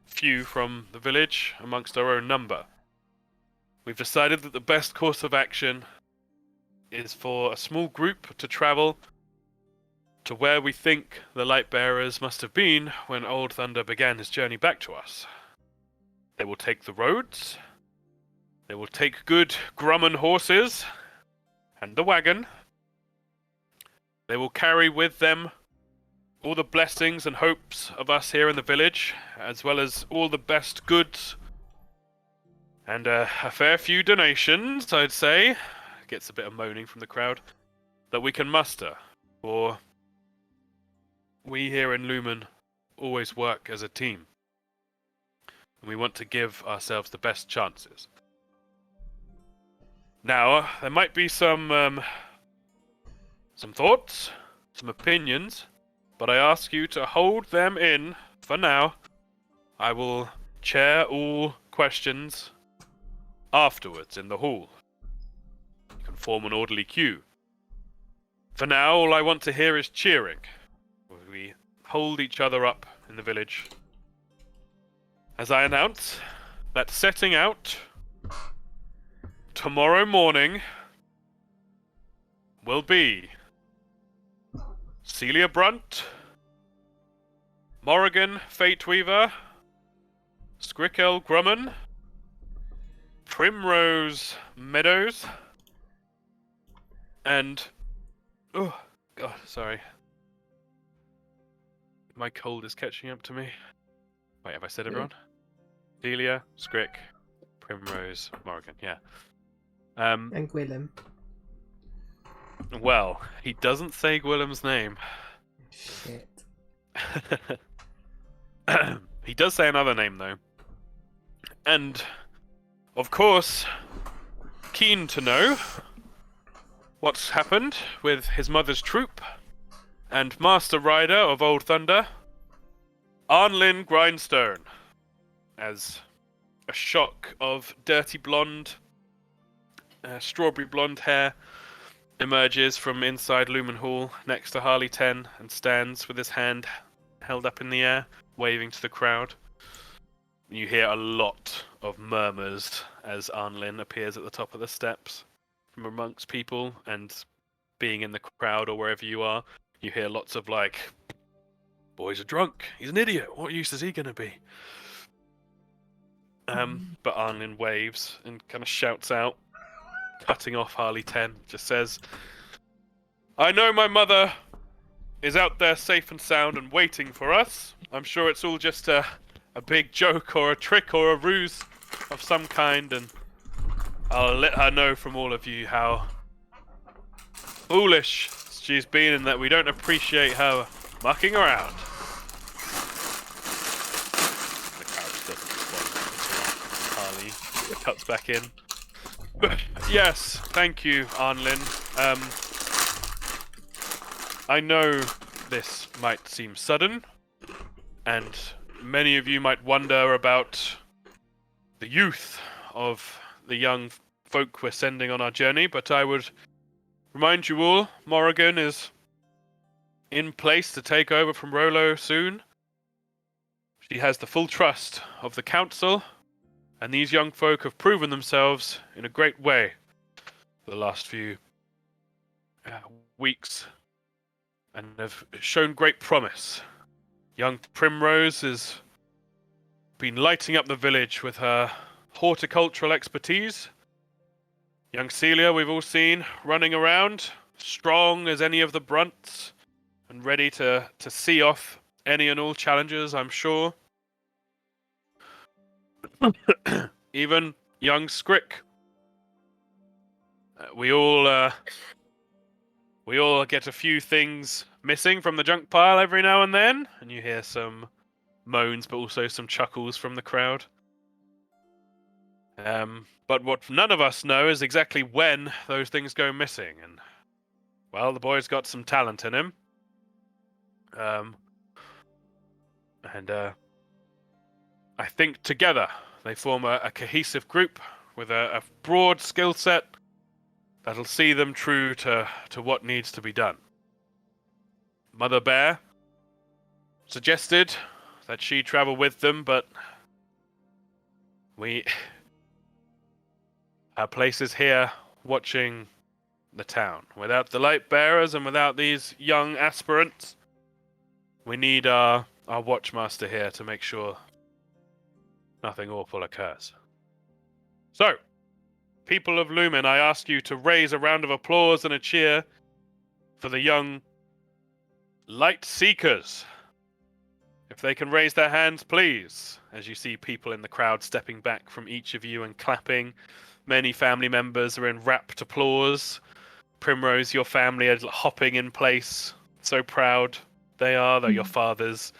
few from the village amongst our own number. We've decided that the best course of action is for a small group to travel to where we think the light bearers must have been when Old Thunder began his journey back to us. They will take the roads, they will take good Grumman horses and the wagon. They will carry with them all the blessings and hopes of us here in the village, as well as all the best goods and a fair few donations, I'd say. Gets a bit of moaning from the crowd, that we can muster, for we here in Lumen always work as a team, and we want to give ourselves the best chances. Now, there might be some thoughts, some opinions, but I ask you to hold them in for now. I will chair all questions afterwards in the hall. You can form an orderly queue. For now, all I want to hear is cheering. We hold each other up in the village as I announce that setting out tomorrow morning will be Celia Brunt, Morrigan Fateweaver, Scrickell Grumman, Primrose Meadows, and... oh, God, sorry. My cold is catching up to me. Wait, have I said everyone? Delia, Scrick, Primrose, Morrigan, yeah. And Gwillem. Well, he doesn't say Gwillem's name. Shit. He does say another name, though. And, of course, keen to know what's happened with his mother's troop and Master Rider of Old Thunder, Arnlin Grindstone, as a shock of dirty blonde, strawberry blonde hair emerges from inside Lumen Hall next to Harley 10 and stands with his hand held up in the air, waving to the crowd. You hear a lot of murmurs as Arnlin appears at the top of the steps from amongst people, and being in the crowd or wherever you are, you hear lots of like, boy's a drunk, he's an idiot, what use is he going to be? But Arnlin waves and kind of shouts out, cutting off Harley 10, just says, I know my mother is out there safe and sound and waiting for us. I'm sure it's all just a big joke or a trick or a ruse of some kind, and I'll let her know from all of you how foolish she's been and that we don't appreciate her mucking around. The crowd doesn't respond. Harley cuts back in. Yes, thank you, Arnlin. I know this might seem sudden, and many of you might wonder about the youth of the young folk we're sending on our journey, but I would remind you all, Morrigan is in place to take over from Rolo soon. She has the full trust of the council, and these young folk have proven themselves in a great way for the last few weeks and have shown great promise. Young Primrose has been lighting up the village with her horticultural expertise. Young Celia, we've all seen running around, strong as any of the Brunts, and ready to see off any and all challenges, I'm sure. Even young Scrick. We all get a few things missing from the junk pile every now and then, and you hear some moans, but also some chuckles from the crowd. But what none of us know is exactly when those things go missing, and well, the boy's got some talent in him. And I think together they form a cohesive group with a broad skill set that'll see them true to what needs to be done. Mother Bear suggested that she travel with them, but our place is here watching the town. Without the light bearers and without these young aspirants, we need our watchmaster here to make sure nothing awful occurs. So, people of Lumen, I ask you to raise a round of applause and a cheer for the young light seekers. If they can raise their hands, please, as you see people in the crowd stepping back from each of you and clapping. Many family members are in rapt applause. Primrose, your family are hopping in place. So proud they are, though your father's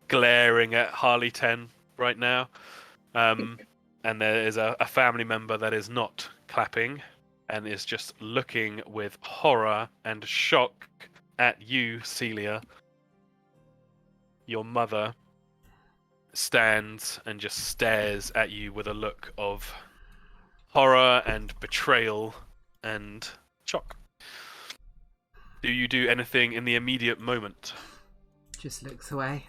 glaring at Harley 10 right now. And there is a family member that is not clapping and is just looking with horror and shock at you, Celia. Your mother stands and just stares at you with a look of horror and betrayal and shock. Do you do anything in the immediate moment? Just looks away.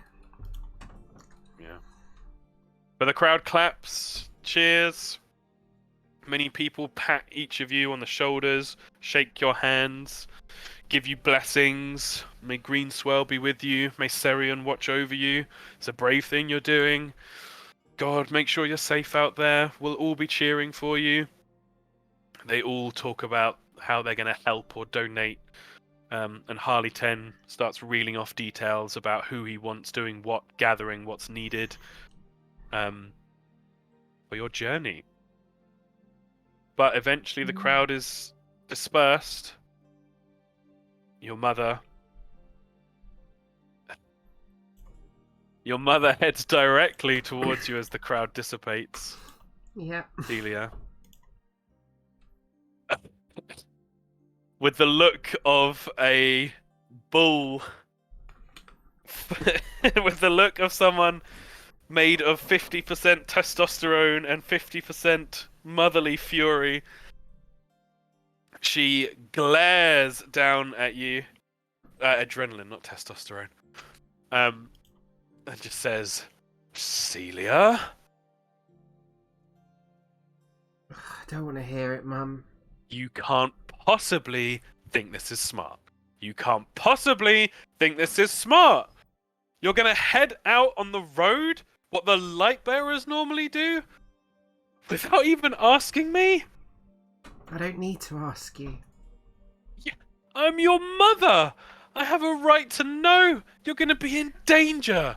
Yeah. But the crowd claps, cheers. Many people pat each of you on the shoulders, shake your hands, give you blessings. May Greenswell be with you. May Serion watch over you. It's a brave thing you're doing. God, make sure you're safe out there. We'll all be cheering for you. They all talk about how they're going to help or donate. And Harley 10 starts reeling off details about who he wants doing what, gathering what's needed for your journey. But eventually the crowd is dispersed. Your mother heads directly towards you as the crowd dissipates. Yeah. Celia. With the look of a bull. With the look of someone made of 50% testosterone and 50% motherly fury. She glares down at you. Adrenaline, not testosterone. And just says, Celia? I don't want to hear it, Mum. You can't possibly think this is smart. You can't possibly think this is smart. You're going to head out on the road, what the light bearers normally do, without even asking me? I don't need to ask you. Yeah, I'm your mother. I have a right to know you're going to be in danger.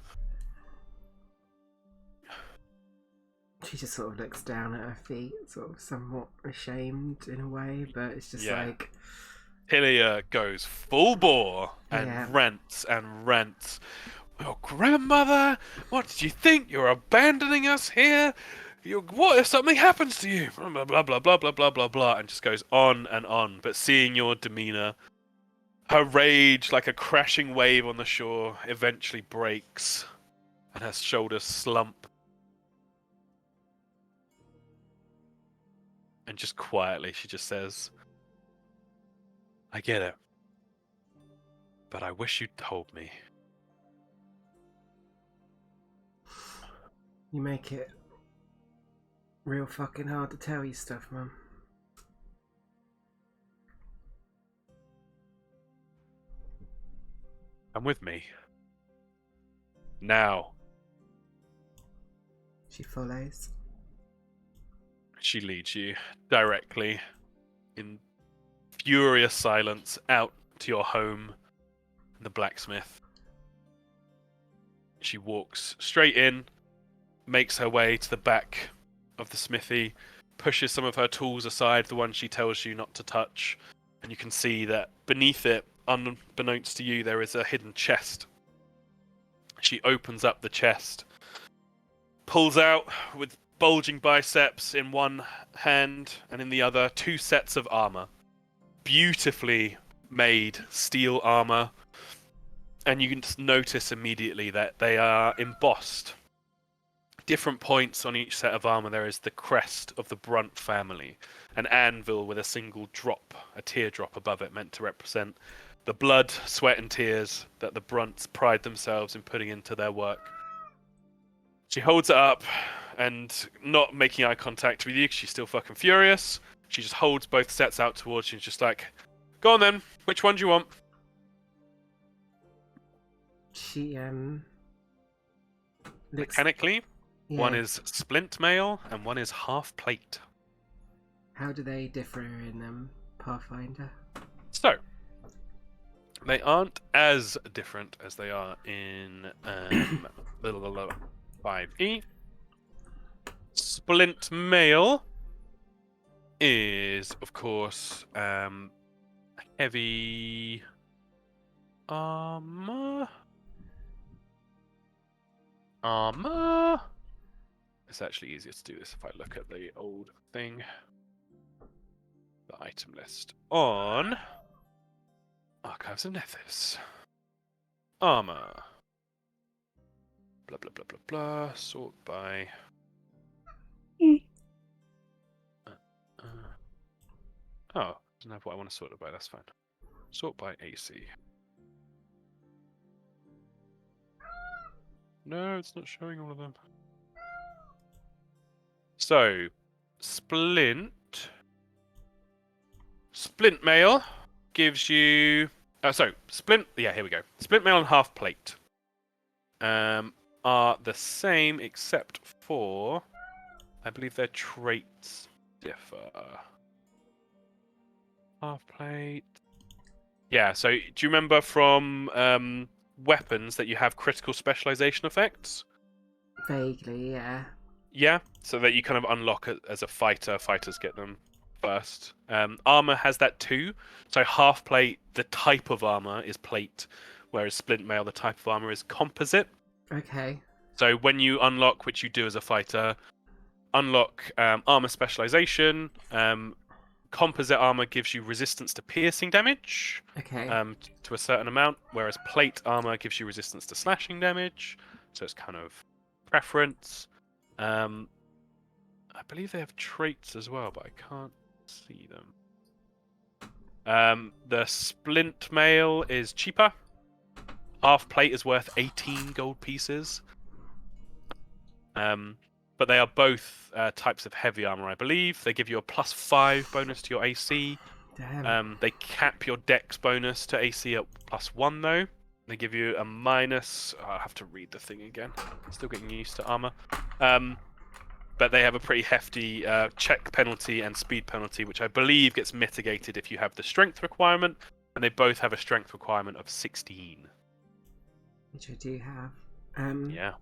She just sort of looks down at her feet, sort of somewhat ashamed in a way, but it's just like... Hillier goes full bore and rants and rants. Your grandmother? What did you think? You're abandoning us here? What if something happens to you? Blah, blah, blah, blah, blah, blah, blah, blah, and just goes on and on. But seeing your demeanor, her rage like a crashing wave on the shore eventually breaks, and her shoulders slump. And just quietly, she just says, I get it. But I wish you'd told me. You make it real fucking hard to tell you stuff, Mum. Come with me. Now. She follows. She leads you directly in furious silence out to your home, the blacksmith. She walks straight in, makes her way to the back of the smithy, pushes some of her tools aside, the ones she tells you not to touch, and you can see that beneath it, unbeknownst to you, there is a hidden chest. She opens up the chest, pulls out with bulging biceps in one hand and in the other 2 sets of armor. Beautifully made steel armor, and you can just notice immediately that they are embossed. Different points on each set of armor, there is the crest of the Brunt family, an anvil with a single drop, a teardrop above it, meant to represent the blood, sweat, and tears that the Brunts pride themselves in putting into their work. She holds it up, and not making eye contact with you because she's still fucking furious. She just holds both sets out towards you and just like, go on then, which one do you want? She looks. Mechanically, Yeah. one is splint mail and one is half plate. How do they differ in Pathfinder? So, they aren't as different as they are in 5e. Splint mail is, of course, heavy armor. It's actually easier to do this if I look at the old thing. The item list on Archives of Nethys. Armor. Blah blah blah blah blah. Sort by. Oh, doesn't have what I want to sort it by. That's fine. Sort by AC. No, it's not showing all of them. So, splint mail gives you. Splint. Yeah, here we go. Splint mail and half plate are the same except for, I believe their traits differ. Half plate. Yeah. So, do you remember from weapons that you have critical specialization effects? Vaguely, yeah. Yeah, so that you kind of unlock it as a fighter. Fighters get them first. Armor has that too. So half plate, the type of armor is plate, whereas splint mail, the type of armor is composite. Okay. So when you unlock, which you do as a fighter, unlock armor specialization. Composite armor gives you resistance to piercing damage. Okay. To a certain amount, whereas plate armor gives you resistance to slashing damage. So it's kind of preference. I believe they have traits as well, but I can't see them. The splint mail is cheaper. Half plate is worth 18 gold pieces. But they are both types of heavy armor, I believe. They give you a +5 bonus to your AC. Damn. They cap your dex bonus to AC at +1 though. They give you a minus. Oh, I'll have to read the thing again. Still getting used to armor. But they have a pretty hefty check penalty and speed penalty, which I believe gets mitigated if you have the strength requirement. And they both have a strength requirement of 16. Which I do have. Yeah.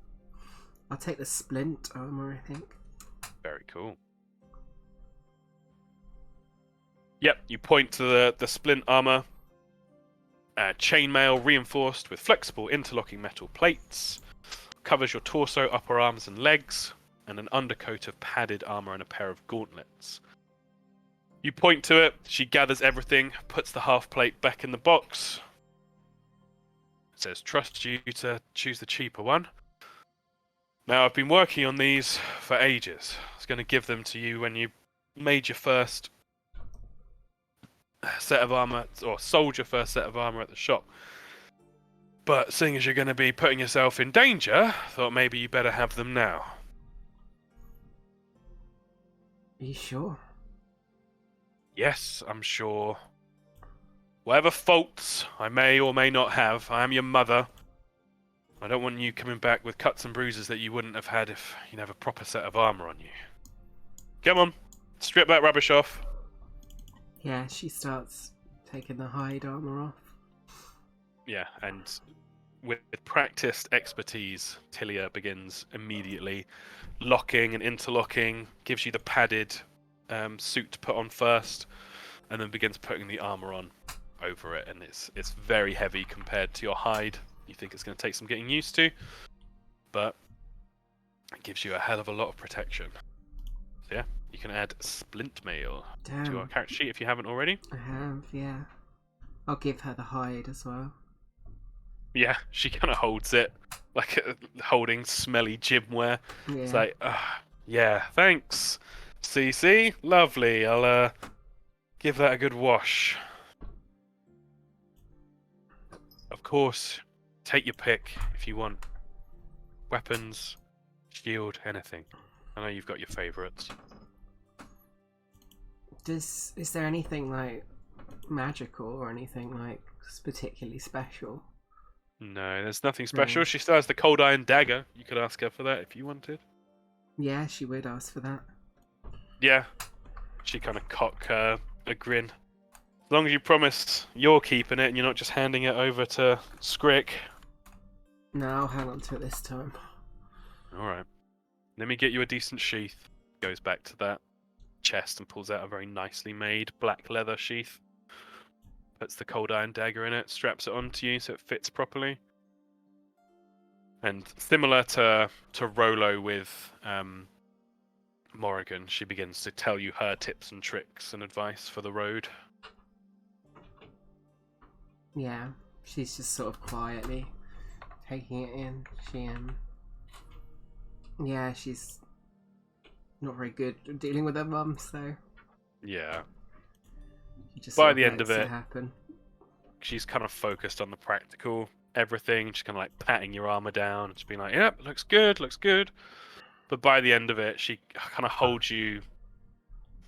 I'll take the splint armor, I think. Very cool. Yep, you point to the splint armor. Chainmail reinforced with flexible interlocking metal plates. Covers your torso, upper arms and legs. And an undercoat of padded armor and a pair of gauntlets. You point to it, she gathers everything, puts the half plate back in the box. Says, trust you to choose the cheaper one. Now, I've been working on these for ages. I was going to give them to you when you made your first set of armor, or sold your first set of armor at the shop. But seeing as you're going to be putting yourself in danger, I thought maybe you better have them now. Are you sure? Yes, I'm sure. whatever faults I may or may not have, I am your mother. I don't want you coming back with cuts and bruises that you wouldn't have had if you'd have a proper set of armor on you. Come on, strip that rubbish off. Yeah, she starts taking the hide armor off. Yeah, and with practiced expertise, Tilia begins immediately locking and interlocking, gives you the padded suit to put on first, and then begins putting the armor on over it, and it's very heavy compared to your hide. You think it's going to take some getting used to, but it gives you a hell of a lot of protection. So yeah, you can add splint mail to your character sheet if you haven't already. I have, yeah. I'll give her the hide as well. Yeah, she kind of holds it like holding smelly gymwear. Yeah. It's like, yeah, thanks, CC, lovely. I'll give that a good wash. Of course, take your pick if you want. Weapons, shield, anything. I know you've got your favourites. Is there anything like magical or anything like particularly special? No, there's nothing special. She still has the cold iron dagger. You could ask her for that if you wanted. Yeah, she would ask for that. Yeah. She kind of cock a grin. As long as you promise you're keeping it and you're not just handing it over to Scrick. No, I'll hang on to it this time. Alright. Let me get you a decent sheath. Goes back to that chest and pulls out a very nicely made black leather sheath. Puts the cold iron dagger in it, straps it onto you so it fits properly. And similar to Rolo with Morrigan, she begins to tell you her tips and tricks and advice for the road. Yeah, she's just sort of quietly taking it in. Yeah, she's not very good at dealing with her mum, so Yeah. just By the end of it, happen. she's kind of focused on the practical everything. She's kind of like patting your armor down, just being like, "Yep, looks good, looks good." But by the end of it, she kind of holds you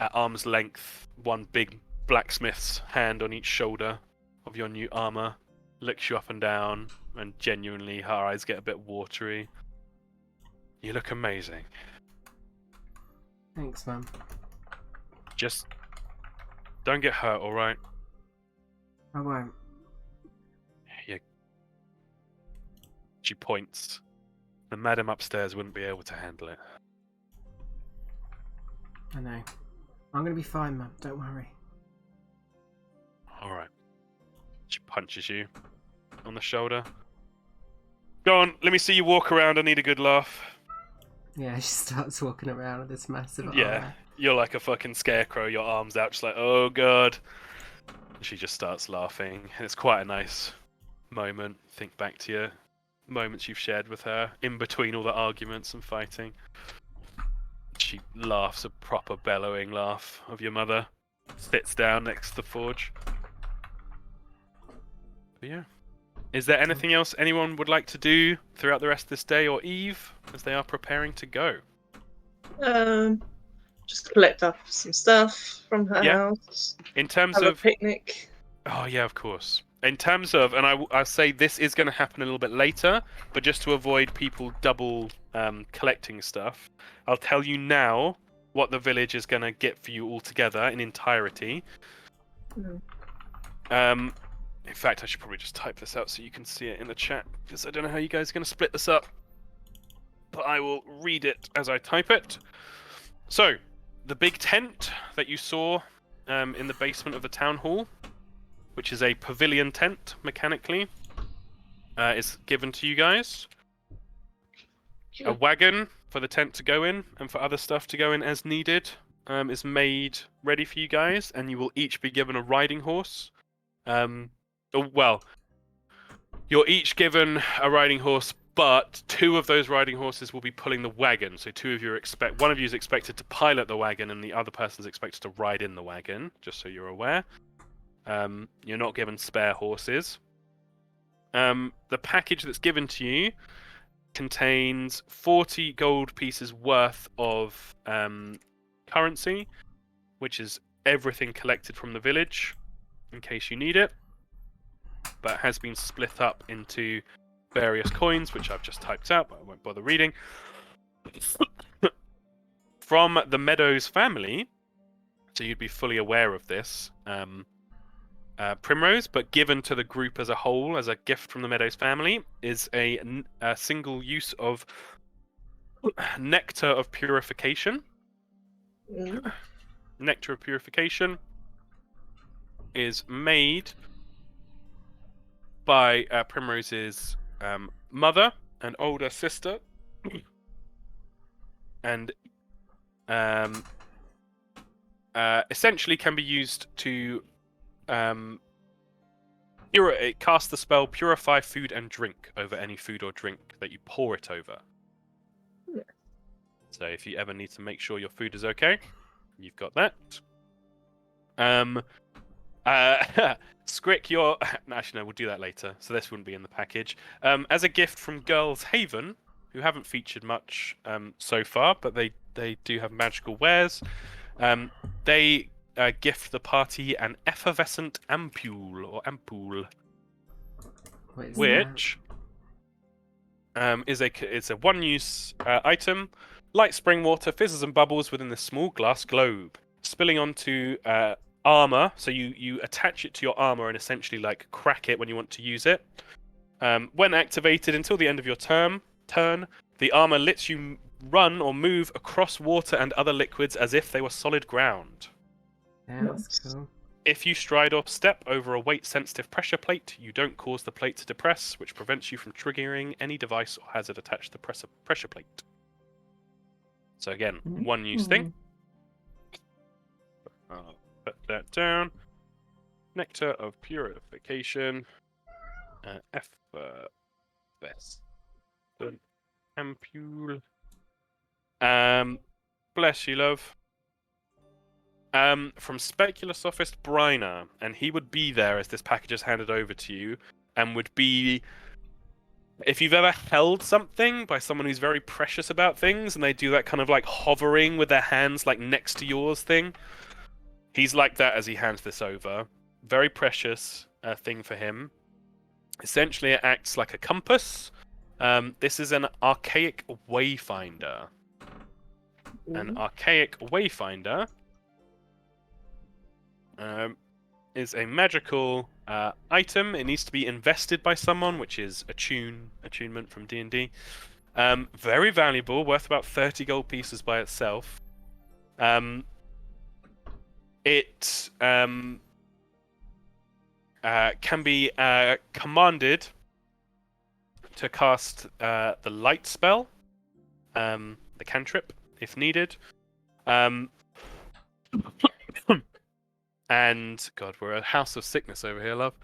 at arm's length, one big blacksmith's hand on each shoulder of your new armor, looks you up and down, and genuinely her eyes get a bit watery. You look amazing. Thanks, Mum. Just don't get hurt, alright? I won't. Yeah. She points. The madam upstairs wouldn't be able to handle it. I know. I'm gonna be fine, Mum. Don't worry. Alright. She punches you on the shoulder. Go on, let me see you walk around. I need a good laugh. Yeah, she starts walking around with this massive Yeah, armor. you're like a fucking scarecrow, your arms out, just like, oh god. She just starts laughing. It's quite a nice moment. Think back to your moments you've shared with her, in between all the arguments and fighting. She laughs a proper bellowing laugh of your mother. Sits down next to the forge. But yeah. Is there anything else anyone would like to do throughout the rest of this day or eve as they are preparing to go? Just collect up some stuff from her house. In terms have of a picnic. Oh yeah, of course. In terms of, and I say this is going to happen a little bit later, but just to avoid people double collecting stuff, I'll tell you now what the village is going to get for you all together in entirety. Mm. In fact, I should probably just type this out so you can see it in the chat, because I don't know how you guys are going to split this up. But I will read it as I type it. So, the big tent that you saw in the basement of the town hall, which is a pavilion tent, mechanically, is given to you guys. A wagon for the tent to go in, and for other stuff to go in as needed, is made ready for you guys, and you will each be given a riding horse. Well, you're each given a riding horse, but two of those riding horses will be pulling the wagon. So one of you is expected to pilot the wagon, and the other person is expected to ride in the wagon, just so you're aware. You're not given spare horses. The package that's given to you contains 40 gold pieces worth of currency, which is everything collected from the village, in case you need it. but has been split up into various coins, which I've just typed out, but I won't bother reading. From the Meadows family, so you'd be fully aware of this, Primrose, but given to the group as a whole as a gift from the Meadows family, is a single use of Nectar of Purification. Mm. Nectar of Purification is made by Primrose's mother and older sister, and essentially can be used to cast the spell Purify Food and Drink over any food or drink that you pour it over. Yeah. So if you ever need to make sure your food is okay, you've got that. Scrick, actually no, we'll do that later. So this wouldn't be in the package. As a gift from Girls Haven, who haven't featured much so far, but they do have magical wares. They gift the party an effervescent ampoule, What is which is a one-use item. Light spring water fizzes and bubbles within the small glass globe, spilling onto armor. So you attach it to your armor and essentially like crack it when you want to use it. When activated until the end of your turn, the armor lets you run or move across water and other liquids as if they were solid ground. that? Yeah, that's cool. If you stride or step over a weight-sensitive pressure plate, you don't cause the plate to depress, which prevents you from triggering any device or hazard attached to the pressure plate. So again, one-use thing. I'll put that down. Nectar of Purification. Effervescent ampule. Bless you, love. From Specular Sophist Bryna, and he would be there as this package is handed over to you, and would be, if you've ever held something by someone who's very precious about things, and they do that kind of like hovering with their hands like next to yours thing, he's like that as he hands this over. Very precious thing for him. Essentially, it acts like a compass. This is an archaic wayfinder. An archaic wayfinder is a magical item. It needs to be invested by someone, which is attunement from D&D. Very valuable, worth about 30 gold pieces by itself. It can be commanded to cast the light spell, the cantrip, if needed. And God, we're a house of sickness over here, love.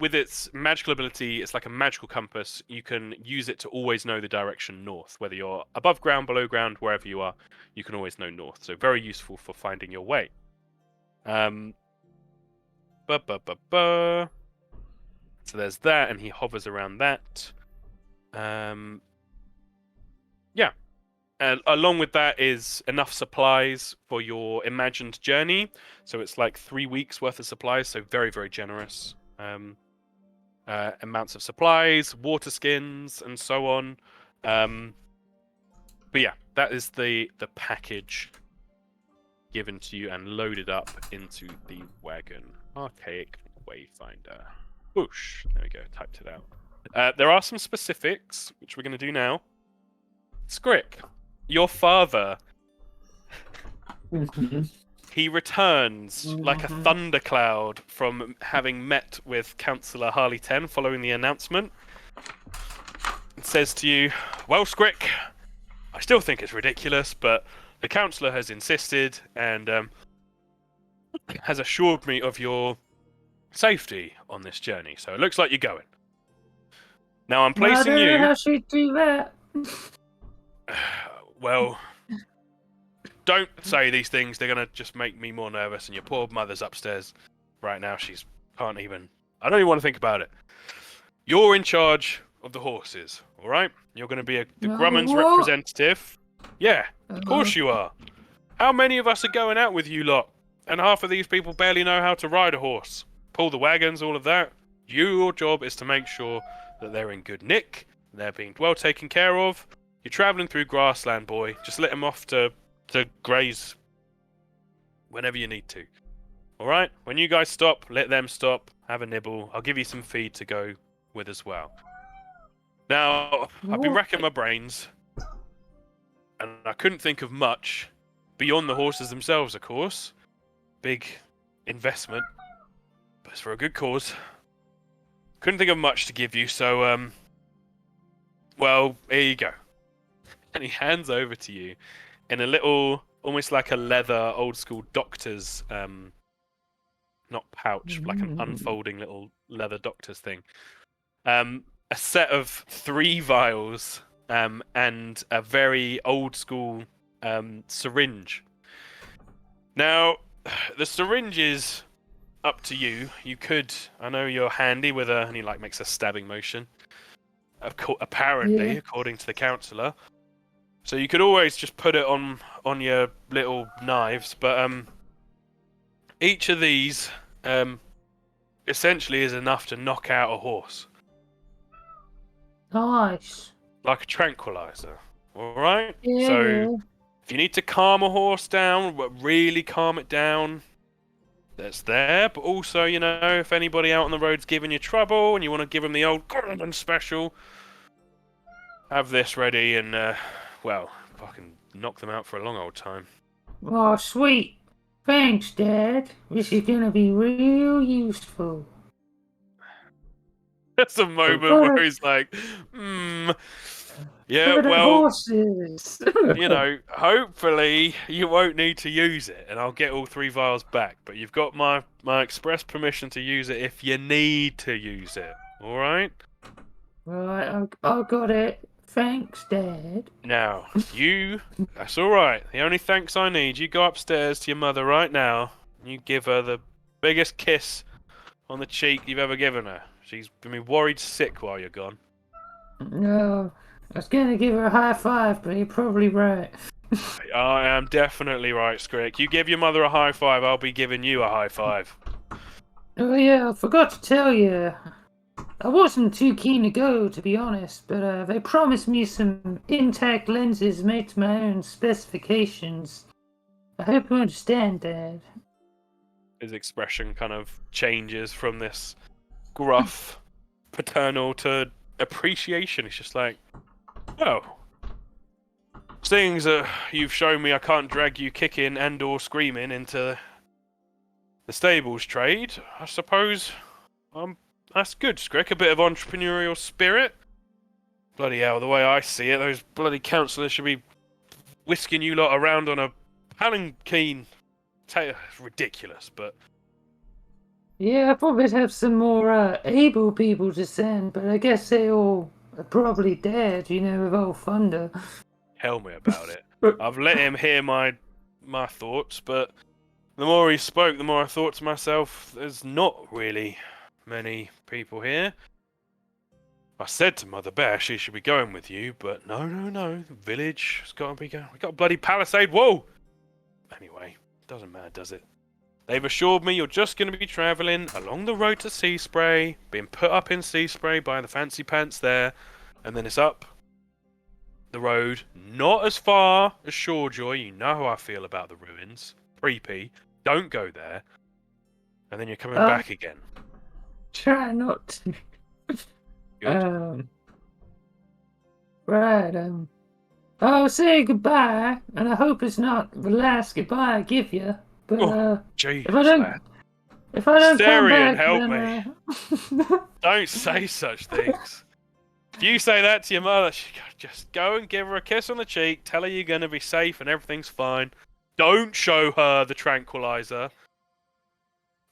With its magical ability, it's like a magical compass. You can use it to always know the direction north, whether you're above ground, below ground, wherever you are. You can always know north. So very useful for finding your way. So there's that, and he hovers around that. Yeah. Along with that is enough supplies for your imagined journey. So it's like 3 weeks worth of supplies, so very, very generous amounts of supplies, water skins, and so on. But yeah, that is the package given to you and loaded up into the wagon. Archaic Wayfinder. Whoosh. There we go, typed it out. There are some specifics, which we're going to do now. Scrick, your father, he returns like a thundercloud from having met with Councillor Harley 10 following the announcement. It says to you, well, Scrick, I still think it's ridiculous, but the Councillor has insisted and has assured me of your safety on this journey, so it looks like you're going. Now I'm placing I don't you... know how she'd do that. Well, don't say these things. They're going to just make me more nervous, and your poor mother's upstairs right now. She's can't even... I don't even want to think about it. You're in charge of the horses, all right? You're going to be the Grumman's what? representative. Yeah, of course you are. How many of us are going out with you lot? and half of these people barely know how to ride a horse, pull the wagons, all of that. Your job is to make sure that they're in good nick, they're being well taken care of. You're traveling through grassland, boy. Just let them off to graze whenever you need to. All right? When you guys stop, let them stop, have a nibble. I'll give you some feed to go with as well. Now, I've been racking my brains, and I couldn't think of much beyond the horses themselves, of course. Big investment, but it's for a good cause. Couldn't think of much to give you, so, well, here you go. And he hands over to you in a little, almost like a leather, old-school doctor's, not pouch, like an unfolding little leather doctor's thing. A set of 3 vials, and a very old-school syringe. Now, the syringe is up to you. You could, I know you're handy with and he like makes a stabbing motion. Apparently, according to the counsellor. So you could always just put it on your little knives, but each of these essentially is enough to knock out a horse. Nice. Like a tranquilizer. Alright? Yeah. So if you need to calm a horse down, but really calm it down, that's there. But also, you know, if anybody out on the road's giving you trouble and you want to give them the old Gordon special, have this ready and, well, fucking knock them out for a long old time. Oh, sweet. Thanks, Dad. This is gonna be real useful. There's a moment where he's like, yeah, For the well, horses. you know, hopefully you won't need to use it, and I'll get all 3 vials back. But you've got my express permission to use it if you need to use it. All right? Right, I got it. Thanks, Dad. Now, that's all right. The only thanks I need, you go upstairs to your mother right now, and you give her the biggest kiss on the cheek you've ever given her. She's been worried sick while you're gone. No, I was gonna give her a high five, but you're probably right. I am definitely right, Scrick. You give your mother a high five, I'll be giving you a high five. Oh yeah, I forgot to tell you. I wasn't too keen to go, to be honest, but they promised me some intact lenses made to my own specifications. I hope you understand, Dad. His expression kind of changes from this gruff, paternal to appreciation. It's just like, oh, seeing that you've shown me I can't drag you kicking and or screaming into the stables trade, I suppose that's good, Scrick. A bit of entrepreneurial spirit. Bloody hell, the way I see it, those bloody councillors should be whisking you lot around on a palanquin. It's ridiculous, but... Yeah, I probably have some more able people to send, but I guess they all are probably dead, you know, with old Thunder. Tell me about it. I've let him hear my thoughts, but the more he spoke, the more I thought to myself, there's not really many people here. I said to Mother Bear she should be going with you, but no. The village has got to be going. We got a bloody palisade. Whoa! Anyway, doesn't matter, does it? They've assured me you're just going to be travelling along the road to Sea Spray, being put up in Sea Spray by the fancy pants there, and then it's up the road, not as far as Shorejoy. You know how I feel about the ruins. Creepy. Don't go there. And then you're coming back again. Try not to. Good. Right, I'll say goodbye, and I hope it's not the last goodbye I give you. But Jesus, if I don't come Sarian, back, help then, me. Don't say such things. If you say that to your mother, just go and give her a kiss on the cheek, tell her you're going to be safe and everything's fine. Don't show her the tranquilizer.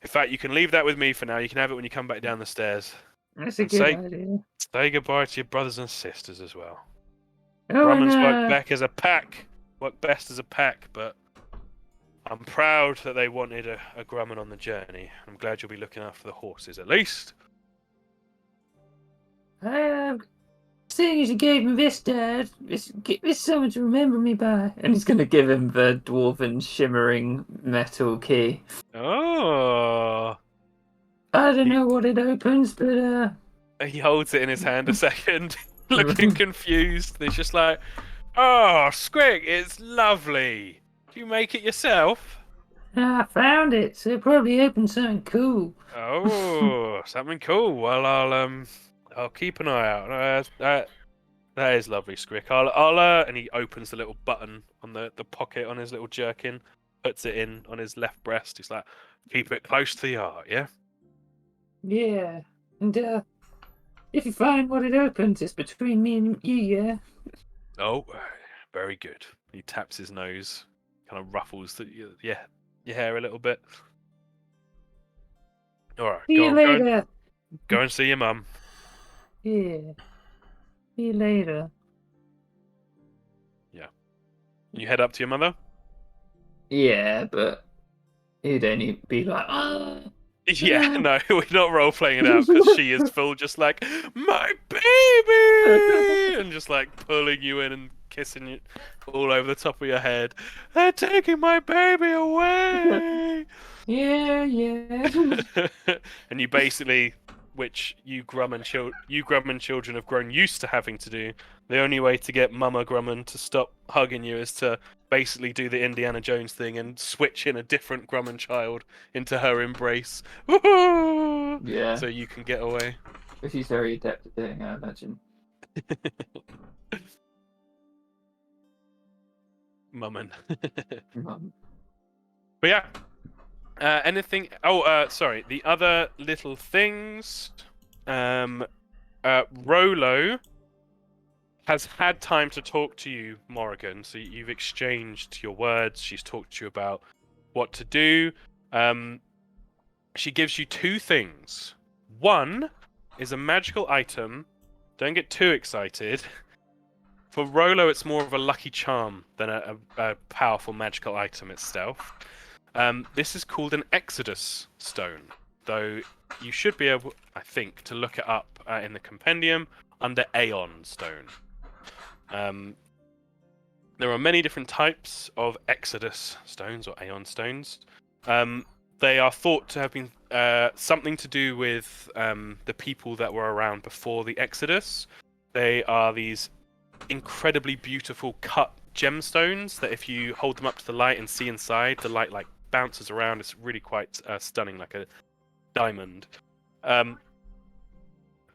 In fact, you can leave that with me for now. You can have it when you come back down the stairs. That's a good idea. Say goodbye to your brothers and sisters as well. Oh, Grummins work best as a pack, but I'm proud that they wanted a Grumman on the journey. I'm glad you'll be looking after the horses at least. Seeing as you gave me this, Dad, it's something to remember me by. And he's going to give him the dwarven shimmering metal key. Oh. I don't know what it opens, but He holds it in his hand a second, looking confused. He's just like, "Oh, Squig, it's lovely. Do you make it yourself?" I found it, so it probably opened something cool. Oh, something cool. Well, I'll keep an eye out. That is lovely, Squick. And he opens the little button on the pocket on his little jerkin, puts it in on his left breast. He's like, keep it close to the heart, yeah? Yeah, and if you find what it opens, it's between me and you, yeah? Oh, very good. He taps his nose, kind of ruffles your hair a little bit. All right, See you later. Go and see your mum. Yeah. See you later. Yeah. You head up to your mother? Yeah, but he'd only be like, oh. Yeah, no, we're not role playing it out because she is full, just like, my baby! And just like pulling you in and kissing you all over the top of your head. They're taking my baby away! Yeah. And you basically, which you Grumman children have grown used to having to do, the only way to get Mama Grumman to stop hugging you is to basically do the Indiana Jones thing and switch in a different Grumman child into her embrace. Woohoo! Yeah. So you can get away. Which he's very adept at doing, I imagine. Mummin. Mum. But yeah. Anything? Oh, sorry. The other little things. Rolo has had time to talk to you, Morrigan. So you've exchanged your words. She's talked to you about what to do. She gives you two things. One is a magical item. Don't get too excited. For Rolo, it's more of a lucky charm than a powerful magical item itself. This is called an Exodus Stone, though you should be able, I think, to look it up in the compendium under Aeon Stone. There are many different types of Exodus Stones or Aeon Stones. They are thought to have been something to do with the people that were around before the Exodus. They are these incredibly beautiful cut gemstones that if you hold them up to the light and see inside, the light like bounces around. It's really quite stunning, like a diamond.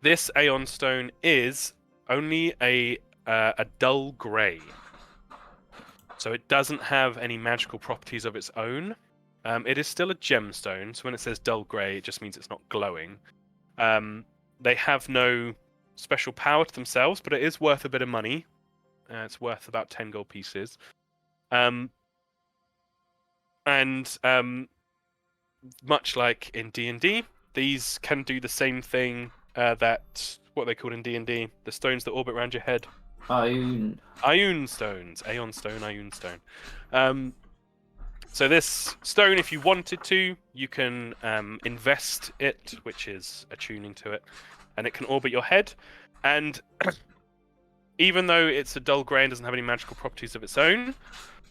This Aeon Stone is only a dull grey, so it doesn't have any magical properties of its own. It is still a gemstone, so when it says dull grey, it just means it's not glowing. They have no special power to themselves, but it is worth a bit of money. It's worth about 10 gold pieces. And much like in D&D, these can do the same thing that what they call in D&D, the stones that orbit around your head. Ioun stones. Aeon Stone, Ioun Stone. So this stone, if you wanted to, you can invest it, which is attuning to it, and it can orbit your head. And even though it's a dull grey and doesn't have any magical properties of its own,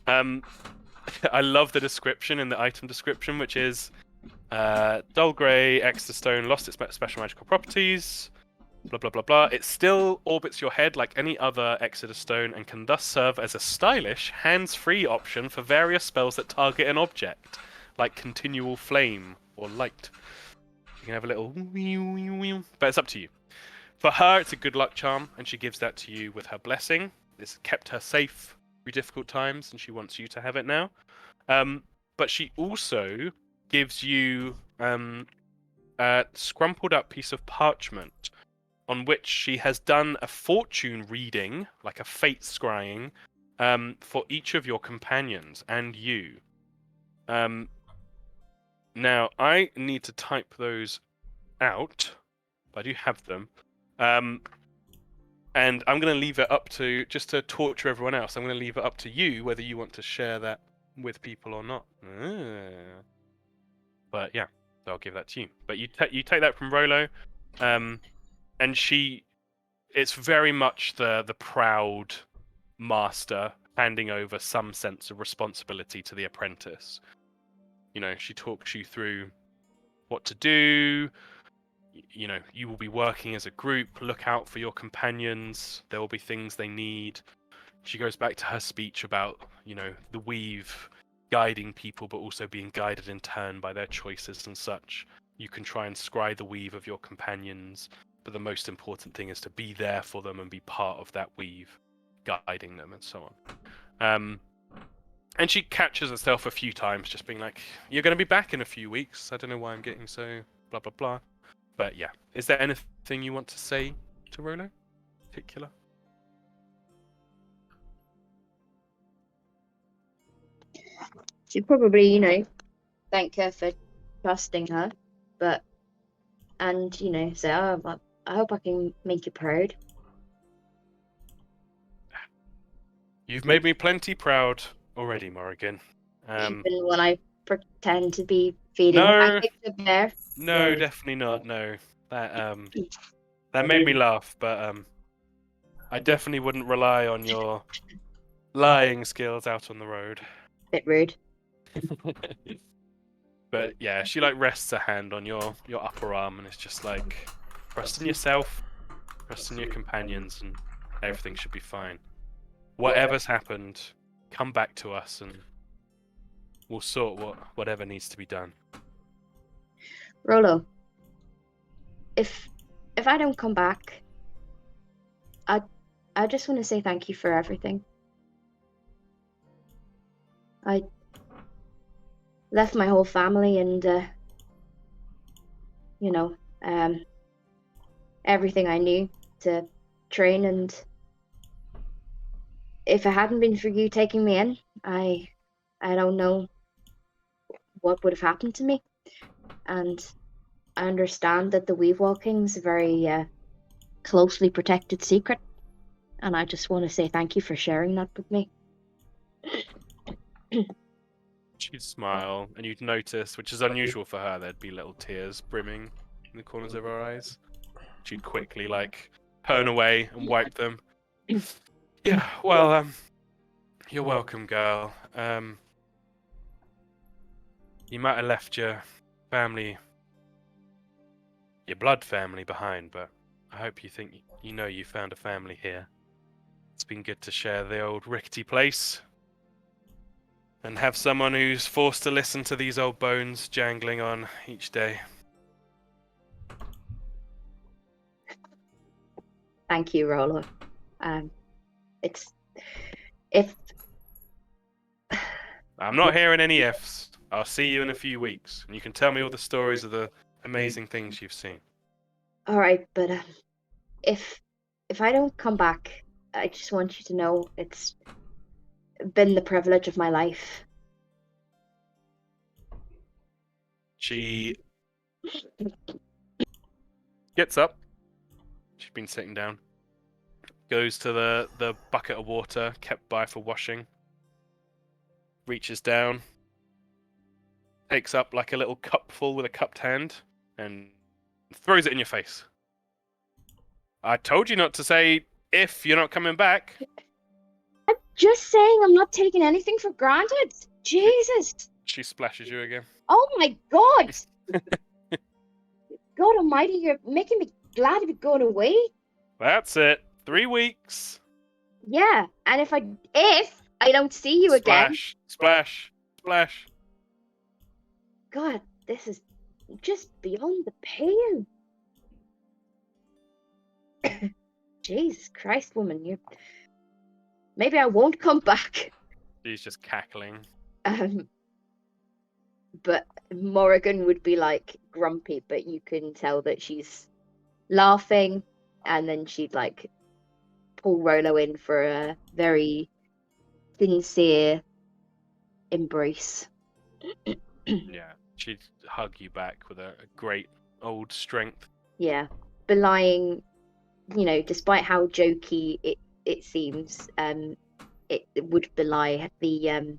I love the description in the item description, which is dull grey, extra stone, lost its special magical properties, blah blah blah blah. It still orbits your head like any other Exodus stone and can thus serve as a stylish, hands-free option for various spells that target an object, like continual flame or light. You can have a little but it's up to you. For her, it's a good luck charm, and she gives that to you with her blessing. It's kept her safe through difficult times, and she wants you to have it now. But she also gives you a scrumpled up piece of parchment on which she has done a fortune reading, like a fate scrying, for each of your companions and you. Now, I need to type those out, but I do have them. And I'm going to leave it up to, just to torture everyone else, I'm going to leave it up to you whether you want to share that with people or not. But yeah, so I'll give that to you. But you take that from Rolo, and she it's very much the proud master handing over some sense of responsibility to the apprentice. You know, she talks you through what to do. You know, you will be working as a group. Look out for your companions. There will be things they need. She goes back to her speech about, you know, the weave guiding people, but also being guided in turn by their choices and such. You can try and scry the weave of your companions, but the most important thing is to be there for them and be part of that weave, guiding them and so on. And she catches herself a few times, just being like, "You're going to be back in a few weeks. I don't know why I'm getting so blah blah blah." But yeah, is there anything you want to say to Rolo, in particular? She'd probably, you know, thank her for trusting her, and, you know, say, oh, I hope I can make you proud. You've made me plenty proud already, Morrigan. Even when I pretend to be feeding No. pancakes to Bear. No, definitely not. No, that made me laugh, but I definitely wouldn't rely on your lying skills out on the road. Bit rude. But yeah, she like rests a hand on your upper arm, and it's just like, trust in yourself, trust in your companions, and everything should be fine. Whatever's happened, come back to us, and we'll sort whatever needs to be done. Rolo, if I don't come back, I just want to say thank you for everything. I left my whole family and you know, everything I knew to train, and if it hadn't been for you taking me in, I don't know what would have happened to me. And I understand that the weave walking is a very closely protected secret, and I just want to say thank you for sharing that with me. She'd smile, and you'd notice, which is unusual for her, there'd be little tears brimming in the corners of her eyes. She'd quickly, like, turn away and wipe them. Yeah, well, you're welcome, girl. You might have left your family, your blood family behind, but I hope you think you know you found a family here. It's been good to share the old rickety place and have someone who's forced to listen to these old bones jangling on each day. Thank you, Rolo. If I'm not hearing any ifs. I'll see you in a few weeks, and you can tell me all the stories of the amazing things you've seen. all right, but if I don't come back, I just want you to know it's been the privilege of my life. She gets up. She's been sitting down. Goes to the bucket of water kept by for washing. Reaches down. Takes up like a little cupful with a cupped hand and throws it in your face. I told you not to say if you're not coming back. I'm just saying I'm not taking anything for granted. Jesus. She splashes you again. Oh my God. God almighty, you're making me glad to be going away. That's it. 3 weeks. Yeah, and if I don't see you again. Splash. God, this is just beyond the pale. Jesus Christ, woman, maybe I won't come back. She's just cackling. But Morrigan would be like grumpy, but you can tell that she's laughing, and then she'd like pull Rolo in for a very sincere embrace. Yeah, she'd hug you back with a great old strength. Yeah, belying, despite how jokey it seems, it would belie the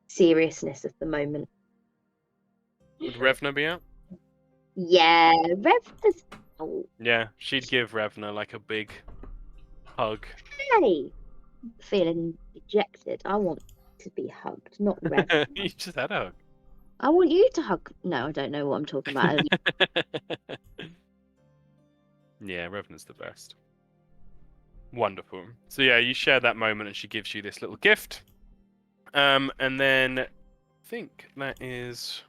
seriousness of the moment. Would Revna be out? Yeah, Oh, Yeah, she'd give Revna like a big hug. hey! Feeling dejected. I want to be hugged, not Rev. You just had a I want you to hug. No, I don't know what I'm talking about. hug. Yeah, Revna's the best. Wonderful. So yeah, you share that moment, and she gives you this little gift. And then I think that is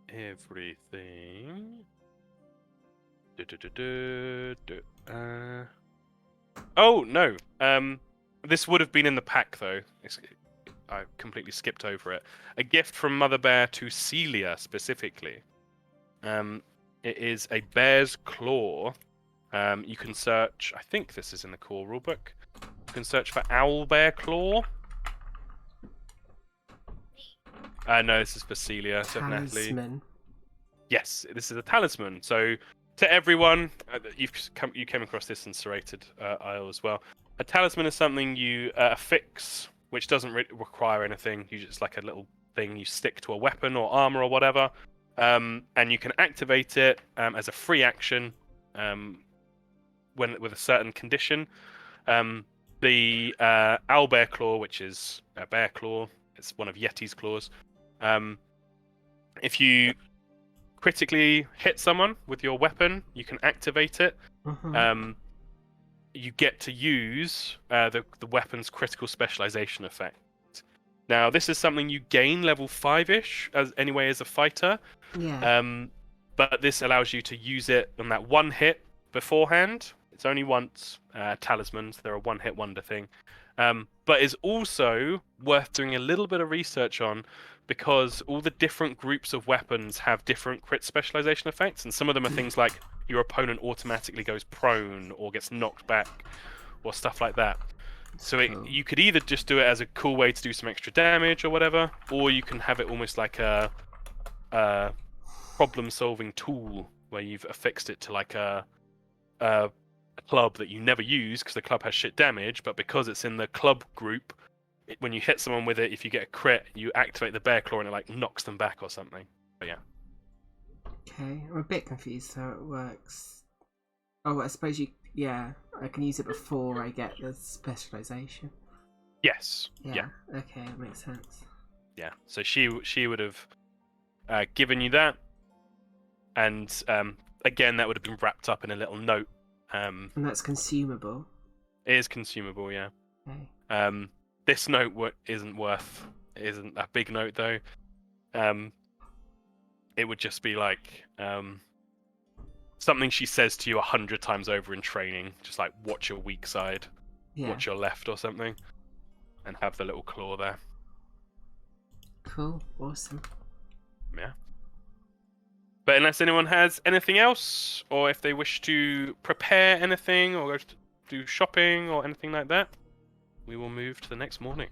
everything. Oh no. This would have been in the pack though. I completely skipped over it. A gift from Mother Bear to Celia specifically. It is a bear's claw. You can search. I think this is in the core rulebook. You can search for owl bear claw. No, this is for Celia. So Natalie. Talisman. Yes, this is a talisman. So to everyone, you came across this in Serrated Isle as well. A talisman is something you affix, which doesn't require anything. You just like a little thing you stick to a weapon or armor or whatever, and you can activate it as a free action when with a certain condition. The owlbear claw, which is a bear claw, it's one of Yeti's claws. If you critically hit someone with your weapon, you can activate it. You get to use the weapon's critical specialization effect. Now, this is something you gain level 5-ish as a fighter. Yeah. But this allows you to use it on that one hit beforehand. It's only once. Talismans, they're a one-hit wonder thing. But is also worth doing a little bit of research on, because all the different groups of weapons have different crit specialization effects, and some of them are things like your opponent automatically goes prone or gets knocked back or stuff like that. So you could either just do it as a cool way to do some extra damage or whatever, or you can have it almost like a problem-solving tool where you've affixed it to like a club that you never use because the club has shit damage, but because it's in the club group, when you hit someone with it, if you get a crit, you activate the bear claw and it like knocks them back or something. But yeah. Okay, I'm a bit confused how it works. Oh, I suppose I can use it before I get the specialization. Yes. Yeah. Okay, that makes sense. Yeah. So she would have given you that, and again that would have been wrapped up in a little note. And that's consumable. It is consumable, yeah. Okay. This note isn't a big note though. It would just be like something she says to you 100 times over in training, just like watch your weak side, watch your left or something, and have the little claw there. Cool, awesome. Yeah. But unless anyone has anything else, or if they wish to prepare anything, or go to do shopping, or anything like that, we will move to the next morning.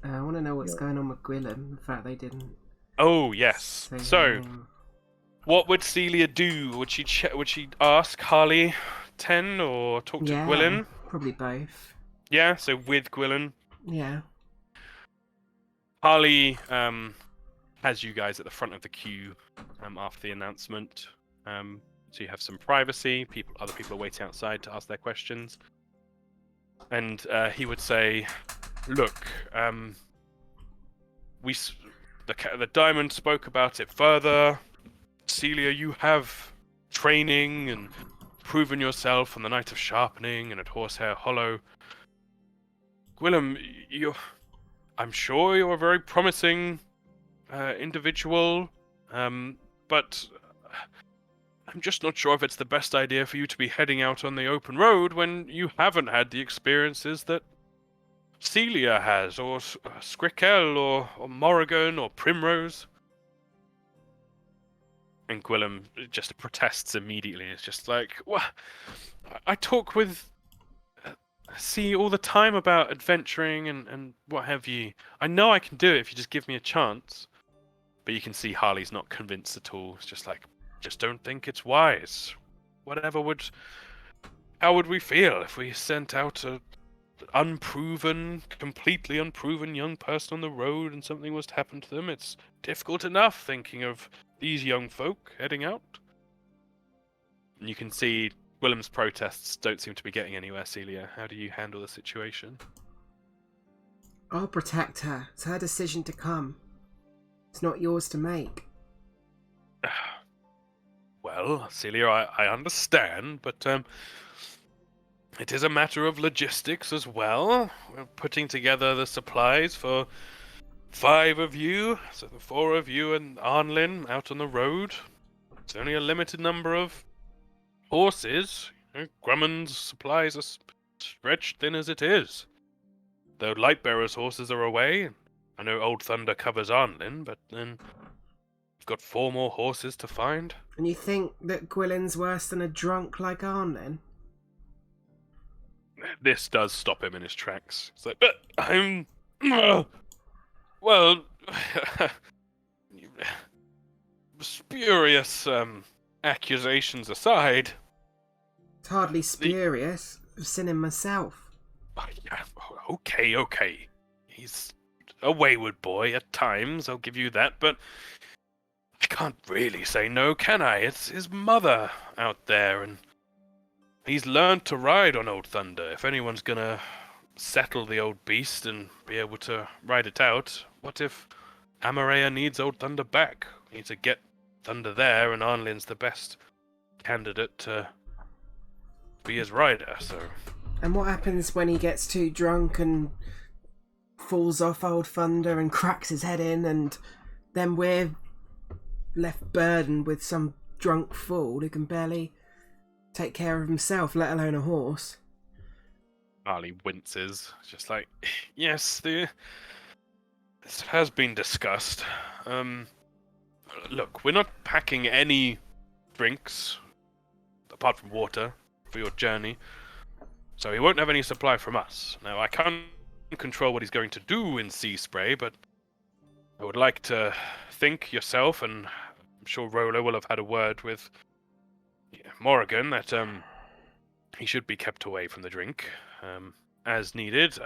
I want to know what's going on with Gwillem. The fact they didn't. Oh yes. So, what would Celia do? Would she ask Harley 10 or talk to Gwilyn? Probably both. Yeah. So with Gwilyn. Yeah. Harley has you guys at the front of the queue after the announcement. So you have some privacy. Other people are waiting outside to ask their questions. And he would say, "Look, the Diamond spoke about it further. Celia, you have training and proven yourself on the Night of Sharpening and at Horsehair Hollow. Gwillem, I'm sure you're a very promising individual, but I'm just not sure if it's the best idea for you to be heading out on the open road when you haven't had the experiences that Celia has, or Skrikel, or Morrigan, or Primrose." And Gwillem just protests immediately. It's just like, well, I talk with C all the time about adventuring and what have you. I know I can do it if you just give me a chance. But you can see Harley's not convinced at all. It's just like, just don't think it's wise. How would we feel if we sent out a completely unproven young person on the road and something was to happen to them? It's difficult enough thinking of these young folk heading out. You can see Willem's protests don't seem to be getting anywhere, Celia. How do you handle the situation? I'll protect her. It's her decision to come. It's not yours to make. Well, Celia, I understand, but it is a matter of logistics as well. We're putting together the supplies for 5 of you, so the 4 of you and Arnlin out on the road. It's only a limited number of horses. Grummond's supplies are stretched thin as it is. Though Lightbearer's horses are away. I know Old Thunder covers Arnlin, but then we've got 4 more horses to find. And you think that Gwilyn's worse than a drunk like Arlen? This does stop him in his tracks. It's like, I'm... well... spurious accusations aside... It's hardly spurious. I've seen him myself. Yeah, okay. He's a wayward boy at times, I'll give you that, but I can't really say no, can I? It's his mother out there, and he's learned to ride on Old Thunder. If anyone's gonna settle the old beast and be able to ride it out, what if Amareya needs Old Thunder back? We need to get Thunder there, and Arnlin's the best candidate to be his rider, so... And what happens when he gets too drunk and falls off Old Thunder and cracks his head in, and then we're left burdened with some drunk fool who can barely take care of himself, let alone a horse? Marley winces, just like, yes, this has been discussed. Look, we're not packing any drinks, apart from water, for your journey. So he won't have any supply from us. Now, I can't control what he's going to do in Sea Spray, but I would like to think yourself, and I'm sure Rolo will have had a word with Morrigan, that he should be kept away from the drink, as needed.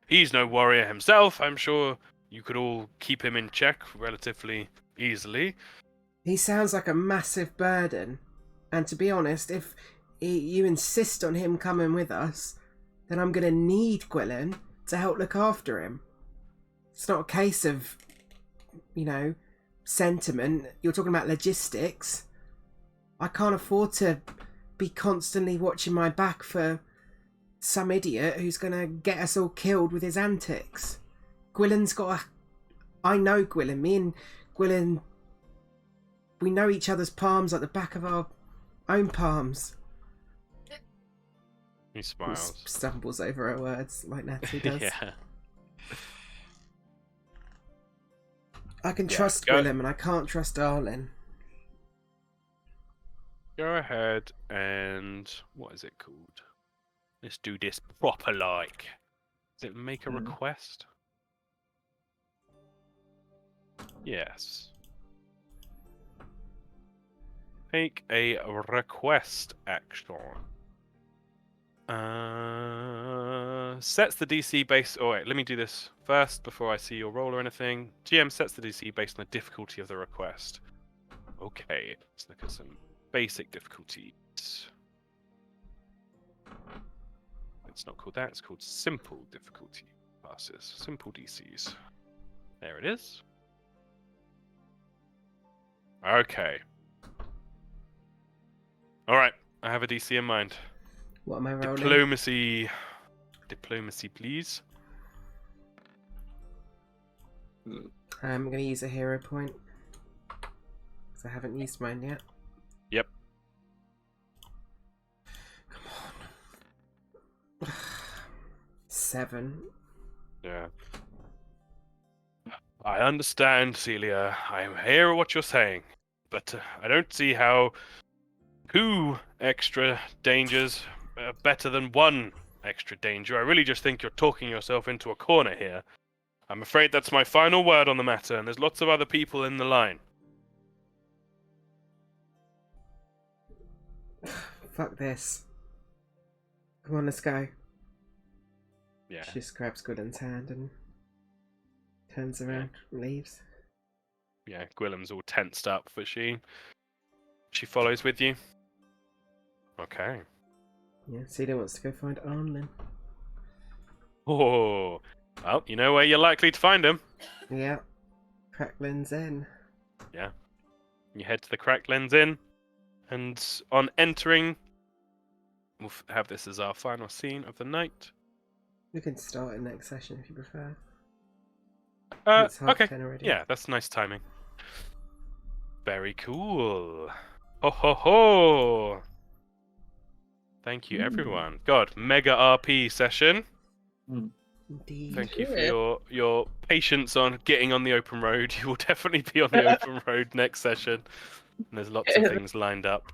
He's no warrior himself. I'm sure you could all keep him in check relatively easily. He sounds like a massive burden. And to be honest, if you insist on him coming with us, then I'm going to need Gwilyn to help look after him. It's not a case of, sentiment. You're talking about logistics. I can't afford to be constantly watching my back for some idiot who's going to get us all killed with his antics. Gwilyn's got a... I know Gwilyn. Me and Gwilyn, we know each other's palms like the back of our own palms. He smiles. Stumbles over her words like Natalie does. Yeah. I can trust Gwilym and I can't trust Arlen. Go ahead and... what is it called? Let's do this proper like. Does it make a request? Yes. Take a request action. Sets the DC based... oh wait, let me do this first before I see your roll or anything. GM sets the DC based on the difficulty of the request. Okay, let's look at some basic difficulties. It's not called that, it's called simple difficulty classes. Simple DCs. There it is. Okay. Alright, I have a DC in mind. What am I rolling? Diplomacy, please. I'm going to use a hero point. Because I haven't used mine yet. Yep. Come on. 7. Yeah. I understand, Celia. I hear what you're saying. But I don't see how 2 extra dangers are better than 1 extra danger. I really just think you're talking yourself into a corner here. I'm afraid that's my final word on the matter, and there's lots of other people in the line. Fuck this. Come on, let's go. Yeah. She just grabs Gwilyn's hand and turns around and leaves. Yeah, Gwilym's all tensed up, but she follows with you. Okay. Yeah, Celia wants to go find Arnlin. Oh, well, you know where you're likely to find him. Yeah. Cracklin's Inn. Yeah. You head to the Cracklands Inn, and on entering, we'll have this as our final scene of the night. We can start in next session if you prefer. It's half Okay. 10 already. Yeah, that's nice timing. Very cool. Ho ho ho! Thank you, everyone. God, mega RP session. Indeed. Thank you for your patience on getting on the open road. You will definitely be on the open road next session. And there's lots of things lined up.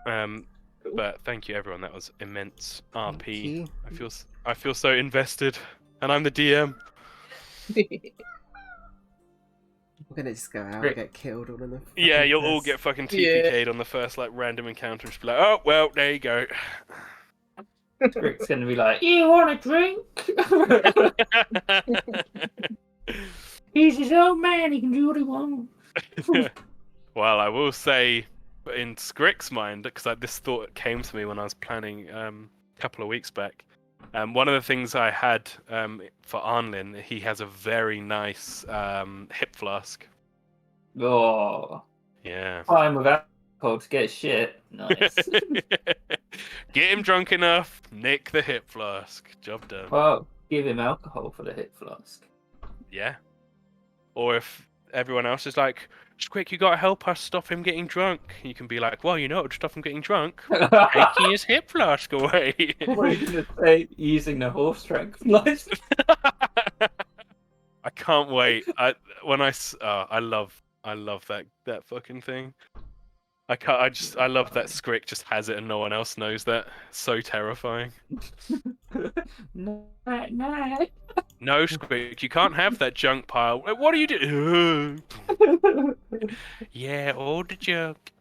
But thank you, everyone. That was immense Thank RP. you. I feel so invested, and I'm the DM. We're gonna just go out and Great. get killed all in the Yeah, fucking you'll all first- get fucking Yeah. TPK'd on the first like random encounter and just be like, oh well, there you go. Rick's gonna be like, "You want a drink?" He's his own man. He can do what he wants. Well, I will say, in Scrick's mind, because this thought came to me when I was planning a couple of weeks back. One of the things I had for Arnlin, he has a very nice hip flask. Oh, Yeah. time with alcohol to get shit. Nice. Get him drunk enough, nick the hip flask. Job done. Well, give him alcohol for the hip flask. Yeah. Or if everyone else is like, Squick, you gotta help us stop him getting drunk. You can be like, well, you know, to stop him getting drunk, taking his hip flask away. What are you gonna say? Using the horse tranquilizer? I can't wait. I love that fucking thing. I love that Scrick just has it and no one else knows that. So terrifying. Night, night. No, Squick, you can't have that junk pile. What are you doing? Yeah, all the junk.